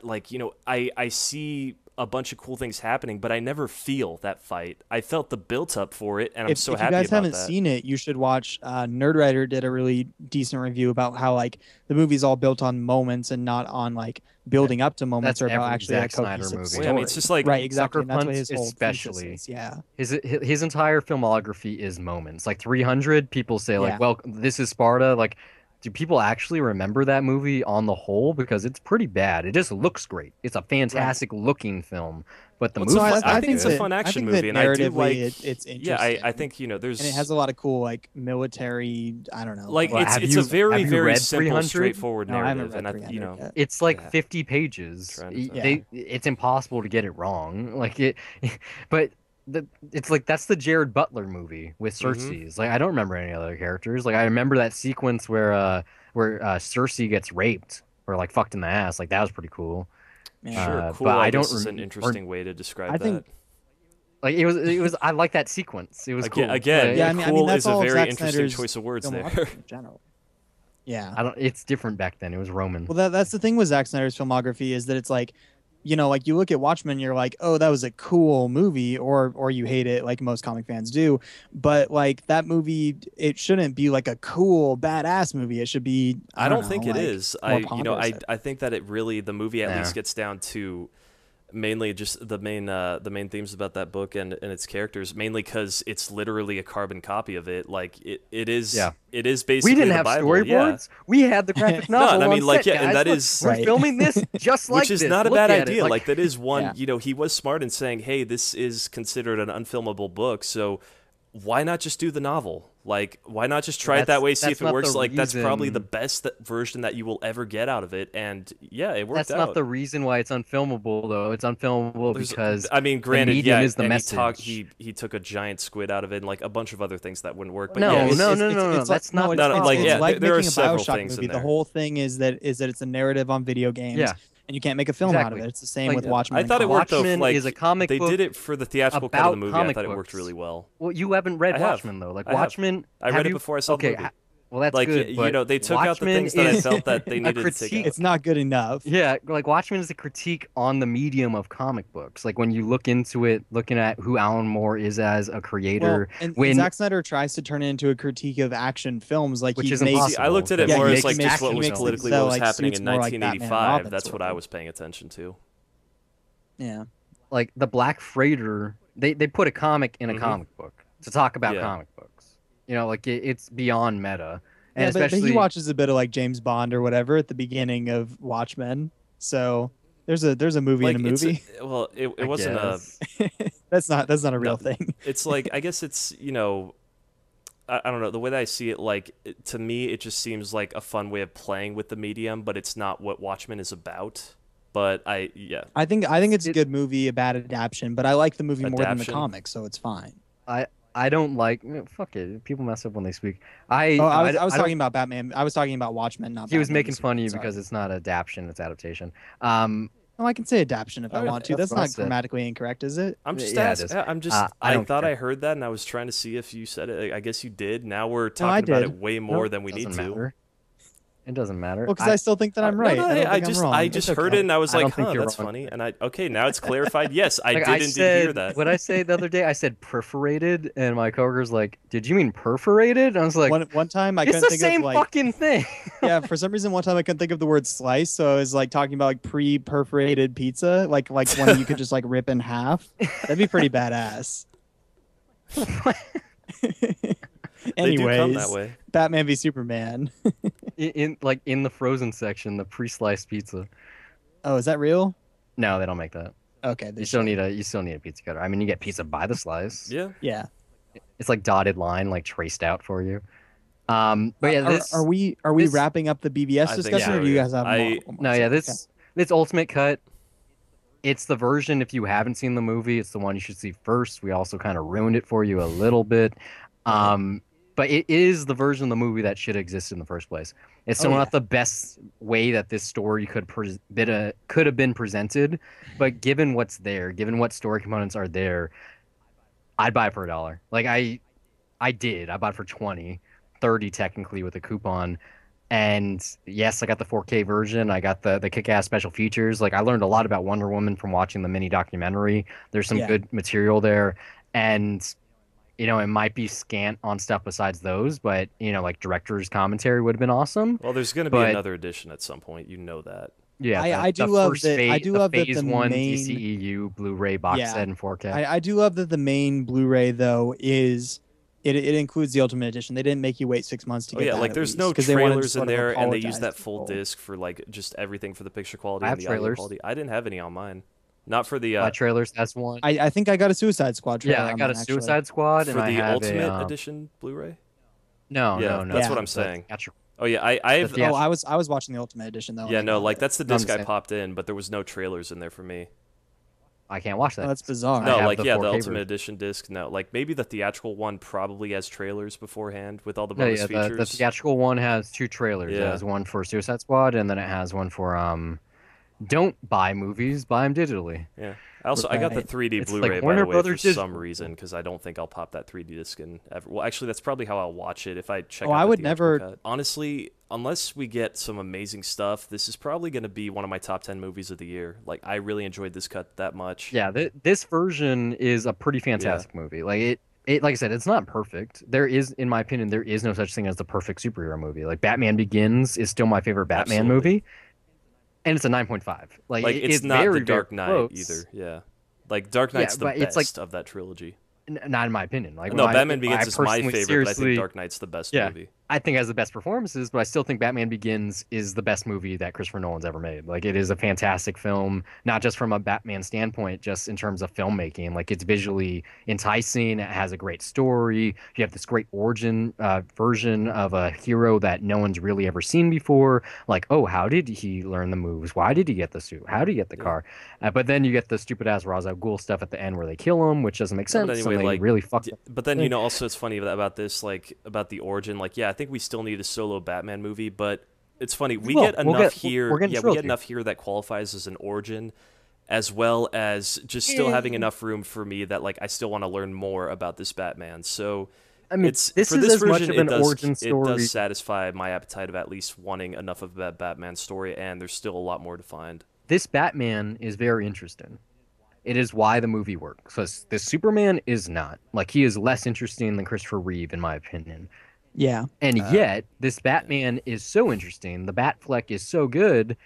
I see a bunch of cool things happening, but I never feel that fight. I felt the built up for it, and I'm so if happy you guys about haven't that. seen it, you should watch. Nerdwriter did a really decent review about how like the movie's all built on moments and not on like building up to moments, or about every actually Zack a Snyder cohesive movie. story. Well, I mean, it's just like right, exactly. Sucker And that's what Punch his whole especially. thesis is. Yeah. His entire filmography is moments. Like 300, people say like, Yeah. well, this is Sparta. Like, do people actually remember that movie on the whole? Because it's pretty bad. It just looks great. It's a fantastic looking film, but the Well, movie. I think it's a fun action movie, and I do like. it's interesting. Yeah, I think there's. And it has a lot of cool like military. I don't know. Like Well, it's a very have you very read simple, 300? straightforward No, I haven't narrative, read and 300 yet. It's like 50 pages. Yeah. It's impossible to get it wrong. Like it, but it's like that's the Jared Butler movie with Cersei's. Like I don't remember any other characters. Like I remember that sequence where Cersei gets raped or like fucked in the ass. Like that was pretty cool. Sure, cool. But I I don't. guess is an interesting way to describe I that. think- Like it was. I like that sequence. It was cool. Again, Yeah, cool that's is a all of very Zack interesting Snyder's choice of words there. filmography in general. Yeah. I don't. It's different back then. It was Roman. Well, that's the thing with Zack Snyder's filmography is that it's like, like you look at Watchmen, you're like, oh, that was a cool movie, or you hate it like most comic fans do. But like that movie, it shouldn't be like a cool, badass movie. It should be. I don't know, think it like, is. more I ponderous. think that the movie at Yeah. least gets down to mainly just the main themes about that book and its characters, mainly because it's literally a carbon copy of it. Like it is. Yeah. It is basically We didn't the have Bible. storyboards. We had the graphic novel. No, I mean, on like, set, yeah, and guys. that Look, is- we're Right. filming this just like Which is this. not a Look bad at it. idea. Like, Like that is one. Yeah. He was smart in saying, "Hey, this is considered an unfilmable book, so why not just do the novel? Like, why not just try it that way, see that's if it not works? the Like, that's probably reason- the best version that you will ever get out of it." And yeah, it worked That's out. not the reason why it's unfilmable, though. It's unfilmable because I mean, granted, the medium yeah, is the and message. he took a giant squid out of it, and like a bunch of other things that wouldn't work. But No, yeah, no, it's, no. It's That's not. it's, No, it's, like, it's yeah, like there are making a several BioShock things in movie. The there. whole thing is that it's a narrative on video games. Yeah. And you can't make a film out of Exactly. it. It's the same Like, with Watchmen. I and thought it worked though. Watchmen Like is a comic they book did it for the theatrical cut of about the movie. I comic thought it worked books. really well. Well, you haven't read I have. Watchmen though. Like I have. Watchmen, I read have it you- before I saw the okay, movie. well, that's Like, good. you but know, they took out the Watchmen things that I is felt that they a needed to take critique- out. It's not good enough. Yeah, like Watchmen is a critique on the medium of comic books. Like when you look into it, looking at who Alan Moore is as a creator, Well, and when Zack Snyder tries to turn it into a critique of action films, like Which he is makes, impossible. See, I looked at it Yeah, more he as like makes just what action was films. politically So, what was like, happening suits in more like Batman and 1985. Robin That's sort what of. I was paying attention to. Yeah. like the Black Freighter, they put a comic in a comic book to talk about Yeah. comic books. You know, like it's beyond meta. And Yeah, but especially he watches a bit of like James Bond or whatever at the beginning of Watchmen. So there's a movie Like in a movie. well, it I wasn't a. guess. that's not a real thing. It's like I guess it's I don't know the way that I see it. Like to me, it just seems like a fun way of playing with the medium, but it's not what Watchmen is about. But I think it's a good movie, a bad adaptation, but I like the movie more than the Adaption. comics, so it's fine. I don't like fuck it. People mess up when they speak. I was don't- talking about Batman. I was talking about Watchmen, not He was Batman making v fun of you Superman, because sorry. it's not adaptation, it's adaptation. No, I can say adaptation if I Alright, want to. that's That's what I not said. grammatically incorrect, is it? I'm just Yeah, it asking. is. I'm just. I I don't thought care. I heard that, and I was trying to see if you said it. I guess you did. Now we're I talking about did. it way more than we Doesn't need to. matter. It doesn't matter. Well, because I still think that I'm No, right. no, I, don't I think I'm just wrong. I It's just okay. heard it and I was I like, don't think huh, you're that's wrong. funny. And okay, now it's clarified. Yes, I Like, did indeed hear that. What I say the other day, I said perforated, and my coworker's like, "Did you mean perforated?" And I was like, One time I "It's couldn't the think same of like fucking thing." yeah. For some reason, one time I couldn't think of the word slice, so I was like talking about like pre-perforated pizza, like one you could just like rip in half. That'd be pretty badass. They do come Anyways, that way. Batman v Superman. in the frozen section, the pre-sliced pizza. Oh, is that real? No, they don't make that. Okay, You still need a pizza cutter. I mean, you get pizza by the slice. Yeah. Yeah. It's like dotted line, like traced out for you. But yeah, this Are we this- wrapping up the BBS I think discussion, so, or do you yeah. guys have I- more? No, yeah, this Ultimate Cut. It's the version, if you haven't seen the movie, it's the one you should see first. We also kind of ruined it for you a little bit. But it is the version of the movie that should exist in the first place. It's still not the best way that this story could have been presented, but given what's there, given what story components are there, I'd buy it for $1. Like I bought it for 20, 30 technically with a coupon. And yes, I got the 4K version. I got the kick-ass special features. Like I learned a lot about Wonder Woman from watching the mini documentary. There's some good material there. And it might be scant on stuff besides those, but like director's commentary would have been awesome. Well, there's going to be another edition at some point. You know that. Yeah, I do love that. I do love that Phase the 1 main DCEU Blu-ray box set in 4K. I do love that the main Blu-ray though is it includes the Ultimate Edition. They didn't make you wait 6 months to get that. Like there's no trailers in there, and they use that full disc for like just everything for the picture quality and the audio quality. I didn't have any on mine. Not for the trailers. That's one. I think I got a Suicide Squad trailer. Yeah, I got a Suicide Squad for and the I have Ultimate Edition Blu-ray. No, that's what I'm saying. Oh yeah, I was watching the Ultimate Edition though. Yeah, no, like that's the disc I popped in, but there was no trailers in there for me. I can't watch that. Oh, that's bizarre. No, like the Ultimate Edition disc. No, like maybe the theatrical one probably has trailers beforehand with all the bonus features. The theatrical one has 2 trailers. Yeah. It has one for Suicide Squad, and then it has one for don't buy movies, buy them digitally. Yeah. I got the 3D Blu-ray by the way for some reason because I don't think I'll pop that 3D disc in ever. Well, actually, that's probably how I'll watch it if I check. I would never. Cut. Honestly, unless we get some amazing stuff, this is probably going to be one of my top 10 movies of the year. Like, I really enjoyed this cut that much. Yeah, this version is a pretty fantastic movie. Like it, like I said, it's not perfect. There is, in my opinion, there is no such thing as the perfect superhero movie. Like Batman Begins is still my favorite Batman movie. And it's a 9.5. Like it's not the Dark Knight either. Yeah, like Dark Knight's the best of that trilogy. Not in my opinion. Like no, Batman Begins is my favorite, but I think Dark Knight's the best movie. I think it has the best performances, but I still think Batman Begins is the best movie that Christopher Nolan's ever made. Like it is a fantastic film, not just from a Batman standpoint, just in terms of filmmaking. Like it's visually enticing. It has a great story. You have this great origin version of a hero that no one's really ever seen before. Like, oh, how did he learn the moves? Why did he get the suit? How did he get the car? But then you get the stupid ass Ra's al Ghul stuff at the end where they kill him, which doesn't make sense. But anyway, like really fucked up. But then also it's funny about this, like about the origin. Like I think we still need a solo Batman movie, but it's funny we get enough here. We get enough here that qualifies as an origin, as well as just still having enough room for me that like I still want to learn more about this Batman. So I mean, this is version, as much of an origin story. It does satisfy my appetite of at least wanting enough of that Batman story, and there's still a lot more to find. This Batman is very interesting. It is why the movie works. So this Superman is not. Like, he is less interesting than Christopher Reeve, in my opinion. Yeah. And yet, this Batman is so interesting. The Batfleck is so good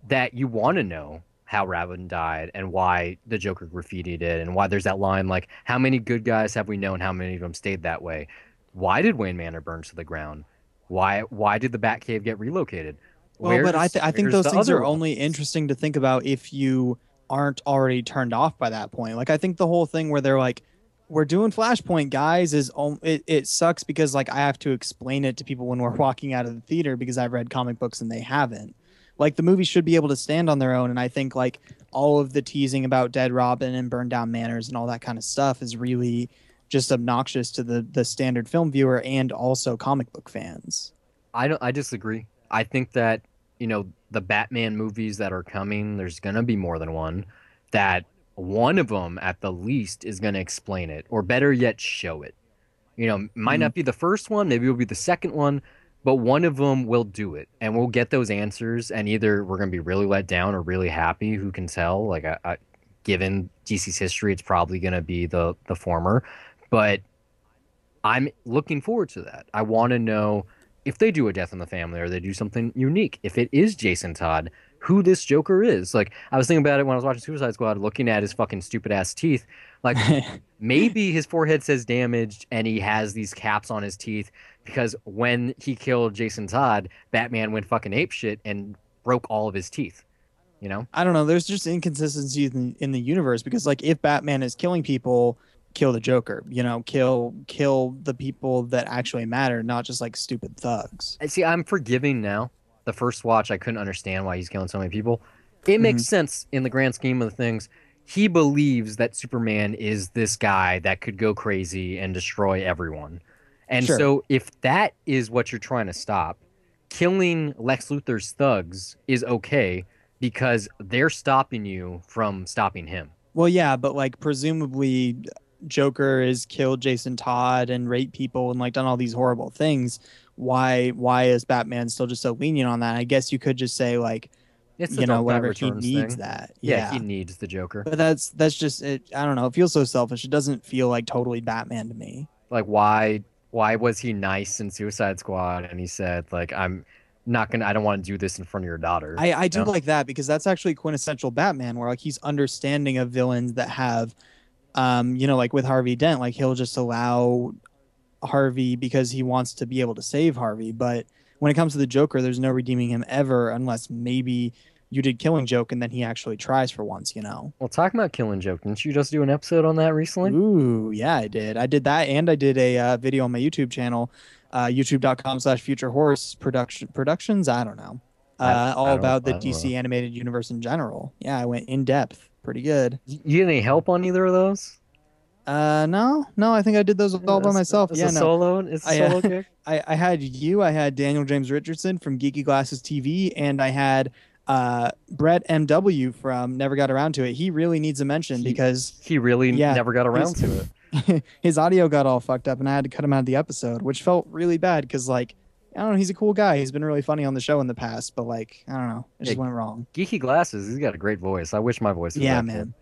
that you want to know how Robin died and why the Joker graffitied it and why there's that line like, how many good guys have we known? How many of them stayed that way? Why did Wayne Manor burn to the ground? Why did the Batcave get relocated? Well, but I think those things are only interesting to think about if you aren't already turned off by that point. Like, I think the whole thing where they're like, we're doing Flashpoint, guys, is it sucks because like I have to explain it to people when we're walking out of the theater because I've read comic books and they haven't. Like, the movie should be able to stand on their own, and I think like all of the teasing about Dead Robin and Burned Down Manors and all that kind of stuff is really just obnoxious to the standard film viewer and also comic book fans. I disagree. I think that, the Batman movies that are coming, there's going to be more than one, that one of them at the least is going to explain it, or better yet, show it. Might not be the first one, maybe it'll be the second one, but one of them will do it, and we'll get those answers, and either we're going to be really let down or really happy, who can tell? Like, given DC's history, it's probably going to be the former, but I'm looking forward to that. I want to know if they do a Death in the Family or they do something unique. If it is Jason Todd, who this Joker is. Like, I was thinking about it when I was watching Suicide Squad, looking at his fucking stupid ass teeth. Like, maybe his forehead says damaged and he has these caps on his teeth because when he killed Jason Todd, Batman went fucking apeshit and broke all of his teeth. I don't know. There's just inconsistencies in the universe because, like, if Batman is killing people, kill the Joker, kill the people that actually matter, not just like stupid thugs. See, I'm forgiving now. The first watch, I couldn't understand why he's killing so many people. It makes sense in the grand scheme of things. He believes that Superman is this guy that could go crazy and destroy everyone. And so if that is what you're trying to stop, killing Lex Luthor's thugs is okay because they're stopping you from stopping him. Well, yeah, but like presumably Joker has killed Jason Todd and raped people and like done all these horrible things. why is Batman still just so lenient on that? I guess you could just say like, It's the you know, Dark Knight whatever, he Returns needs thing. that. Yeah, he needs the Joker. But that's just it. I don't know. It feels so selfish. It doesn't feel like totally Batman to me. Like why was he nice in Suicide Squad and he said like I don't want to do this in front of your daughter. I do you know? like that because that's actually quintessential Batman, where like he's understanding of villains that have, you know, like with Harvey Dent, like he'll just allow Harvey because he wants to be able to save Harvey. But when it comes to the Joker, there's no redeeming him ever unless maybe you did Killing Joke and then he actually tries for once, you know. Well, talking about Killing Joke, didn't you just do an episode on that recently? Ooh, yeah, I did. I did that, and I did a video on my YouTube channel, youtube.com/futurehorse productions. I don't know. All about the DC animated universe in general. Yeah, I went in depth. Pretty good. You get any help on either of those? No, I think I did those all by myself. It's Yeah, a no. solo. It's a solo kick. I had you. I had Daniel James Richardson from Geeky Glasses TV, and I had Brett MW from Never Got Around to It. He really needs a mention because he really never got around to it. His audio got all fucked up, and I had to cut him out of the episode, which felt really bad because, like, I don't know, he's a cool guy. He's been really funny on the show in the past, but like, I don't know, it just went wrong. Geeky Glasses. He's got a great voice. I wish my voice was Yeah, that man. good.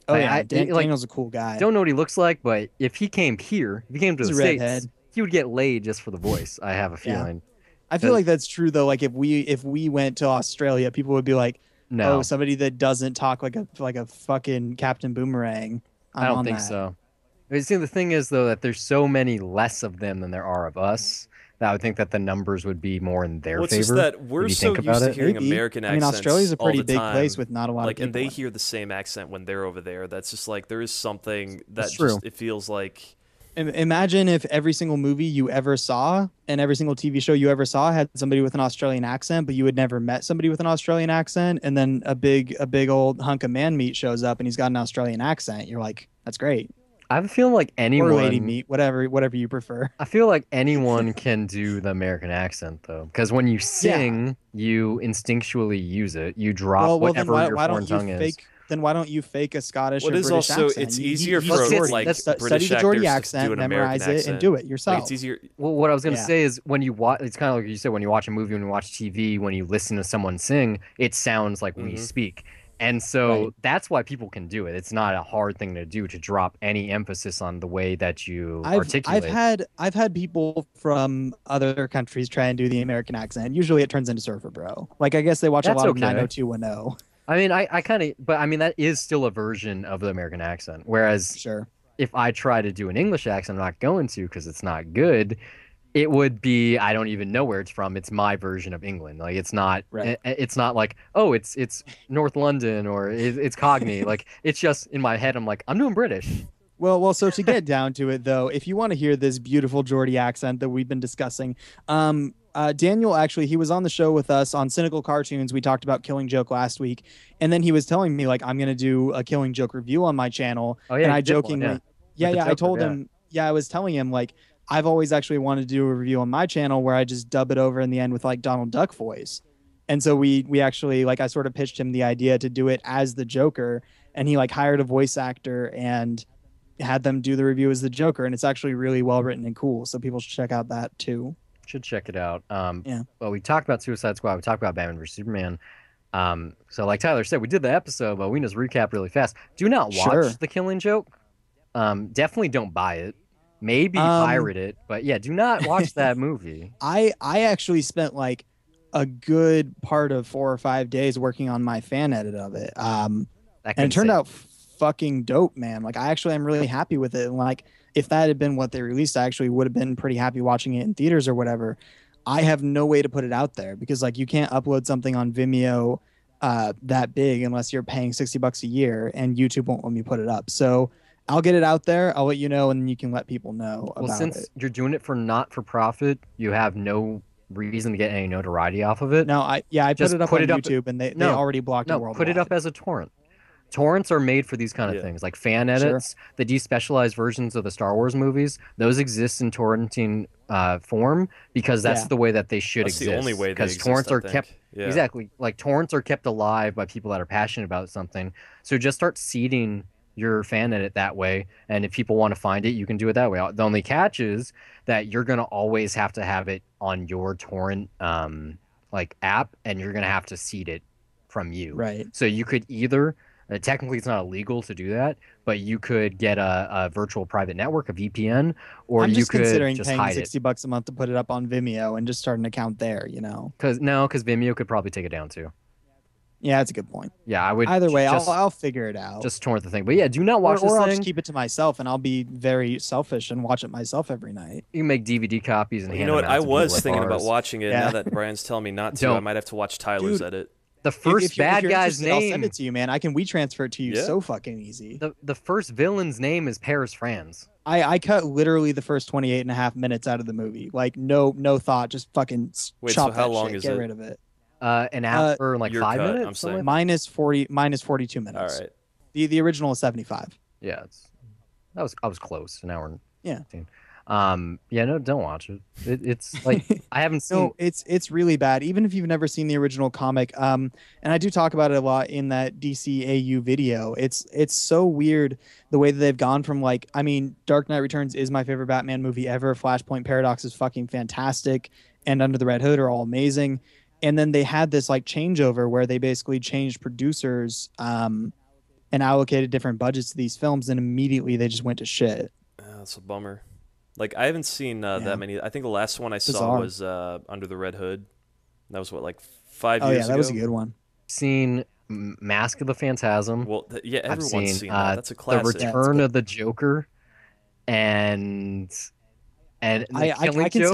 Oh yeah, Daniel's a cool guy. Don't know what he looks like, but if he came here, if he came to He's the a States, redhead. he would get laid just for the voice. I have a feeling. I feel like that's true though. Like if we went to Australia, people would be like, No. "Oh, somebody that doesn't talk like a fucking Captain Boomerang." I don't think so. See, the thing is though that there's so many less of them than there are of us that I would think that the numbers would be more in their What's favor. just that we're so used to hearing American accents. I mean, Australia's a pretty all the big time. place with not a lot of like, people and they in it. hear the same accent when they're over there. That's just like there is something that That's true. just it feels like. Imagine if every single movie you ever saw and every single TV show you ever saw had somebody with an Australian accent, but you had never met somebody with an Australian accent, and then a big old hunk of man meat shows up and he's got an Australian accent. You're like, that's great. I have a feeling like anyone, or lady meat, whatever you prefer. I feel like anyone can do the American accent though, because when you sing, you instinctually use it. You drop whatever your foreign tongue is. Then why don't you fake a Scottish What or is British also accent? it's easier for like study British the Geordie actors to accent, do an memorize American it, accent. and do it yourself. Like, it's easier. Well, what I was gonna say is when you watch, it's kind of like you said, when you watch a movie, when you watch TV, when you listen to someone sing, it sounds like we speak. And so that's why people can do it. It's not a hard thing to do to drop any emphasis on the way that you articulate. I've had people from other countries try and do the American accent. Usually it turns into Surfer Bro. Like I guess they watch a lot of 90210. I mean, I kind of, but I mean that is still a version of the American accent. Whereas, if I try to do an English accent, I'm not going to because it's not good. It would be I don't even know where it's from. It's my version of England. Like it's not. It's not like it's North London or it's Cockney. Like it's just in my head. I'm like I'm doing British. Well. So to get down to it, though, if you want to hear this beautiful Geordie accent that we've been discussing, Daniel actually he was on the show with us on Cynical Cartoons. We talked about Killing Joke last week, and then he was telling me like I'm gonna do a Killing Joke review on my channel. Oh yeah, and I you did one, jokingly, yeah. I told him, I was telling him like. I've always actually wanted to do a review on my channel where I just dub it over in the end with like Donald Duck voice. And so we actually like I sort of pitched him the idea to do it as the Joker, and he like hired a voice actor and had them do the review as the Joker, and it's actually really well written and cool. So people should check out that too. Should check it out. Yeah. Well, we talked about Suicide Squad. We talked about Batman vs Superman. So like Tyler said, we did the episode, but we can just recap really fast. Do not watch The Killing Joke. Definitely don't buy it. Maybe pirate it, but yeah, do not watch that movie. I actually spent like a good part of 4 or 5 days working on my fan edit of it. And it turned out fucking dope, man. Like I actually am really happy with it. And like if that had been what they released, I actually would have been pretty happy watching it in theaters or whatever. I have no way to put it out there because like you can't upload something on Vimeo that big unless you're paying $60 a year, and YouTube won't let me put it up. So I'll get it out there. I'll let you know, and then you can let people know about it. Well, since you're doing it for not for profit, you have no reason to get any notoriety off of it. No, I Just put it up on YouTube, and they already blocked it worldwide. Put it up as a torrent. Torrents are made for these kind of things, like fan edits, the despecialized versions of the Star Wars movies. Those exist in torrenting form because that's the way that they should exist. That's the only way they exist, torrents are I think. kept Yeah. like torrents are kept alive by people that are passionate about something. So just start seeding your fan edit that way, and if people want to find it, you can do it that way. The only catch is that you're gonna always have to have it on your torrent like app, and you're gonna have to seed it from you. Right. So you could either technically it's not illegal to do that, but you could get a virtual private network, a VPN, or I'm you just could considering just paying hide $60 a month to put it up on Vimeo and just start an account there, you know. Because Vimeo could probably take it down too. Yeah, that's a good point. Yeah, I would. Either way, just, I'll figure it out. Just torrent the thing. But yeah, do not watch this or I'll thing. just keep it to myself, and I'll be very selfish and watch it myself every night. You can make DVD copies and You hand know them what? out I to people was like thinking about ours. watching it. Yeah. Now that Brian's telling me not to, Don't. I might have to watch Tyler's Dude, edit. The first if you're bad guy's interested, I'll name. send it to you, man. I can transfer it to you Yeah. so fucking easy. The first villain's name is Paris France. I cut literally the first 28 and a half minutes out of the movie. Like no thought, just fucking Wait, chop so how that long shit, is get it? rid of it. An hour like your 5 cut, minutes. I'm something saying. like minus 42 minutes. All right. The original is 75. that? Yeah, I was close. An hour and Yeah. 15. Yeah, no, don't watch it. It's like I haven't seen. No, it's really bad. Even if you've never seen the original comic, and I do talk about it a lot in that DCAU video. It's so weird the way that they've gone from like, I mean, Dark Knight Returns is my favorite Batman movie ever. Flashpoint Paradox is fucking fantastic, and Under the Red Hood are all amazing. And then they had this like changeover where they basically changed producers and allocated different budgets to these films, and immediately they just went to shit. That's a bummer. Like, I haven't seen that many. I think the last one I saw was Under the Red Hood. That was what, like 5 years ago? Oh yeah, that was a good one. Seen Mask of the Phantasm. Well, yeah, I've everyone's seen seen that. That's a classic. The Return of the Joker, and I Killing can Joke.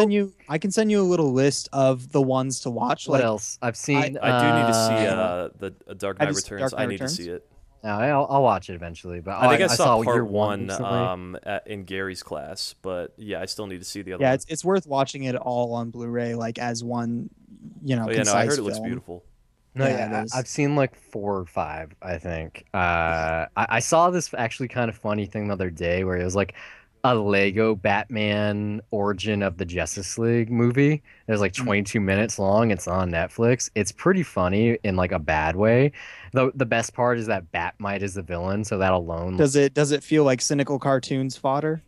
send you a little list of the ones to watch. What like, else? I've seen. I do need to see the Dark Knight have you seen Returns. Dark Knight I need to Returns? see it. No, I'll watch it eventually. But I think I saw year part one recently. in Gary's class, but yeah, I still need to see the other Yeah, one. it's worth watching it all on Blu-ray, like as one, you know, Oh yeah, no, I concise heard it looks film. beautiful. No, Yeah, yeah, it is. I've seen like 4 or 5, I think. I saw this actually kind of funny thing the other day where it was like a Lego Batman Origin of the Justice League movie. It was like 22 minutes long. It's on Netflix. It's pretty funny in like a bad way. The best part is that Batmite is the villain, so that alone. Does it feel like cynical cartoons fodder?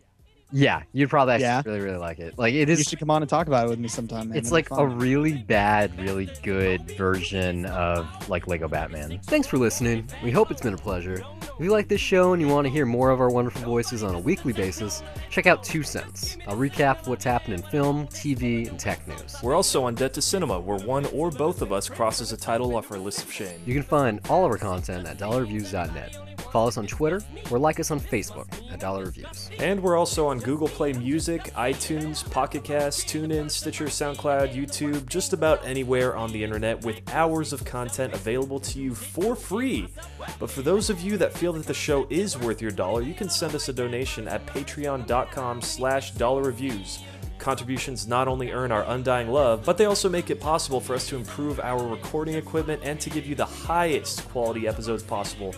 Yeah, you'd probably actually really, really like it. Like it is. You should come on and talk about it with me sometime, man. It's It'll like be a fun. really bad, really good version of like Lego Batman. Thanks for listening. We hope it's been a pleasure. If you like this show and you want to hear more of our wonderful voices on a weekly basis, check out 2 Cents. I'll recap what's happened in film, TV, and tech news. We're also on Debt to Cinema, where one or both of us crosses a title off our list of shame. You can find all of our content at dollarreviews.net. Follow us on Twitter or like us on Facebook at Dollar Reviews. And we're also on Google Play Music, iTunes, Pocket Cast, TuneIn, Stitcher, SoundCloud, YouTube, just about anywhere on the internet with hours of content available to you for free. But for those of you that feel that the show is worth your dollar, you can send us a donation at patreon.com/dollarreviews. Contributions not only earn our undying love, but they also make it possible for us to improve our recording equipment and to give you the highest quality episodes possible.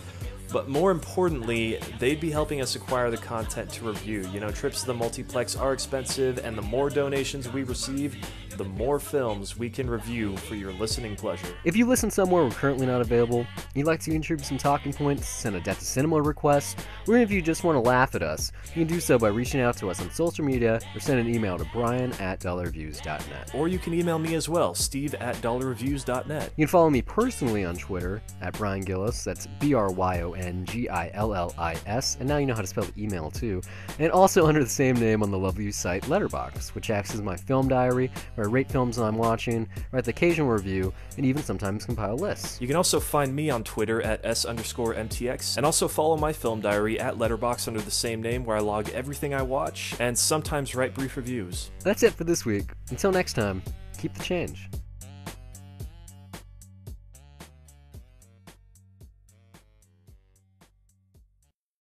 But more importantly, they'd be helping us acquire the content to review. You know, trips to the multiplex are expensive, and the more donations we receive, the more films we can review for your listening pleasure. If you listen somewhere we're currently not available, you'd like to contribute some talking points, send a Debt to Cinema request, or if you just want to laugh at us, you can do so by reaching out to us on social media or send an email to brian@dollarreviews.net. Or you can email me as well, steve@dollarreviews.net. You can follow me personally on Twitter at Brian Gillis, that's BRYONGILLIS, and now you know how to spell the email too, and also under the same name on the lovely site Letterboxd, which acts as my film diary, where I rate films that I'm watching, write the occasional review, and even sometimes compile lists. You can also find me on Twitter at S_MTX, and also follow my film diary at Letterboxd under the same name, where I log everything I watch, and sometimes write brief reviews. That's it for this week. Until next time, keep the change.